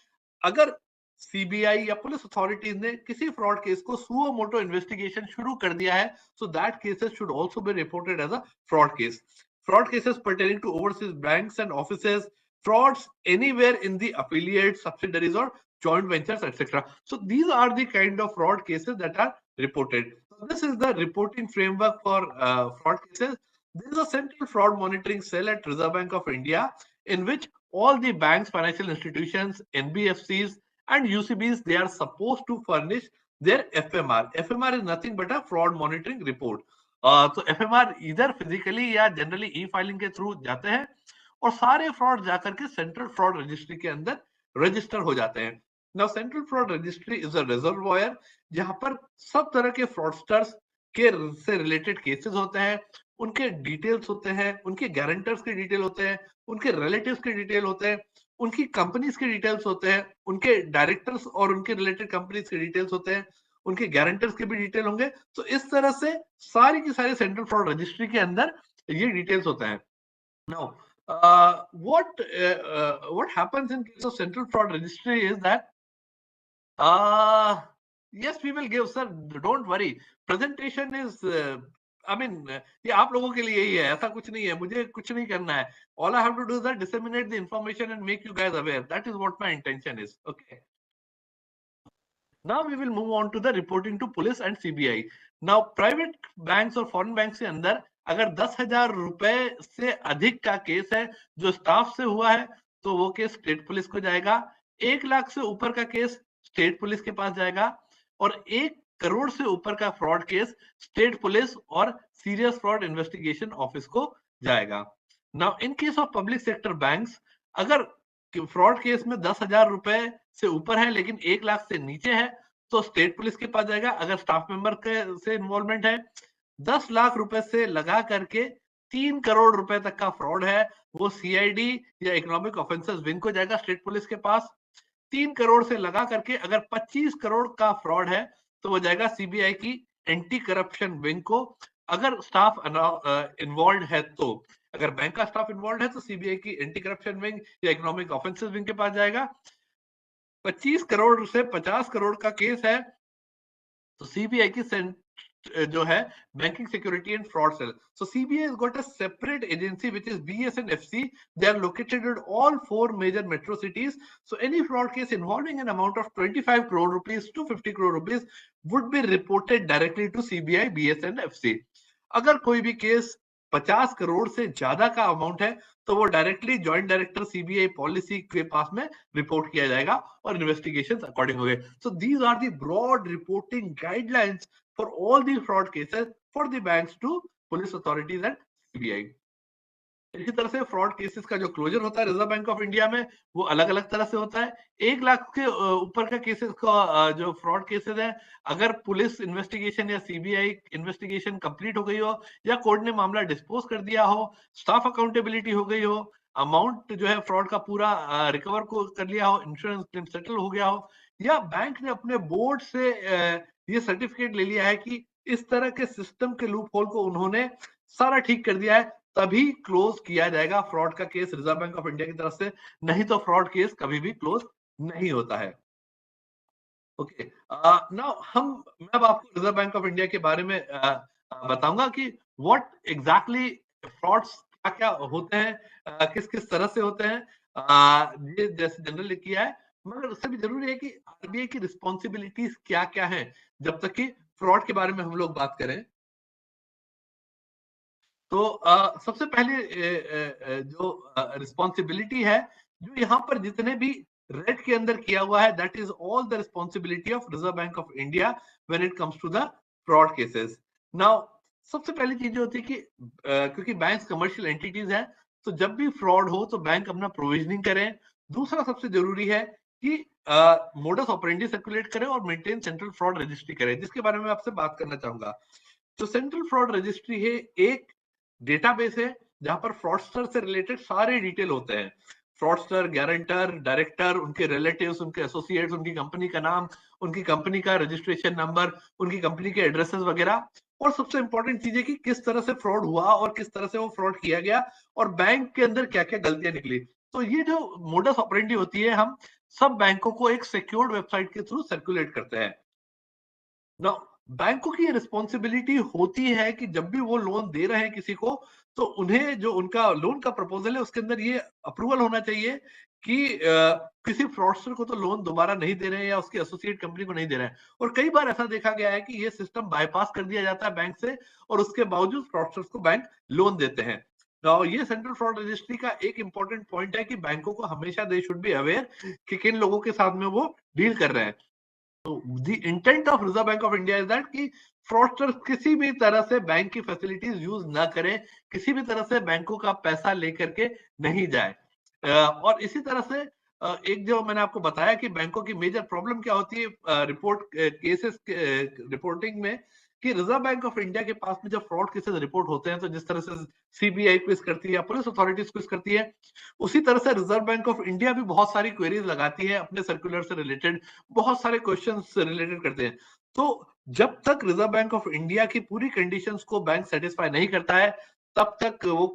अगर सीबीआई या पुलिस अथॉरिटीज ने किसी फ्रॉड केस को सुओ मोटो इन्वेस्टिगेशन शुरू कर दिया है, so that cases should also be reported as a fraud case. Fraud cases pertaining to overseas banks and offices, frauds anywhere in the affiliates, subsidiaries, or joint ventures, etc. So these are the kind of fraud cases that are reported. So this is the reporting framework for fraud cases. There is a central fraud monitoring cell at Reserve Bank of India in which all the banks, financial institutions, NBFCs, and UCBs, they are supposed to furnish their FMR. FMR is nothing but a fraud monitoring report. तो FMR इधर physically या generally ई filing के through जाते हैं और सारे fraud जाकर के सेंट्रल फ्रॉड रजिस्ट्री के अंदर रजिस्टर हो जाते हैं. Now central fraud registry is a reservoir जहां पर सब तरह के फ्रॉडस्टर्स के से रिलेटेड केसेस होते हैं, उनके डिटेल्स होते हैं, उनके गारंटर्स के डिटेल होते हैं, उनके रिलेटिव्स के डिटेल होते हैं, उनकी कंपनीज के डिटेल्स होते हैं, उनके डायरेक्टर्स और उनके रिलेटेड कंपनीज के डिटेल्स होते हैं, उनके गारंटर्स के भी डिटेल होंगे. तो इस तरह से सारी की सारी सेंट्रल फ्रॉड रजिस्ट्री के अंदर ये डिटेल्स होता है. Now what happens in case of central fraud registry is that yes, we will give, sir, don't worry, presentation is ये आप लोगों के लिए ही है, ऐसा कुछ नहीं है, मुझे कुछ नहीं करना है. All I have to do is that disseminate the information and make you guys aware. That is what my intention is. Okay. Now we will move on to the reporting to police and CBI. Now private banks और foreign banks के अंदर अगर 10,000 रुपए से अधिक का case है जो स्टाफ से हुआ है तो वो केस स्टेट पुलिस को जाएगा. 1 लाख से ऊपर का केस स्टेट पुलिस के पास जाएगा और 1 करोड़ से ऊपर का फ्रॉड केस स्टेट पुलिस और सीरियस फ्रॉड इन्वेस्टिगेशन ऑफिस को जाएगा. Now in case of public sector banks, अगर फ्रॉड केस में 10,000 रुपए से ऊपर है लेकिन 1 लाख से नीचे है तो स्टेट पुलिस के पास जाएगा. अगर स्टाफ मेंबर के से इन्वॉल्वमेंट है, 10 लाख रुपए से लगा करके 3 करोड़ रुपए तक का फ्रॉड है, वो सीआईडी या इकोनॉमिक ऑफेंसेस विंग को जाएगा स्टेट पुलिस के पास. 3 करोड़ से लगा करके अगर 25 करोड़ का फ्रॉड है तो वो जाएगा सीबीआई की एंटी करप्शन विंग को. अगर स्टाफ इन्वॉल्व है तो, अगर बैंक का स्टाफ इन्वॉल्व है तो सीबीआई की एंटी करप्शन विंग या इकोनॉमिक ऑफेंसेस विंग के पास जाएगा. 25 करोड़ से 50 करोड़ का केस है तो सीबीआई की जो है banking security and fraud cell. So CBI has got a separate agency which is BS&FC. They are located at all 4 major metro cities. So any fraud case involving an amount of 25 crore rupees to 50 crore rupees would be reported directly to CBI, BS&FC. अगर कोई भी case 50 crore से ज्यादा का amount है तो वो directly joint director CBI policy के पास में रिपोर्ट किया जाएगा और इन्वेस्टिगेशंस अकॉर्डिंग होंगे. So these are the broad reporting guidelines for all the fraud cases for the banks to police authorities and CBI. इसी तरह से फ्रॉड केसेस का जो क्लोजर होता है रिजर्व बैंक ऑफ इंडिया में वो अलग अलग तरह से होता है. 1 लाख के ऊपर का केसेस का जो फ्रॉड केसेस है, अगर पुलिस इन्वेस्टिगेशन या सीबीआई इन्वेस्टिगेशन कंप्लीट हो गई हो या कोर्ट ने मामला डिस्पोज कर दिया हो, स्टाफ अकाउंटेबिलिटी हो गई हो, अमाउंट जो है फ्रॉड का पूरा रिकवर को कर लिया हो, इंश्योरेंस क्लेम सेटल हो गया हो, या बैंक ने अपने बोर्ड से ये सर्टिफिकेट ले लिया है कि इस तरह के सिस्टम के लूप होल को उन्होंने सारा ठीक कर दिया है, तभी क्लोज किया जाएगा फ्रॉड का case reserve Bank of India की तरफ से. नहीं तो फ्रॉड केस कभी भी क्लोज नहीं होता है. ओके, नाउ मैं अब आपको रिजर्व बैंक ऑफ इंडिया के बारे में बताऊंगा कि व्हाट एग्जैक्टली फ्रॉड्स क्या क्या होते हैं, किस किस तरह से होते हैं. ये जैसे जनरल किया है, मगर उससे भी जरूरी है कि आरबीआई की रिस्पॉन्सिबिलिटीज क्या क्या है जब तक कि फ्रॉड के बारे में हम लोग बात करें। तो सबसे पहले जो रिस्पॉन्सिबिलिटी है, जो यहाँ पर जितने भी रेड के अंदर किया हुआ है, that is all the responsibility of Reserve Bank of India when it comes to the fraud cases. Now सबसे पहली चीज होती है कि क्योंकि बैंक कमर्शियल एंटिटीज हैं, तो जब भी फ्रॉड हो तो बैंक अपना प्रोविजनिंग करें। दूसरा सबसे जरूरी है कि मोडस ऑपरेंडी सर्कुलेट करें और मेंटेन सेंट्रल फ्रॉड रजिस्ट्री करें, जिसके बारे में आपसे बात करना चाहूंगा। जो सेंट्रल फ्रॉड रजिस्ट्री है, एक डेटाबेस है जहां पर फ्रॉडस्टर से रिलेटेड सारे डिटेल होते हैं। फ्रॉडस्टर, गारंटर, डायरेक्टर, उनके रिलेटिव्स, उनके एसोसिएट्स, उनकी कंपनी का नाम, उनकी कंपनी का रजिस्ट्रेशन नंबर, उनकी कंपनी के एड्रेसेस वगैरह। और सबसे इंपॉर्टेंट चीज है कि किस तरह से फ्रॉड हुआ और किस तरह से वो फ्रॉड किया गया और बैंक के अंदर क्या क्या गलतियां निकली। तो ये जो मोडस ऑपरेंडी होती है, हम सब बैंकों को एक सिक्योर्ड वेबसाइट के थ्रू सर्कुलेट करते हैं। ना बैंकों की रिस्पॉन्सिबिलिटी होती है कि जब भी वो लोन दे रहे हैं किसी को, तो उन्हें जो उनका लोन का प्रपोजल है उसके अंदर ये अप्रूवल होना चाहिए कि किसी फ्रॉडस्टर को तो लोन दोबारा नहीं दे रहे हैं या उसकी एसोसिएट कंपनी को नहीं दे रहे हैं। और कई बार ऐसा देखा गया है कि ये सिस्टम बाईपास कर दिया जाता है बैंक से, और उसके बावजूद फ्रॉडस्टर्स को बैंक लोन देते हैं। तो ये सेंट्रल फ्रॉड रजिस्ट्री का एक इंपॉर्टेंट पॉइंट है कि बैंकों को हमेशा दे शुड बी अवेयर कि किन लोगों के साथ में वो डील कर रहे हैं। तो the intent of Reserve Bank of India is that कि फ्रॉडस्टर किसी भी तरह से बैंक की फैसिलिटीज यूज ना करें, किसी भी तरह से बैंकों का पैसा लेकर के नहीं जाए। और इसी तरह से एक जो मैंने आपको बताया कि बैंकों की मेजर प्रॉब्लम क्या होती है रिपोर्ट केसेस रिपोर्टिंग में, कि रिजर्व बैंक ऑफ इंडिया के पास में जब फ्रॉड केसेस रिपोर्ट होते हैं, तो जिस तरह से सीबीआई क्विज करती है या पुलिस अथॉरिटीज क्विज करती है, उसी तरह से रिजर्व बैंक ऑफ इंडिया भी बहुत सारी क्वेरीज लगाती है अपने सर्कुलर से रिलेटेड, बहुत सारे क्वेश्चंस रिलेटेड करते हैं। तो जब तक रिजर्व बैंक ऑफ इंडिया की पूरी कंडीशंस को बैंक सेटिस्फाई नहीं करता है, तब तक वो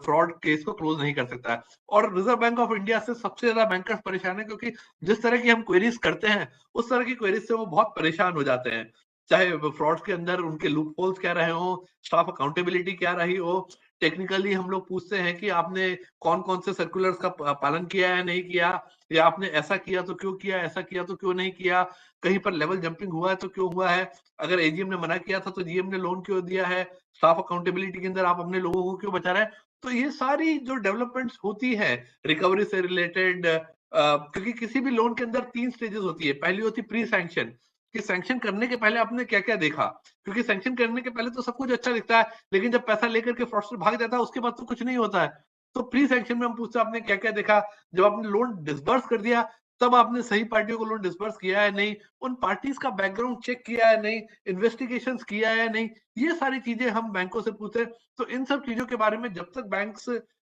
फ्रॉड केस को क्लोज नहीं कर सकता है। और रिजर्व बैंक ऑफ इंडिया से सबसे ज्यादा बैंकर्स परेशान है, क्योंकि जिस तरह की हम क्वेरीज करते हैं, उस तरह की क्वेरीज से वो बहुत परेशान हो जाते हैं। चाहे फ्रॉड के अंदर उनके लूप होल्स क्या रहे हो, स्टाफ अकाउंटेबिलिटी क्या रही हो, टेक्निकली हम लोग पूछते हैं कि आपने कौन कौन से सर्कुलर्स का पालन किया है नहीं किया, या आपने ऐसा किया तो क्यों किया, ऐसा किया तो क्यों नहीं किया, कहीं पर लेवल जंपिंग हुआ है तो क्यों हुआ है, अगर एजीएम ने मना किया था तो जीएम ने लोन क्यों दिया है, स्टाफ अकाउंटेबिलिटी के अंदर आप अपने लोगों को क्यों बचा रहे हैं। तो ये सारी जो डेवलपमेंट्स होती है रिकवरी से रिलेटेड, क्योंकि किसी भी लोन के अंदर 3 स्टेजेस होती है। पहली होती प्री सैंक्शन, कि सैंक्शन करने के पहले आपने क्या क्या देखा, क्योंकि सैंक्शन करने के पहले तो सब कुछ अच्छा दिखता है, लेकिन जब पैसा लेकर के फ्रॉडस्टर भाग जाता है उसके बाद तो कुछ नहीं होता है। तो प्री सैंक्शन में हम पूछते हैं आपने क्या क्या देखा, जब आपने लोन डिसबर्स कर दिया तब आपने सही पार्टियों को लोन डिसबर्स किया है नहीं, उन पार्टीज का बैकग्राउंड चेक किया है नहीं, इन्वेस्टिगेशंस किया है नहीं, ये सारी चीजें हम बैंकों से पूछते हैं। तो इन सब चीजों के बारे में जब तक बैंक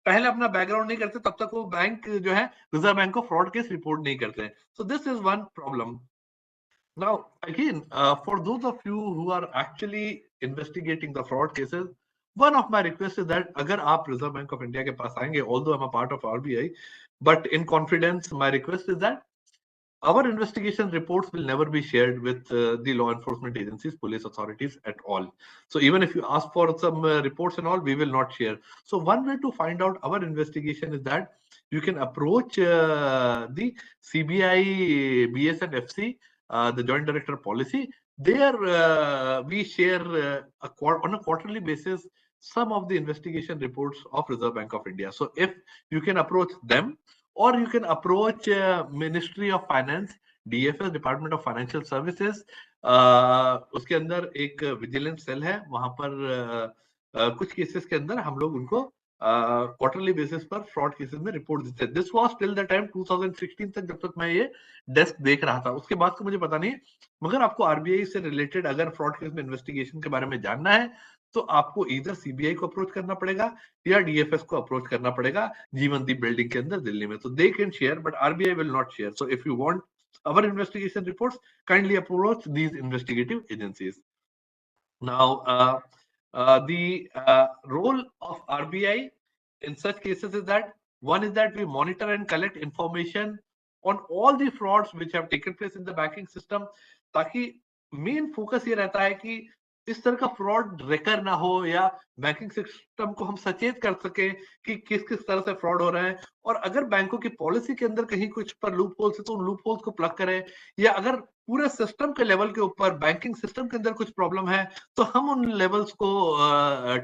पहले अपना बैकग्राउंड नहीं करते, तब तक वो बैंक जो है रिजर्व बैंक को फ्रॉड केस रिपोर्ट नहीं करते। सो this is one problem. Now, again, for those of you who are actually investigating the fraud cases, one of my requests is that अगर आप Reserve Bank of India के पास आएंगे, although I'm a part of RBI, but in confidence, my request is that our investigation reports will never be shared with the law enforcement agencies, police authorities at all. So even if you ask for some reports and all, we will not share. So one way to find out our investigation is that you can approach the CBI, BS and FC, the Joint Director Policy. There we share on a quarterly basis some of the investigation reports of Reserve Bank of India. So if you can approach them, or you can approach Ministry of Finance, DFS, Department of Financial Services. उसके अंदर एक vigilance cell है, वहां पर कुछ cases के अंदर हम लोग उनको क्वार्टरली बेसिस पर फ्रॉड केसेस में रिपोर्ट देते हैं। This was till the time 2016 तक, जब तक मैं ये डेस्क देख रहा था। उसके बाद तो मुझे पता नहीं, मगर आपको आरबीआई से रिलेटेड अगर फ्रॉड केस में इन्वेस्टिगेशन के बारे में जानना है, तो आपको इधर सीबीआई को अप्रोच करना पड़ेगा या डीएफएस को अप्रोच करना पड़ेगा, जीवन दीप बिल्डिंग के अंदर दिल्ली में। तो they can share, but RBI will not share. So if you want our investigation reports, kindly approach these investigative agencies. Now, the role of RBI in such cases is that, one is that we monitor and collect information on all the frauds which have taken place in the banking system, ताकि main focus ये रहता है कि इस तरह का fraud रेकर ना हो, या बैंकिंग सिस्टम को हम सचेत कर सके कि किस किस तरह से फ्रॉड हो रहा है। और अगर बैंकों की पॉलिसी के अंदर कहीं कुछ पर लूप होल्स है तो उन लूप होल्स को प्लग करें, या अगर पूरे सिस्टम के लेवल के ऊपर बैंकिंग सिस्टम के अंदर कुछ प्रॉब्लम है तो हम उन लेवल्स को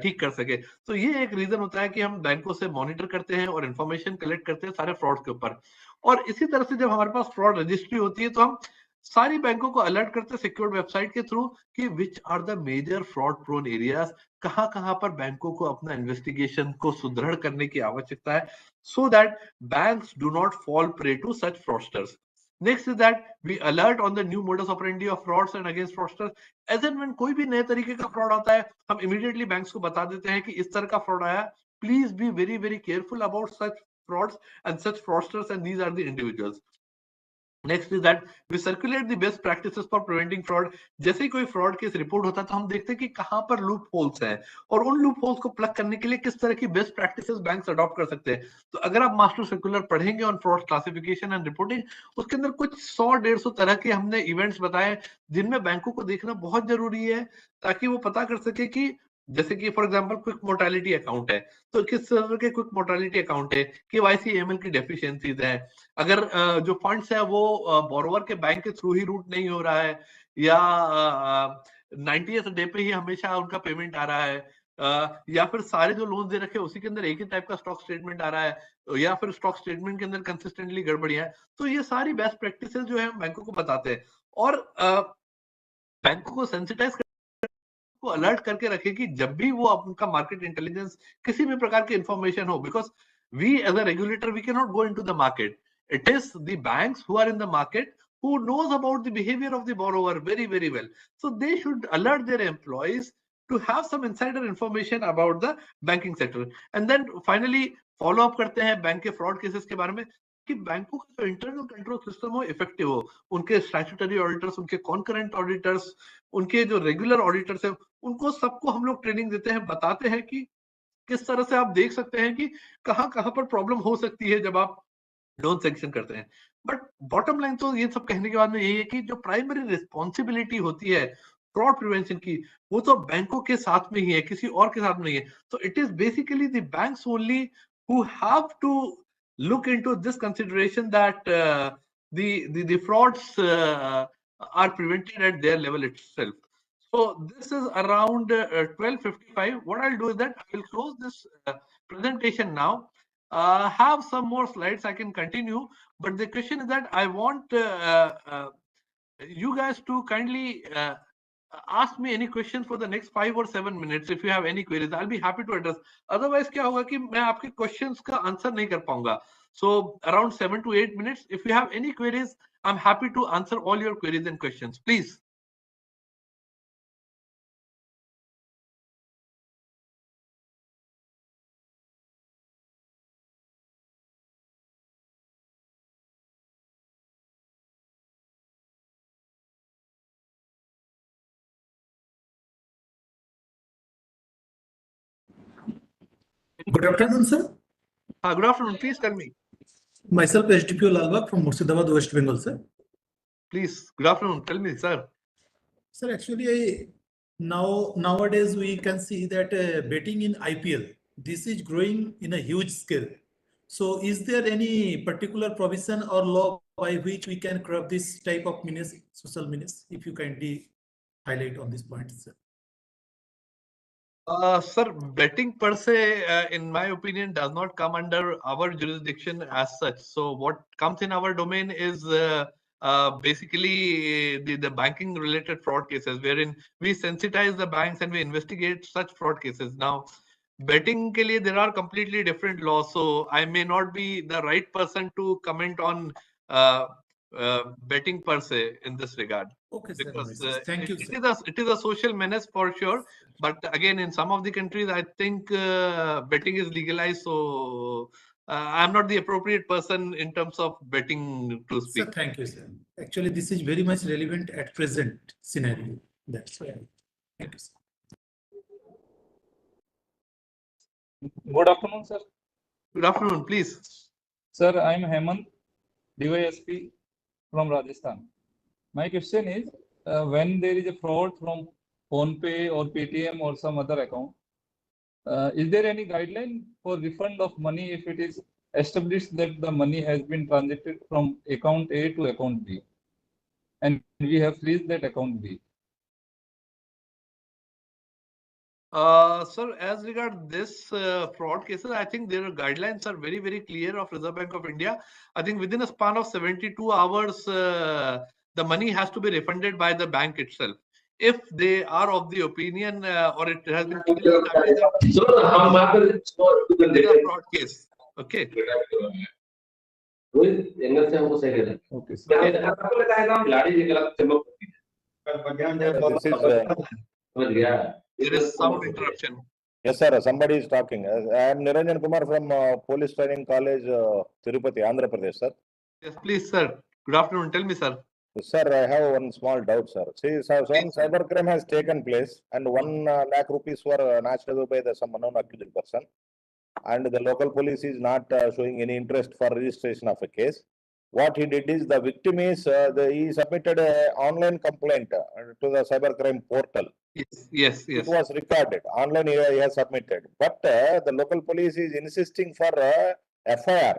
ठीक कर सके। तो ये एक रीजन होता है कि हम बैंकों से मॉनिटर करते हैं और इंफॉर्मेशन कलेक्ट करते हैं सारे फ्रॉड के ऊपर। और इसी तरह से जब हमारे पास फ्रॉड रजिस्ट्री होती है तो हम सारी बैंकों को अलर्ट करते हैं सिक्योर्ड वेबसाइट के थ्रू कि which are the major fraud prone areas, कहां पर बैंकों को अपना इन्वेस्टिगेशन को सुदृढ़ करने की आवश्यकता है, so that banks do not fall prey to such fraudsters. Next is that we alert on the new modus operandi of frauds and against fraudsters. As and when कोई भी नए तरीके का फ्रॉड आता है, हम immediately banks को बता देते हैं कि इस तरह का फ्रॉड आया, please be very very careful about such frauds and such fraudsters, and these are the individuals. Next is that we circulate the best practices for preventing fraud. जैसे ही कोई फ्रॉड केस रिपोर्ट होता है तो हम देखते हैं कि कहां पर लूप होल्स हैं, और उन लूप होल्स को प्लग करने के लिए किस तरह की बेस्ट प्रैक्टिसेस बैंक्स अडॉप्ट कर सकते हैं। तो अगर आप मास्टर सर्कुलर पढ़ेंगे on fraud classification and reporting, उसके अंदर कुछ 100-150 तरह के हमने इवेंट्स बताए जिनमें बैंकों को देखना बहुत जरूरी है, ताकि वो पता कर सके कि जैसे कि for example quick mortality account है, तो किस तरह के क्विक मोर्टेलिटी अकाउंट है, केवाईसी एएमएल की डेफिशिएंसीज है, अगर जो फंड्स है वो बोरोवर के बैंक के थ्रू ही रूट नहीं हो रहा है, या 90th डे पे ही हमेशा उनका पेमेंट आ रहा है, या फिर सारे जो लोन दे रखे उसी के अंदर एक ही टाइप का स्टॉक स्टेटमेंट आ रहा है, या फिर स्टॉक स्टेटमेंट के अंदर कंसिस्टेंटली गड़बड़ियां है। तो ये सारी बेस्ट प्रैक्टिसेस जो है हम बैंकों को बताते हैं, और बैंकों को सेंसिटाइज को अलर्ट करके रखे कि जब भी वो उनका मार्केट इंटेलिजेंस किसी भी प्रकार की इंफॉर्मेशन हो, because we as a regulator we can not go into the market, it is the banks who are in the market who knows about the behavior of the borrower very very well, so they should alert their employees to have some insider information about the banking sector, and then finally follow up करते हैं bank के fraud cases के बारे में कि बैंकों का जो इंटरनल कंट्रोल सिस्टम हो इफेक्टिव हो, उनके स्टैट्यूटरी ऑडिटर्स, उनके कॉन्करेंट ऑडिटर्स, उनके जो रेगुलर ऑडिटर्स है, उनको सबको हम लोग ट्रेनिंग देते हैं, बताते हैं कि किस तरह से आप देख सकते हैं कि कहां कहां पर प्रॉब्लम हो सकती है जब आप लोन सैंक्शन करते हैं। बट बॉटम लाइन तो ये सब कहने के बाद में यही है कि जो प्राइमरी रिस्पॉन्सिबिलिटी होती है फ्रॉड प्रिवेंशन की, वो तो बैंकों के साथ में ही है, किसी और के साथ में नहीं है। तो it is basically the banks only who have to look into this consideration that the frauds are prevented at their level itself. So this is around 12:55. What I'll do is that I will close this presentation now. Have some more slides I can continue, but the question is that I want you guys to kindly ask me any questions for the next 5 or 7 minutes. If you have any queries, I'll be happy to address. Otherwise क्या होगा कि मैं आपके questions का answer नहीं कर पाऊंगा. So around 7 to 8 minutes, if you have any queries, I'm happy to answer all your queries and questions. Please. Good afternoon, sir. Good afternoon. Please tell me. Myself, SDPO Lalbagh from Murshidabad, West Bengal, sir. Please. Good afternoon. Tell me, sir. Sir, actually, nowadays we can see that betting in IPL, this is growing in a huge scale. So, is there any particular provision or law by which we can curb this type of menace, social menace? If you kindly highlight on this point, sir. Sir, betting per se, in my opinion, does not come under our jurisdiction as such. So what comes in our domain is basically the banking related fraud cases, wherein we sensitize the banks and we investigate such fraud cases. Now, betting ke liye, there are completely different laws, so I may not be the right person to comment on betting per se in this regard. Okay, sir. Because Thank you, sir. it is a social menace for sure. But again, in some of the countries, I think betting is legalized. So I'm not the appropriate person in terms of betting to speak. Sir, thank you, sir. Actually, this is very much relevant at present scenario. That's why. Thank you, sir. Good afternoon, sir. Good afternoon, please. Sir, I am Hemant, DYSP from Rajasthan. My question is, when there is a fraud from PhonePe or Paytm or some other account, is there any guideline for refund of money if it is established that the money has been transacted from account A to account B and we have freezed that account B? Sir, as regard this fraud cases, I think their guidelines are very, very clear of Reserve Bank of India. I think within a span of 72 hours, the money has to be refunded by the bank itself. If they are of the opinion or it has been clearly established that it is a fraud case. Okay. Okay. There is some interruption. Yes, sir. Somebody is talking. I am Niranjan Kumar from Police Training College, Tirupati, Andhra Pradesh, sir. Yes, please, sir. Good afternoon. Tell me, sir. Sir, I have one small doubt, sir. See, sir, some cybercrime has taken place, and 1 lakh rupees were snatched away by some unknown accused person, and the local police is not showing any interest for registration of a case. What he did is the victim is he submitted an online complaint to the cybercrime portal. Yes. It was recorded online. He has submitted, but the local police is insisting for FIR,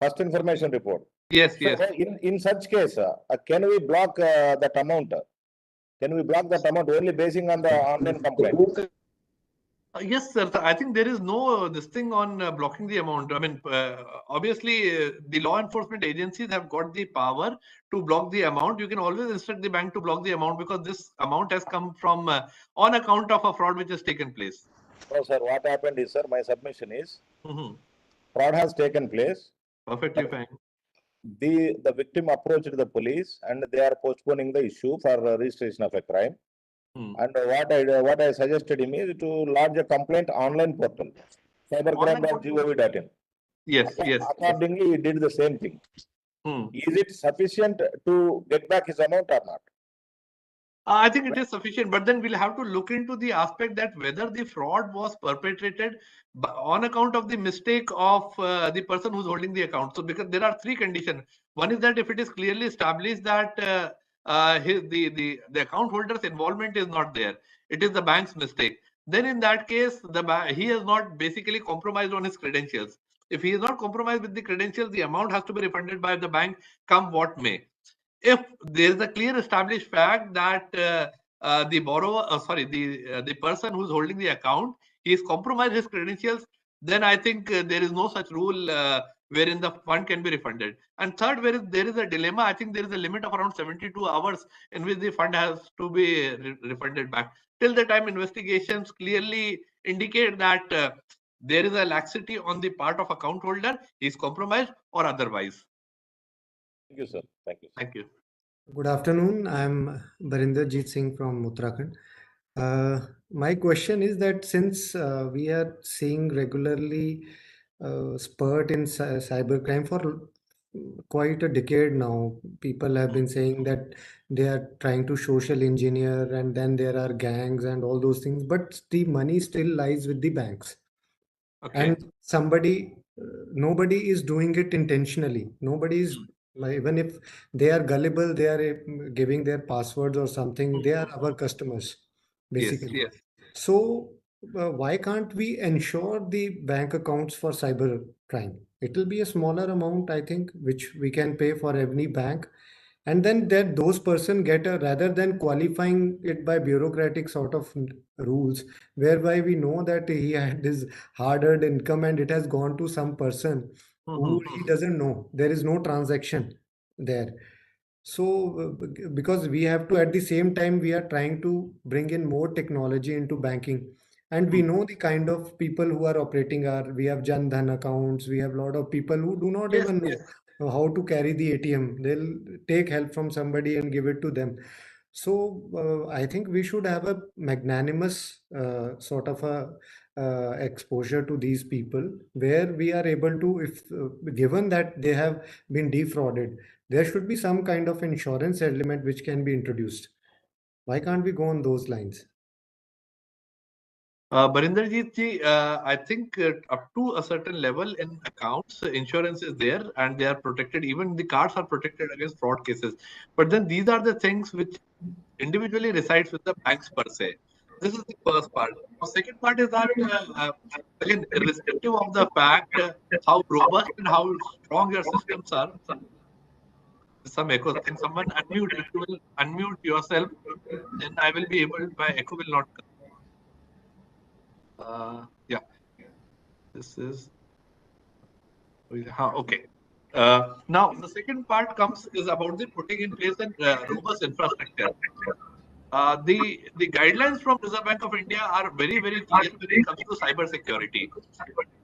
first information report. Yes. In such case, can we block that amount? Can we block that amount only basing on the online complaint? Yes, sir. I think there is no this thing on blocking the amount. I mean, obviously, the law enforcement agencies have got the power to block the amount. You can always instruct the bank to block the amount because this amount has come from on account of a fraud which has taken place. No, sir. What happened is, sir, my submission is fraud has taken place. Perfectly fine. The victim approached the police and they are postponing the issue for registration of a crime. And what I suggested him is to lodge a complaint online portal, cybercrime.gov.in. Yes. Accordingly, he did the same thing. Is it sufficient to get back his amount or not? I think it is sufficient, but then we'll have to look into the aspect that whether the fraud was perpetrated on account of the mistake of the person who's holding the account. So, because there are three conditions. One is that if it is clearly established that the account holder's involvement is not there, it is the bank's mistake. Then in that case, he has not basically compromised on his credentials. If he is not compromised with the credentials, the amount has to be refunded by the bank, come what may. If there is a clear established fact that the borrower, the person who's holding the account, he has compromised his credentials, then I think there is no such rule wherein the fund can be refunded. And third, where there is a dilemma, I think there is a limit of around 72 hours in which the fund has to be refunded back. Till the time investigations clearly indicate that there is a laxity on the part of account holder, he is compromised or otherwise. Thank you, sir. Thank you. Thank you. Good afternoon. I'm Barinderjeet Singh from Uttarakhand. My question is that since we are seeing regularly spurt in cybercrime for quite a decade now, people have been saying that they are trying to social engineer and then there are gangs and all those things, but the money still lies with the banks. Okay. And nobody is doing it intentionally. Nobody is, even if they are gullible, they are giving their passwords or something. They are our customers, basically. Yes. So why can't we ensure the bank accounts for cyber crime? It will be a smaller amount, I think, which we can pay for every bank. And then that those person get rather than qualifying it by bureaucratic sort of rules, whereby we know that he had his hard-earned income and it has gone to some person who he doesn't know. There is no transaction there. So because we have to, at the same time, we are trying to bring in more technology into banking. And we know the kind of people who are operating we have Jan Dhan accounts, we have a lot of people who do not even know how to carry the ATM. They'll take help from somebody and give it to them. So I think we should have a magnanimous sort of a exposure to these people where we are able to, if given that they have been defrauded, there should be some kind of insurance element which can be introduced. Why can't we go on those lines? Barinderjeet ji, I think up to a certain level in accounts, insurance is there and they are protected. Even the cards are protected against fraud cases. But then these are the things which individually resides with the banks per se. This is the first part. The second part is that, again, irrespective of the fact how robust and how strong your systems are, some echo. Can someone unmute? If you will unmute yourself, then I will be able. My echo will not come. Yeah, this is. Okay. Now the second part comes is about the putting in place a robust infrastructure. The guidelines from Reserve Bank of India are very clear when it comes to cyber security.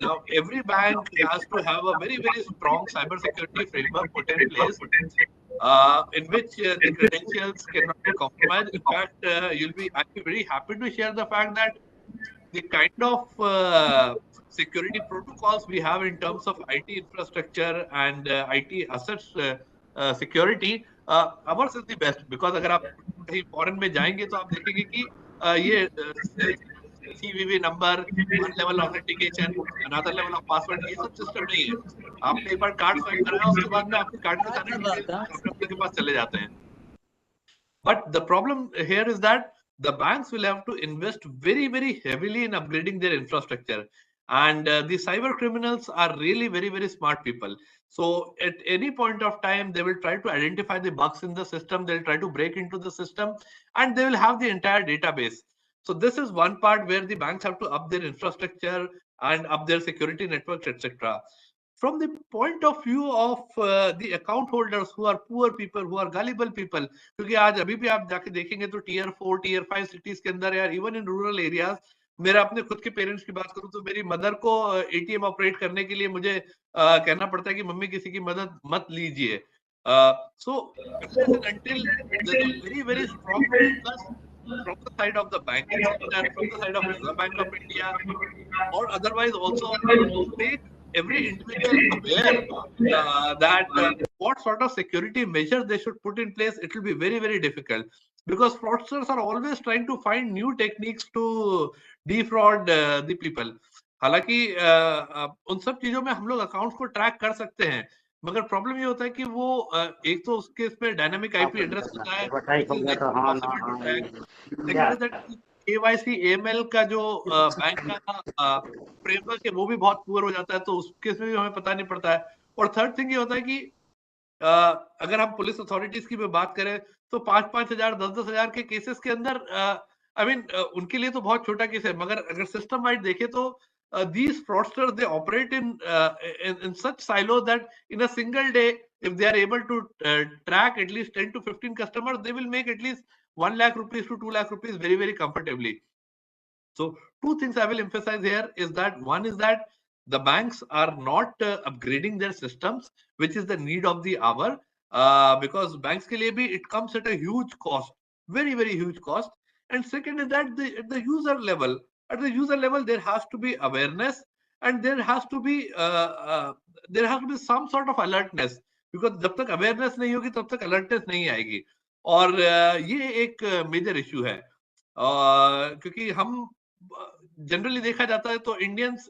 Now every bank has to have a very strong cyber security framework put in place, in which the credentials cannot be compromised. In fact, I'll be very happy to share the fact that the kind of security protocols we have in terms of IT infrastructure and IT assets security, ours is the best. Because अगर आप कहीं foreign में जाएंगे तो आप देखेंगे कि ये CVV number, one level authentication, another level of password, ये सब सिस्टम नहीं है. आपने एक बार कार्ड स्वाइप कराया, उसके बाद में आपके कार्ड के सारे डिटेल्स अपने अपने के पास चले जाते हैं. But the problem here is that the banks will have to invest very heavily in upgrading their infrastructure. And the cyber criminals are really very smart people. So at any point of time, they will try to identify the bugs in the system. They'll try to break into the system and they will have the entire database. So this is one part where the banks have to up their infrastructure and up their security networks, etc. From the point of view of the account holders who are poor people, who are gullible people, क्योंकि आज अभी भी आप जाके देखेंगे तो tier 4, tier 5 cities के अंदर यार, even in rural areas, मेरा अपने खुद के पेरेंट्स की बात करूं तो मेरी मदर को एटीएम ऑपरेट करने के लिए मुझे कहना पड़ता है कि मम्मी किसी की मदद मत लीजिए. So unless and until there's a very strong focus from the side of the banking sector, from the side of Reserve Bank of India, or otherwise also to make every individual aware that what sort of security measures they should put in place, it will be very difficult, because fraudsters are always trying to find new techniques to defraud the people. हालांकि उन सब चीजों में हम लोग accounts को track कर सकते हैं, मगर प्रॉब्लम ये होता है कि वो एक तो उसके इसमें डायनामिक आईपी एड्रेस होता है, KYC AML का जो बैंक का फ्रेमवर्क है वो भी बहुत पुअर हो जाता है, तो उसके इसमें भी हमें पता नहीं पड़ता है. और थर्ड थिंग ये होता है कि अगर हम पुलिस अथॉरिटीज की भी बात करें तो 5-5 हजार 10-10 हजार के केसेस के अंदर आई मीन उनके लिए तो बहुत छोटा केस है, मगर अगर सिस्टम वाइड देखें तो these fraudsters, they operate in such silo that in a single day, if they are able to track at least 10 to 15 customers, they will make at least 1 lakh rupees to 2 lakh rupees very comfortably. So two things I will emphasize here is that one is that the banks are not upgrading their systems, which is the need of the hour, because banks ke liye bhi it comes at a huge cost, very huge cost. And second is that at the user level, there has to be awareness and there has to be some sort of alertness, because जब तक awareness नहीं होगी तब तक alertness नहीं आएगी. और ये एक मेजर इश्यू है, क्योंकि हम जनरली देखा जाता है तो Indians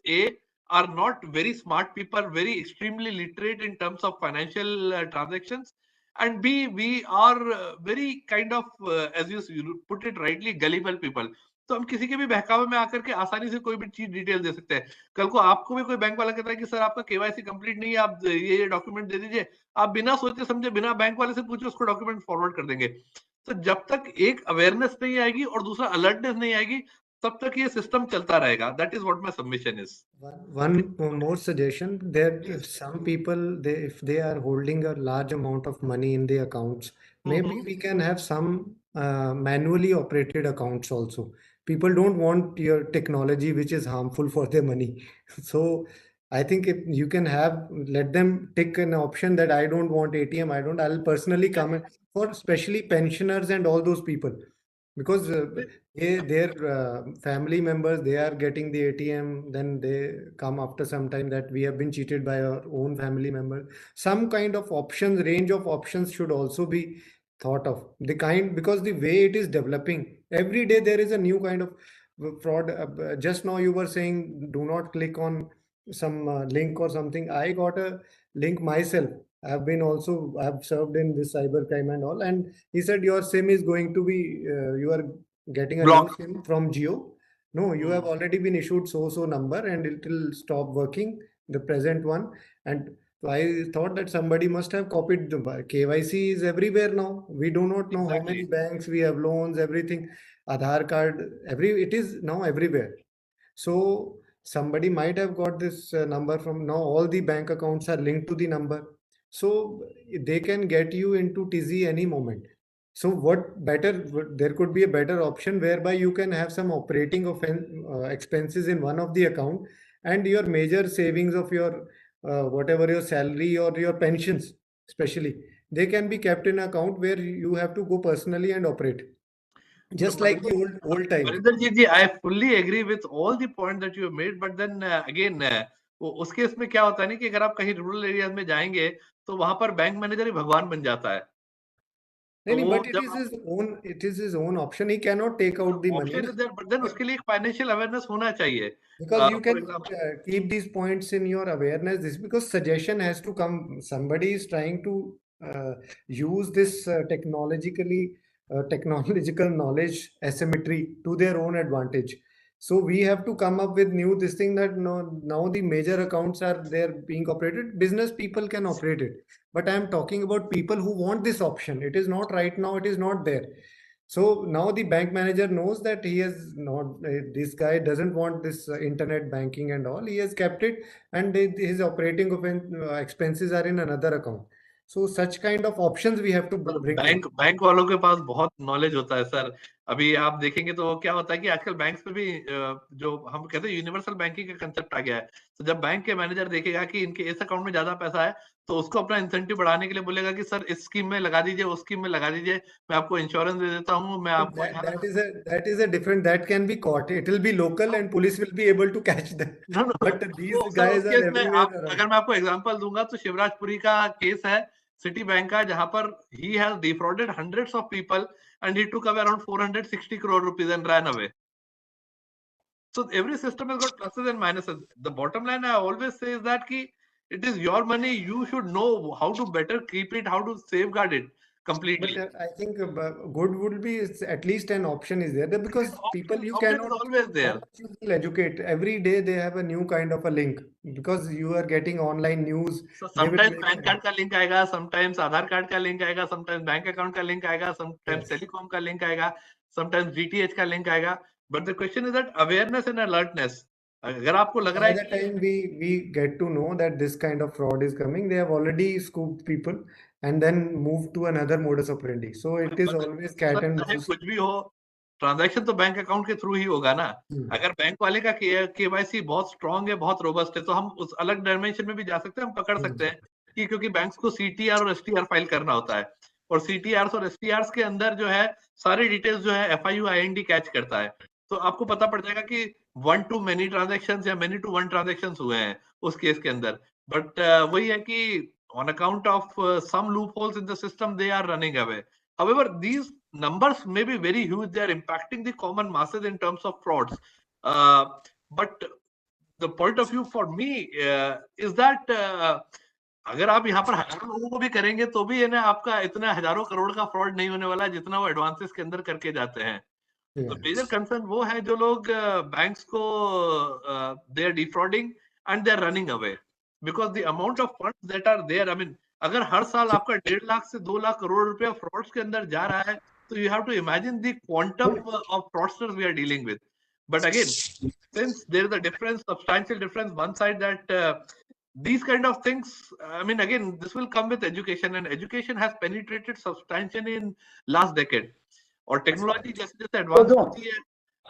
are not very smart people, very extremely literate in terms of financial transactions, and B, we are very kind of as you put it rightly, gullible people. तो हम किसी के भी बहकावे में आकर के आसानी से कोई भी चीज डिटेल दे सकते हैं. कल को आपको भी कोई बैंक वाला कहता है कि सर आपका केवाईसी कंप्लीट नहीं है, आप ये डॉक्यूमेंट दे दीजिए, आप बिना सोचे समझे बिना बैंक वाले से पूछे उसको डॉक्यूमेंट फॉरवर्ड कर देंगे. तो जब तक एक अवेयरनेस नहीं आएगी और दूसरा अलर्टनेस नहीं आएगी, तब तक ये सिस्टम चलता रहेगा. That is what my submission is. One more suggestion, there some people, if they are holding a large amount of money in the accounts, maybe we can have some manually operated accounts also. People don't want your technology which is harmful for their money. So I think if you can let them tick an option that I don't want ATM, I'll personally come for especially pensioners and all those people, because their family members, they are getting the ATM, then they come after some time that we have been cheated by our own family member. Some kind of range of options should also be thought of, because the way it is developing every day, there is a new kind of fraud. Just now you were saying do not click on some link or something. I got a link myself. I've served in this cybercrime and all, and he said your SIM is going to be you are getting a Blocked. new SIM from Geo. No, you have already been issued so number and it will stop working, the present one. And I thought that somebody must have copied the KYC is everywhere now. We do not know how many banks we have, loans, everything, Aadhaar card, it is now everywhere. So somebody might have got this number from, now all the bank accounts are linked to the number. So they can get you into tizzy any moment. So there could be a better option whereby you can have some operating expenses in one of the account, and your major savings of your whatever your salary or your pensions, especially, they can be kept in account where you have to go personally and operate. Just like the old times. Varinder ji, I fully agree with all the points that you have made, but then again, उस case में क्या होता है ना कि अगर आप कहीं रूरल एरियाज में जाएंगे तो वहां पर बैंक मैनेजर ही भगवान बन जाता है. नहीं, but it is his own option. He cannot take out the money. Option is there, but then उसके लिए एक फाइनेंशियल अवेयरनेस होना चाहिए. Because you can keep these points in your awareness. This because suggestion has to come. Somebody is trying to use this technological knowledge asymmetry to their own advantage. So we have to come up with this thing that now the major accounts are there being operated. Business people can operate it, but I am talking about people who want this option. It is not right now. It is not there. So now the bank manager knows that he has not, this guy doesn't want this internet banking and all. He has kept it, and his operating expenses are in another account. So such kind of options we have to bring. Bank वालों के पास बहुत knowledge होता है sir. अभी आप देखेंगे तो क्या होता है कि आजकल बैंक्स में भी जो हम कहते हैं यूनिवर्सल बैंकिंग का कंसेप्ट आ गया है. तो जब बैंक के मैनेजर देखेगा कि इनके इस अकाउंट में ज्यादा पैसा है तो उसको अपना इंसेंटिव बढ़ाने के लिए बोलेगा कि सर इस स्कीम में लगा दीजिए, उस स्कीम में लगा दीजिए, मैं आपको इंश्योरेंस दे देता हूँ, मैं आपको that is a different, that can be caught. It will be local and police will be able to catch them. But these guys are everywhere around. अगर मैं आपको एग्जांपल दूंगा तो शिवराजपुरी का केस है सिटी बैंक का, जहां पर he has defrauded hundreds of people and he took away around 460 crore rupees and ran away. So every system has got pluses and minuses. The bottom line I always say is that it is your money. You should know how to better keep it, how to safeguard it completely. But I think good would be at least an option is there, because people you cannot always there. You will educate every day. They have a new kind of a link because you are getting online news. So sometimes PAN card का link आएगा, sometimes आधार card का link आएगा, sometimes bank account का link आएगा, sometimes telecom का link आएगा, sometimes DTH का link आएगा. But the question is that awareness and alertness. अगर आपको लग रहा है by the time we get to know that this kind of fraud is coming, they have already scooped people and then moved to another modus operandi. So it is always cat and mouse. कुछ भी हो, transaction तो bank account के through ही होगा ना. अगर bank वाले का केवाईसी बहुत स्ट्रांग है, बहुत रोबस्ट है, तो हम उस अलग डायमेंशन में भी जा सकते हैं, हम पकड़ सकते हैं कि क्योंकि बैंक्स को सीटीआर और एसटीआर फाइल करना होता है, और सीटीआर और एसटीआर के अंदर जो है सारी डिटेल्स जो है एफआईयू आईएनडी कैच करता है. तो आपको पता पड़ जाएगा कि 1 to many transactions या many to 1 transactions हुए हैं उस केस के अंदर. बट वही है कि on account of some loopholes in the system, they are running away. However, these numbers may be very huge. They are impacting the common masses in terms of frauds. But the point of view for me is that अगर आप यहाँ पर हजारों लोगों को भी करेंगे तो भी ना आपका इतना हजारों करोड़ का फ्रॉड नहीं होने वाला जितना वो एडवांसेस के अंदर करके जाते हैं. तो मेजर कंसर्न वो है जो लोग बैंक्स को they are defrauding and they are running away because the amount of funds that are there. I mean अगर हर साल आपका 1.5 लाख से 2 लाख करोड़ रुपया फ्रॉड्स के अंदर जा रहा है तो you have to imagine the quantum of fraudsters we are dealing with. But again since there is a difference, substantial difference, one side that these kind of things, I mean, again, this will come with education, and education has penetrated substantially in last decade. और technology जैसे जैसे advance होती है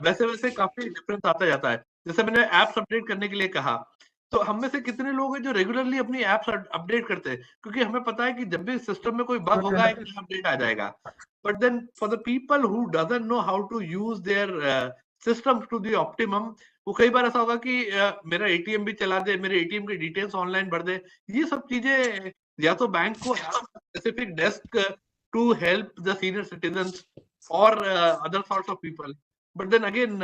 वैसे वैसे काफी difference आता जाता है. जैसे मैंने एप्स अपडेट करने के लिए कहा, तो हम में से कितने लोग हैं जो रेगुलरली अपनी एप्स अपडेट करते हैं, क्योंकि हमें पता है कि जब भी सिस्टम में कोई बग होगा एक अपडेट आ जाएगा. But then for the people who doesn't know how to use their systems to the optimum, वो कई बार ऐसा होगा कि मेरा एटीएम भी चला दे, मेरे एटीएम की डिटेल्स ऑनलाइन भर दे. ये सब चीजें या तो बैंक को specific desk to help the senior citizens or other sorts of people. But then again,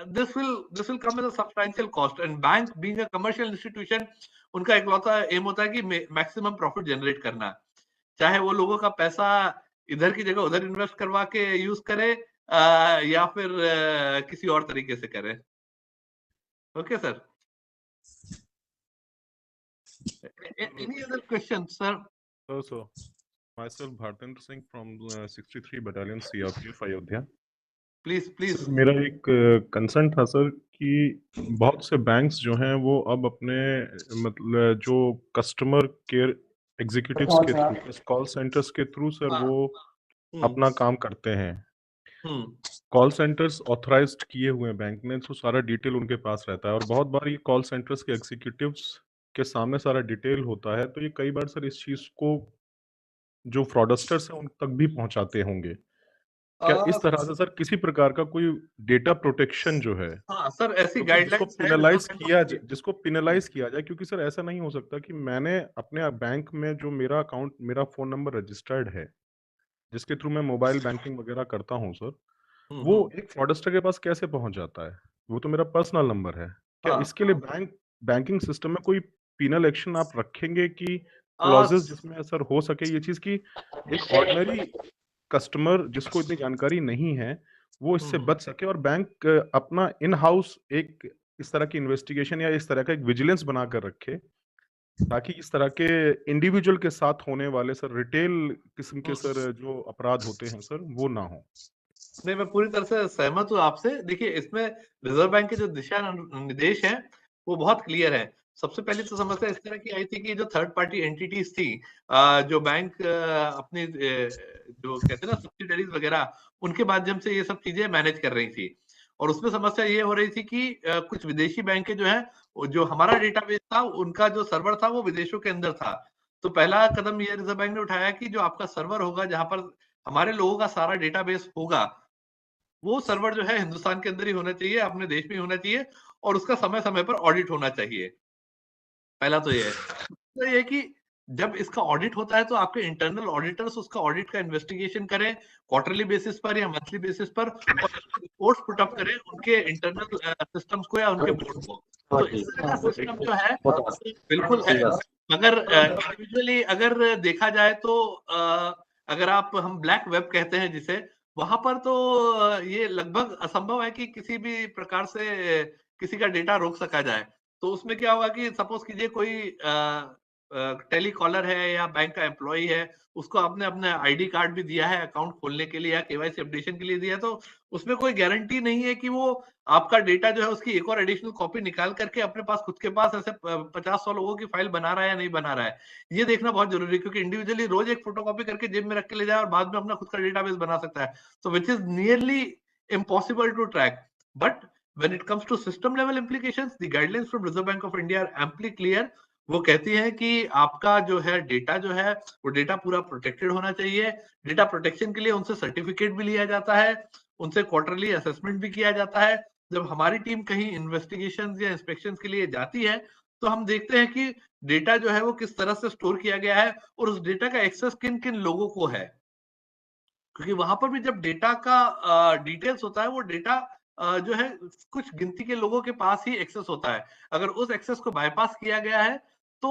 this will come as a substantial cost. And bank being a commercial institution, उनका इकलौता M होता है कि मैक्सिमम प्रॉफिट जनरेट करना, चाहे वो लोगों का पैसा इधर की जगह उधर इन्वेस्ट करवा के यूज करे या फिर किसी और तरीके से करे. Okay, sir. Any other questions, sir? So, myself Bhartendra Singh from 63 Battalion CRPF Ayodhya. Please. Sir मेरा एक कंसर्न था सर कि बहुत से बैंक्स जो हैं वो अब अपने मतलब जो कस्टमर केयर एग्जीक्यूटिव्स के थ्रू कॉल सेंटर्स के थ्रू सर वो अपना काम करते हैं. कॉल सेंटर्स ऑथराइज्ड किए हुए हैं बैंक ने, तो सारा डिटेल उनके पास रहता है और बहुत बार ये कॉल सेंटर्स के एग्जीक्यूटिव्स के सामने सारा डिटेल होता है, तो ये कई बार सर इस चीज को जो फ्रॉडस्टर्स हैं उन तक भी पहुंचाते होंगे. क्या इस तरह से सर किसी प्रकार का कोई डेटा प्रोटेक्शन जो है सर ऐसी तो गाइडलाइंस जिसको पिनलाइज किया जाए, क्योंकि सर ऐसा नहीं हो सकता कि मैंने अपने बैंक में जो मेरा अकाउंट मेरा फोन नंबर रजिस्टर्ड है जिसके थ्रू मैं मोबाइल बैंकिंग वगैरह करता हूं सर, वो एक फ्रॉडस्टर के पास कैसे पहुंच जाता है? वो तो मेरा पर्सनल नंबर है. क्या इसके लिए बैंकिंग सिस्टम में कोई पिनल एक्शन आप रखेंगे कि क्लॉजेस जिसमें सर हो सके ये चीज की एक ऑर्डिनरी कस्टमर जिसको इतनी जानकारी नहीं है वो इससे बच सके और बैंक अपना इन हाउस एक इस तरह की इन्वेस्टिगेशन या इस तरह का एक विजिलेंस बनाकर रखे ताकि इस तरह के इंडिविजुअल के साथ होने वाले सर रिटेल किस्म के सर जो अपराध होते हैं सर वो ना हो. नहीं, मैं पूरी तरह से सहमत हूँ आपसे. देखिए, इसमें रिजर्व बैंक के जो दिशा निर्देश हैं वो बहुत क्लियर है. सबसे पहले तो समस्या इस तरह की आई थी कि जो थर्ड पार्टी एंटिटीज थी, जो बैंक अपने जो कहते हैं ना सब्सिडरीज वगैरह, उनके माध्यम से ये सब चीजें मैनेज कर रही थी. और उसमें समस्या ये हो रही थी कि कुछ विदेशी बैंक जो है, जो हमारा डेटाबेस था, उनका जो सर्वर था वो विदेशों के अंदर था. तो पहला कदम ये रिजर्व बैंक ने उठाया कि जो आपका सर्वर होगा, जहां पर हमारे लोगों का सारा डेटाबेस होगा, वो सर्वर जो है हिंदुस्तान के अंदर ही होना चाहिए, अपने देश में ही होना चाहिए, और उसका समय समय पर ऑडिट होना चाहिए. पहला तो ये है. तो ये कि जब इसका ऑडिट होता है तो आपके इंटरनल ऑडिटर्स उसका ऑडिट का इन्वेस्टिगेशन करें क्वार्टरली बेसिस पर या मंथली बेसिस पर, और रिपोर्ट्स पुट अप करें उनके इंटरनल सिस्टम्स को या उनके बोर्ड को. तो इस तरह का सिस्टम जो है बिल्कुल है. मगर इंडिविजुअली अगर देखा जाए तो अगर हम ब्लैक वेब कहते हैं जिसे, वहां पर तो ये लगभग असंभव है कि किसी भी प्रकार से किसी का डेटा रोक सका जाए. तो उसमें क्या होगा कि सपोज कीजिए कोई टेली कॉलर है या बैंक का एम्प्लॉय है, उसको आपने अपने आईडी कार्ड भी दिया है अकाउंट खोलने के लिए या केवाईसी अपडेशन के लिए दिया है, तो उसमें कोई गारंटी नहीं है कि वो आपका डेटा जो है उसकी एक और एडिशनल कॉपी निकाल करके अपने पास खुद के पास ऐसे 50-100 लोगों की फाइल बना रहा है या नहीं बना रहा है. ये देखना बहुत जरूरी है, क्योंकि इंडिविजुअली रोज एक फोटोकॉपी करके जेब में रख के ले जाए और बाद में अपना खुद का डेटाबेस बना सकता है. So which is nearly impossible to track. But when it comes to system level implications, the guidelines from Reserve Bank of India are amply clear. वो कहती हैं कि आपका जो है डेटा जो है वो डेटा पूरा प्रोटेक्टेड होना चाहिए. डेटा प्रोटेक्शन के लिए उनसे सर्टिफिकेट भी लिया जाता है, उनसे क्वार्टरली असेसमेंट भी किया जाता है. जब हमारी टीम कहीं इन्वेस्टिगेशन या इंस्पेक्शन के लिए जाती है तो हम देखते हैं कि डेटा जो है वो किस तरह से स्टोर किया गया है और उस डेटा का एक्सेस किन किन लोगों को है. क्योंकि वहां पर भी जब डेटा का डिटेल्स होता है, वो डेटा जो है कुछ गिनती के लोगों के पास ही एक्सेस होता है. अगर उस एक्सेस को बाईपास किया गया है तो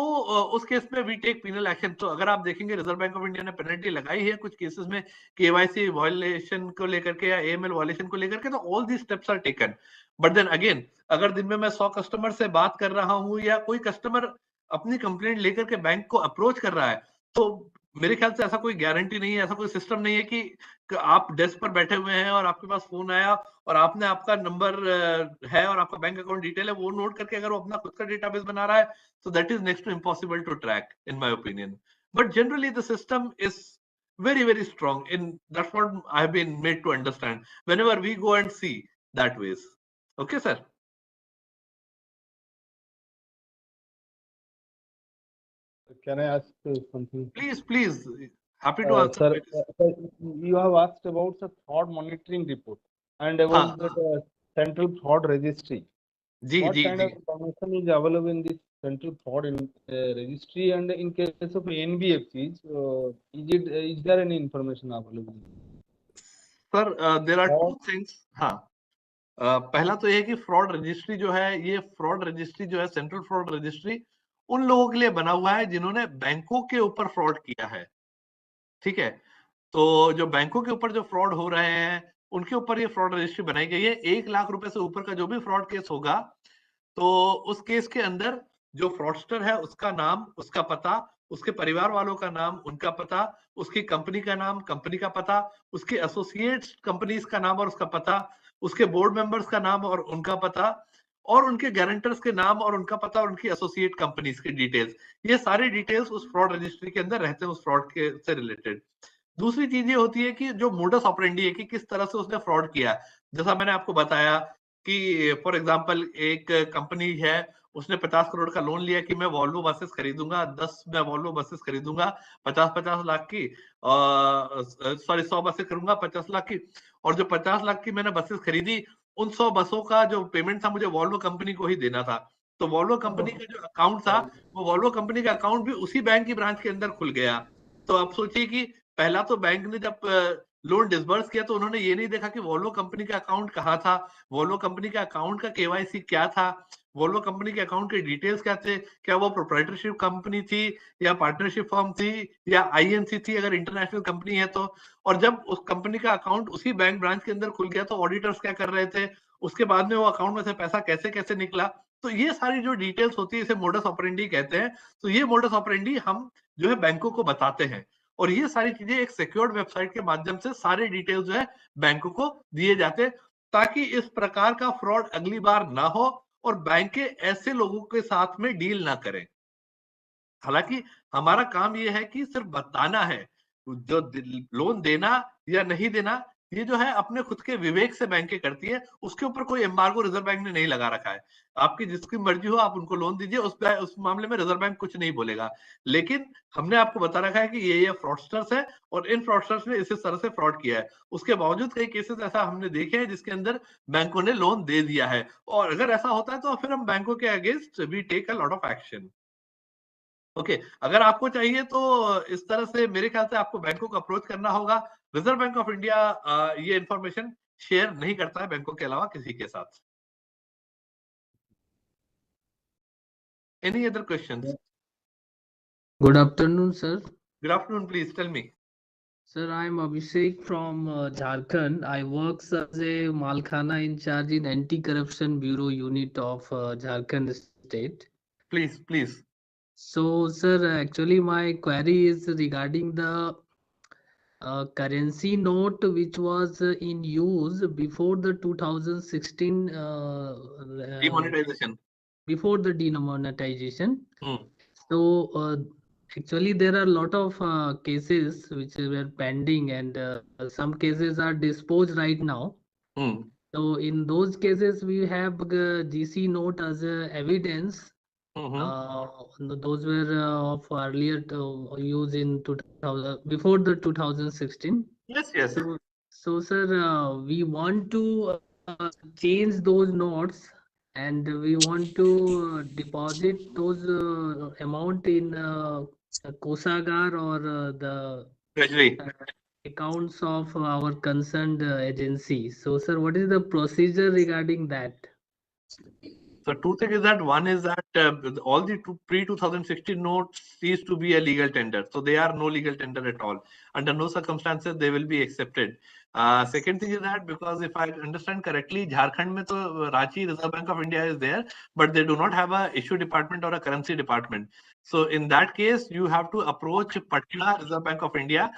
उस केस में वी टेक पिनल एक्शन. तो अगर आप देखेंगे रिजर्व बैंक ऑफ इंडिया ने पेनल्टी लगाई है कुछ केसेस में केवाईसी वायलेशन को लेकर के या एएमएल वायलेशन को लेकर के, तो all the steps are taken. But then again, अगर दिन में मैं 100 कस्टमर से बात कर रहा हूं या कोई कस्टमर अपनी कंप्लेंट लेकर के बैंक को अप्रोच कर रहा है, तो मेरे ख्याल से ऐसा कोई गारंटी नहीं है, ऐसा कोई सिस्टम नहीं है कि आप डेस्क पर बैठे हुए हैं और आपके पास फोन आया और आपने आपका नंबर है और आपका बैंक अकाउंट डिटेल है वो नोट करके अगर वो अपना खुद का डेटाबेस बना रहा है, so that is next to impossible to track in my opinion. But generally the system is very strong, in that's what I have been made to understand whenever we go and see that ways. Okay, sir. Can I ask something? Please. Happy to answer. Sir, you have asked about the fraud monitoring report and about the central fraud registry. What kind of information is available in this central fraud registry, and in case of NBFCs, is there any information available? Sir, there are two things. पहला तो ये है कि fraud registry जो है, ये fraud registry जो है, सेंट्रल फ्रॉड रजिस्ट्री उन लोगों के लिए बना हुआ है जिन्होंने बैंकों के ऊपर फ्रॉड किया है, ठीक है। तो जो बैंकों के ऊपर जो फ्रॉड हो रहे हैं उनके ऊपर ये फ्रॉड रजिस्ट्री बनाई गई है। 1 लाख रुपए से ऊपर का जो भी फ्रॉड केस होगा, तो उस केस के अंदर जो फ्रॉडस्टर है उसका नाम, उसका पता, उसके परिवार वालों का नाम, उनका पता, उसकी कंपनी का नाम, कंपनी का पता, उसके एसोसिएट्स कंपनीज का नाम और उसका पता, उसके बोर्ड मेंबर्स का नाम और उनका पता, और उनके गारंटर्स के नाम और उनका पता, और उनकी एसोसिएट कंपनीज की डिटेल्स, ये सारी डिटेल्स उस फ्रॉड रजिस्ट्री के अंदर रहते हैं उस फ्रॉड के से रिलेटेड। दूसरी चीज ये होती है कि जो मोडस ऑपरेंडी है कि किस तरह से उसने फ्रॉड किया। जैसा मैंने आपको बताया कि फॉर एग्जांपल एक कंपनी है, उसने 50 करोड़ का लोन लिया कि मैं वॉल्वो बसेस खरीदूंगा, 10 मैं वॉल्वो बसेस खरीदूंगा 50-50 लाख की, सॉरी 100 बसें करूंगा 50 लाख की, और जो 50 लाख की मैंने बसेस खरीदी उन 100 बसों का जो पेमेंट था मुझे वॉल्वो कंपनी को ही देना था। तो वॉल्वो कंपनी का जो अकाउंट था, वो वॉल्वो कंपनी का अकाउंट भी उसी बैंक की ब्रांच के अंदर खुल गया। तो आप सोचिए कि पहला तो बैंक ने जब लोन डिसबर्स किया तो उन्होंने ये नहीं देखा कि वॉल्वो कंपनी का अकाउंट कहाँ था, वॉल्वो कंपनी का अकाउंट का केवाईसी क्या था, वॉल्वो कंपनी के अकाउंट के डिटेल्स क्या थे, क्या वो प्रोप्राइटरशिप कंपनी थी या पार्टनरशिप फर्म थी या आईएनसी थी अगर इंटरनेशनल कंपनी है तो। और जब उस कंपनी का अकाउंट उसी बैंक ब्रांच के अंदर खुल गया तो ऑडिटर्स क्या कर रहे थे, उसके बाद में वो अकाउंट में से पैसा कैसे कैसे निकला, तो ये सारी जो डिटेल्स होती है इसे मोडस ऑपरेंडी कहते हैं। तो ये मोडस ऑपरेंडी हम जो है बैंकों को बताते हैं, और ये सारी चीजें एक सिक्योर्ड वेबसाइट के माध्यम से सारे डिटेल्स जो है बैंकों को दिए जाते हैं, ताकि इस प्रकार का फ्रॉड अगली बार ना हो और बैंकें ऐसे लोगों के साथ में डील ना करें। हालांकि हमारा काम ये है कि सिर्फ बताना है, जो लोन देना या नहीं देना ये जो है अपने खुद के विवेक से बैंकें करती है, उसके ऊपर कोई एम्बार्गो रिजर्व बैंक ने नहीं लगा रखा है। आपकी जिसकी मर्जी हो आप उनको लोन दीजिए, उस मामले में रिजर्व बैंक कुछ नहीं बोलेगा। लेकिन हमने आपको बता रखा है कि ये फ्रॉडस्टर्स है और इन फ्रॉडस्टर्स ने इस तरह से फ्रॉड किया है। उसके बावजूद कई केसेस ऐसा हमने देखे हैं जिसके अंदर बैंकों ने लोन दे दिया है, और अगर ऐसा होता है तो फिर हम बैंकों के against we take a lot of action. Okay, अगर आपको चाहिए तो इस तरह से मेरे ख्याल से आपको बैंकों को अप्रोच करना होगा। रिजर्व बैंक ऑफ इंडिया ये इंफॉर्मेशन शेयर नहीं करता है बैंकों के अलावा किसी के साथ। Any other questions? Good afternoon, sir. Good afternoon, please tell me. Sir, I am Abhishek from Jharkhand. I work as a Malkhana in charge in Anti-Corruption Bureau Unit of Jharkhand State. Please. So, sir, actually my query is regarding the currency note which was in use before the 2016 Demonetization. Before the demonetization. So actually there are a lot of cases which were pending, and some cases are disposed right now. So in those cases we have GC note as evidence. Those were of earlier use in 2000, before the 2016. Yes. So sir, we want to change those notes, and we want to deposit those amount in Kosagar or the Treasury accounts of our concerned agency. So sir, what is the procedure regarding that? So two things is that one is that all the pre-2016 notes cease to be a legal tender. So they are no legal tender at all. Under no circumstances they will be accepted. Second thing is that because if I understand correctly, Jharkhand mein to Ranchi Reserve Bank of India is there, but they do not have a issue department or a currency department. So in that case, you have to approach Patna Reserve Bank of India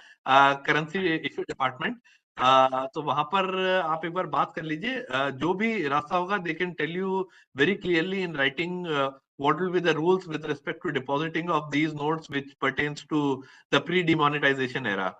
currency issue department. तो वहां पर आप एक बार बात कर लीजिए, जो भी रास्ता होगा they can tell you very clearly in writing what will be the rules with respect to depositing of these notes which pertains to the pre-demonetization era.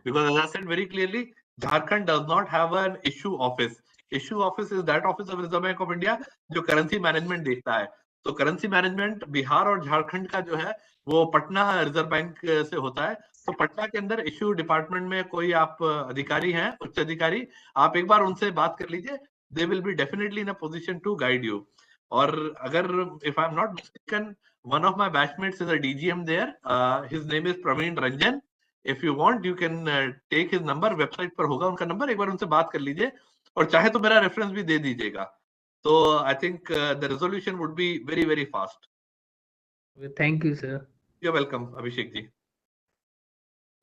Because as I said very clearly, Jharkhand does not have an issue office. Issue office is that office of Reserve Bank of India जो currency management देखता है। तो currency management Bihar और झारखंड का जो है वो Patna reserve bank से होता है। तो पटना के अंदर इश्यू डिपार्टमेंट में कोई आप अधिकारी हैं, उच्च अधिकारी, आप एक बार उनसे बात कर लीजिए, they will be definitely in a position to guide you. और अगर if I am not mistaken, one of my batchmates is a DGM there, his name is Praveen Ranjan. If you want you can take his number, website पर होगा उनका number, एक बार उनसे बात कर लीजिए। और चाहे तो मेरा रेफरेंस भी दे दीजिएगा. So I think the resolution would be very, very fast. Thank you, sir. You're welcome, Abhishek ji.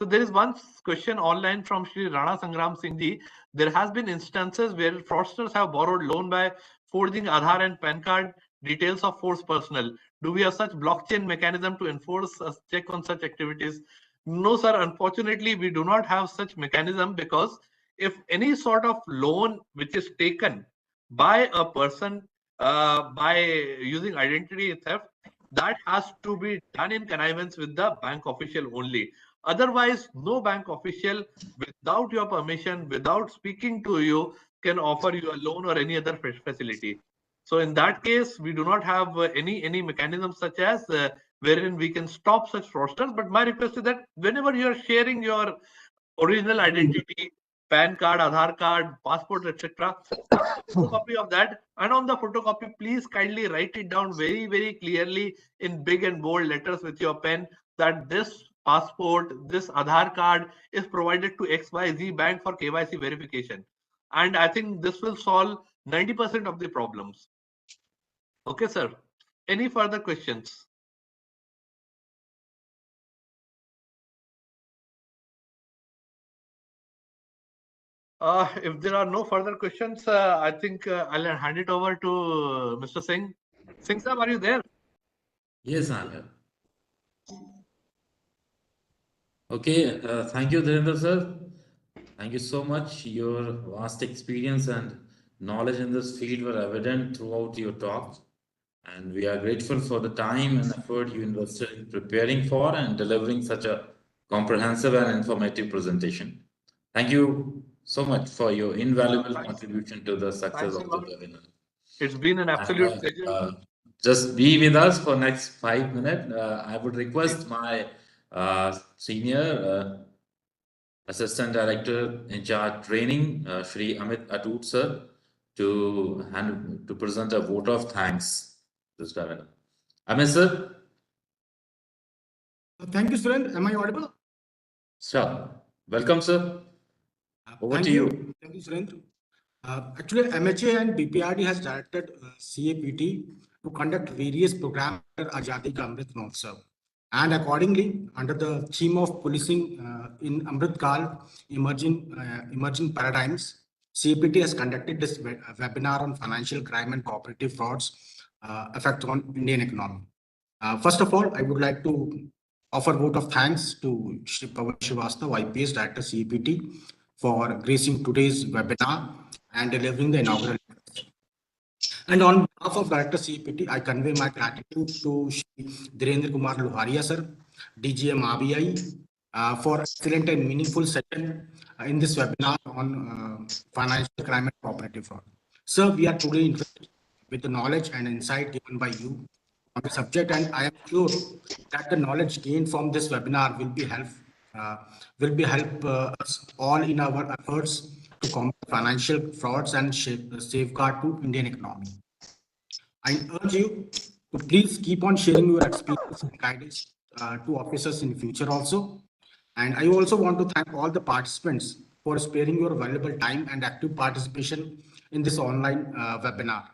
So there is one question online from Shri Rana Sangram Singh ji. There has been instances where fraudsters have borrowed loan by forging Aadhaar and PAN card details of forced personnel. Do we have such blockchain mechanism to enforce a check on such activities? No, sir. Unfortunately, we do not have such mechanism, because if any sort of loan which is taken by a person by using identity theft, that has to be done in connivance with the bank official only. Otherwise, no bank official, without your permission, without speaking to you, can offer you a loan or any other facility. So in that case, we do not have any mechanism such as wherein we can stop such fraudsters. But my request is that whenever you are sharing your original identity, PAN card, Aadhaar card, passport, etc., photocopy of that, and on the photocopy, please kindly write it down very, very clearly in big and bold letters with your pen, that this passport, this Aadhaar card is provided to XYZ bank for KYC verification. And I think this will solve 90% of the problems. Okay, sir. Any further questions? If there are no further questions, I think I'll hand it over to Mr. Singh. Singh sir, are you there? Yes, I'm here. Okay, thank you, Dhirendra sir. Thank you so much. Your vast experience and knowledge in this field were evident throughout your talk. And we are grateful for the time and effort you invested in preparing for and delivering such a comprehensive and informative presentation. Thank you so much for your invaluable contribution to the success of the webinar. It's been an absolute pleasure. Just be with us for next 5 minutes. I would request my senior Assistant Director in charge training, Shri Amit Atut sir, to present a vote of thanks this webinar. Amit sir. Thank you, Surendra. Am I audible? Sure. Welcome, sir. Over to you. Thank you, Surendra. Actually, MHA and BPR&D has directed CAPT to conduct various programs under Azadi Ka Amrit Mahotsav. And accordingly, under the theme of policing in Amrit Kal, emerging paradigms, CAPT has conducted this webinar on financial crime and cooperative frauds effect on Indian economy. First of all, I would like to offer vote of thanks to Shri Pawan Srivastava, IPS Director CAPT, for gracing today's webinar and delivering the inaugural. And on behalf of Director CAPT, I convey my gratitude to Shri Dhirendra Kumar Luharia sir, DGM RBI, for excellent and meaningful session in this webinar on financial crime and cooperative fraud. Sir, we are truly interested with the knowledge and insight given by you on the subject, and I am sure that the knowledge gained from this webinar will be help us all in our efforts to combat financial frauds and safeguard to Indian economy. I urge you to please keep on sharing your experience and guidance to officers in future also. And I also want to thank all the participants for sparing your valuable time and active participation in this online webinar.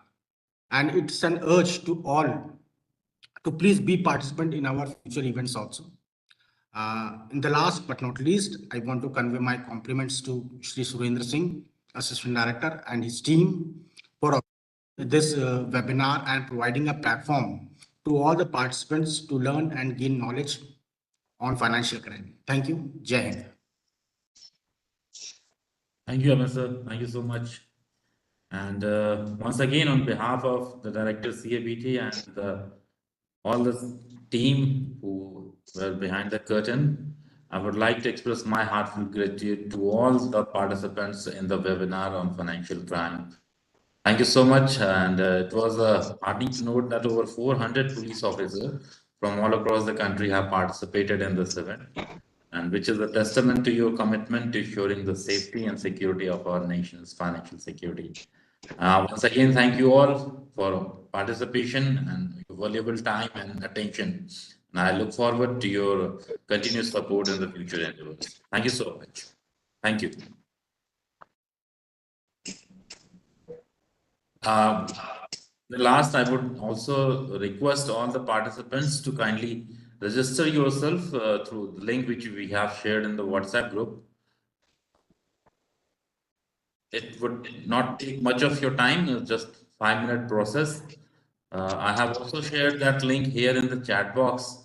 And it's an urge to all to please be participant in our future events also. In the last but not least, I want to convey my compliments to Shri Surendra Singh, Assistant Director, and his team for this webinar and providing a platform to all the participants to learn and gain knowledge on financial crime. Thank you. Jai Hind. Thank you, Amit sir. Thank you so much. And once again, on behalf of the Director CAPT and all the team who were behind the curtain, I would like to express my heartfelt gratitude to all the participants in the webinar on financial crime. Thank you so much. And it was heartening to note that over 400 police officers from all across the country have participated in this event, and which is a testament to your commitment to ensuring the safety and security of our nation's financial security. Once again, thank you all for participation and your valuable time and attention. And I look forward to your continuous support in the future endeavors. Thank you so much. Thank you. The last, I would also request all the participants to kindly register yourself through the link which we have shared in the WhatsApp group. It would not take much of your time, it's just 5-minute process. I have also shared that link here in the chat box,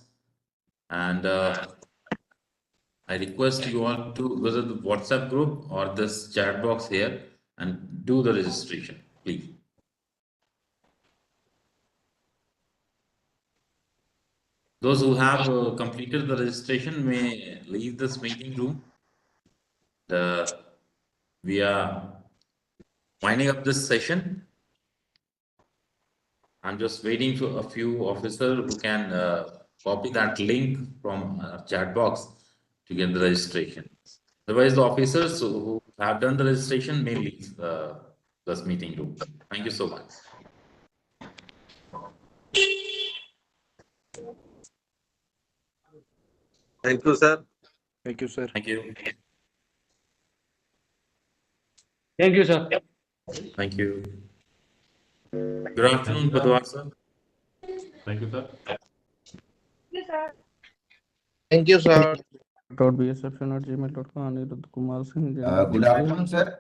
and I request you all to visit the WhatsApp group or this chat box here and do the registration, please. Those who have completed the registration may leave this meeting room. We are winding up this session. I'm just waiting for a few officers who can copy that link from chat box to get the registration. Otherwise, the officers who have done the registration may leave this meeting room. Thank you so much. Thank you, sir. Thank you, sir. Thank you. Thank you, sir. Thank you. Good afternoon, Padwar sir. Thank you, sir. Thank you, sir. .bsf@gmail.com Anirudh Kumar Singh. Good afternoon, sir.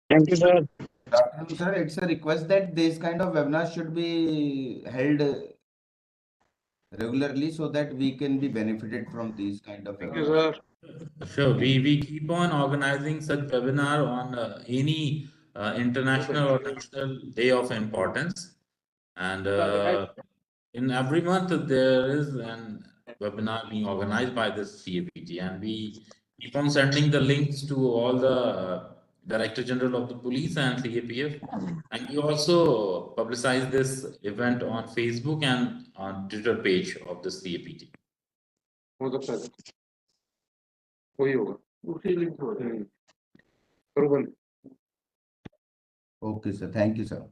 Thank you, sir. Good afternoon, sir. It's a request that this kind of webinars should be held regularly so that we can be benefited from these kind of Thank you, webinars. sir. Sure, we keep on organizing such webinar on any international or national day of importance, and in every month there is an webinar being organized by this CAPT, and we keep on sending the links to all the Director General of the Police and CAPF, and we also publicize this event on Facebook and on Twitter page of the CAPT. वही होगा उसी link से होगा करो बंद Okay, sir. Thank you, sir.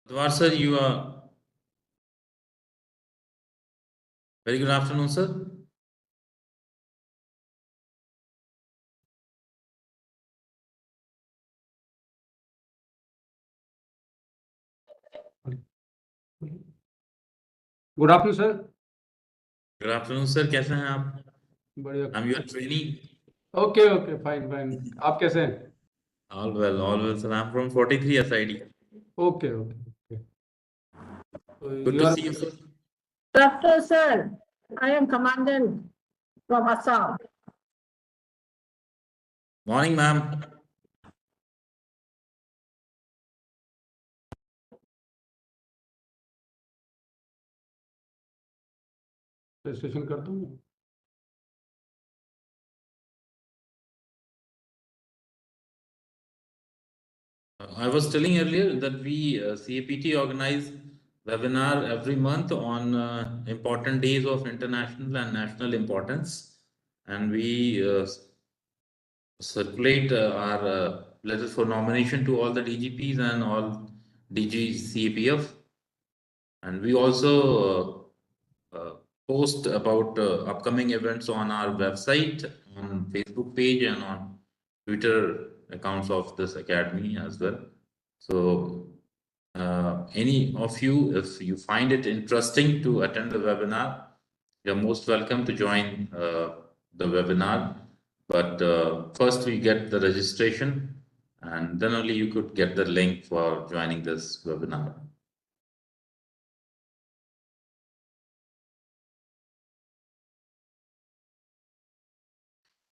Padwar sir, you are. Very good afternoon, sir. Good afternoon sir Good afternoon, sir. कैसे हैं आप? बढ़िया I'm your trainee. Okay okay fine fine आप कैसे हैं All well, sir. I'm from 43 SID. Okay okay Good to see you, sir. Doctor sir, I am commandant from Assam. Morning, ma'am. Registration कर दूं I was telling earlier that we CAPT organize webinar every month on important days of international and national importance, and we circulate our letters for nomination to all the DGPs and all DG CAPF, and we also post about upcoming events on our website, on Facebook page, and on Twitter accounts of this academy as well. So any of you, if you find it interesting to attend the webinar, you're most welcome to join the webinar. But first we get the registration, and then only you could get the link for joining this webinar.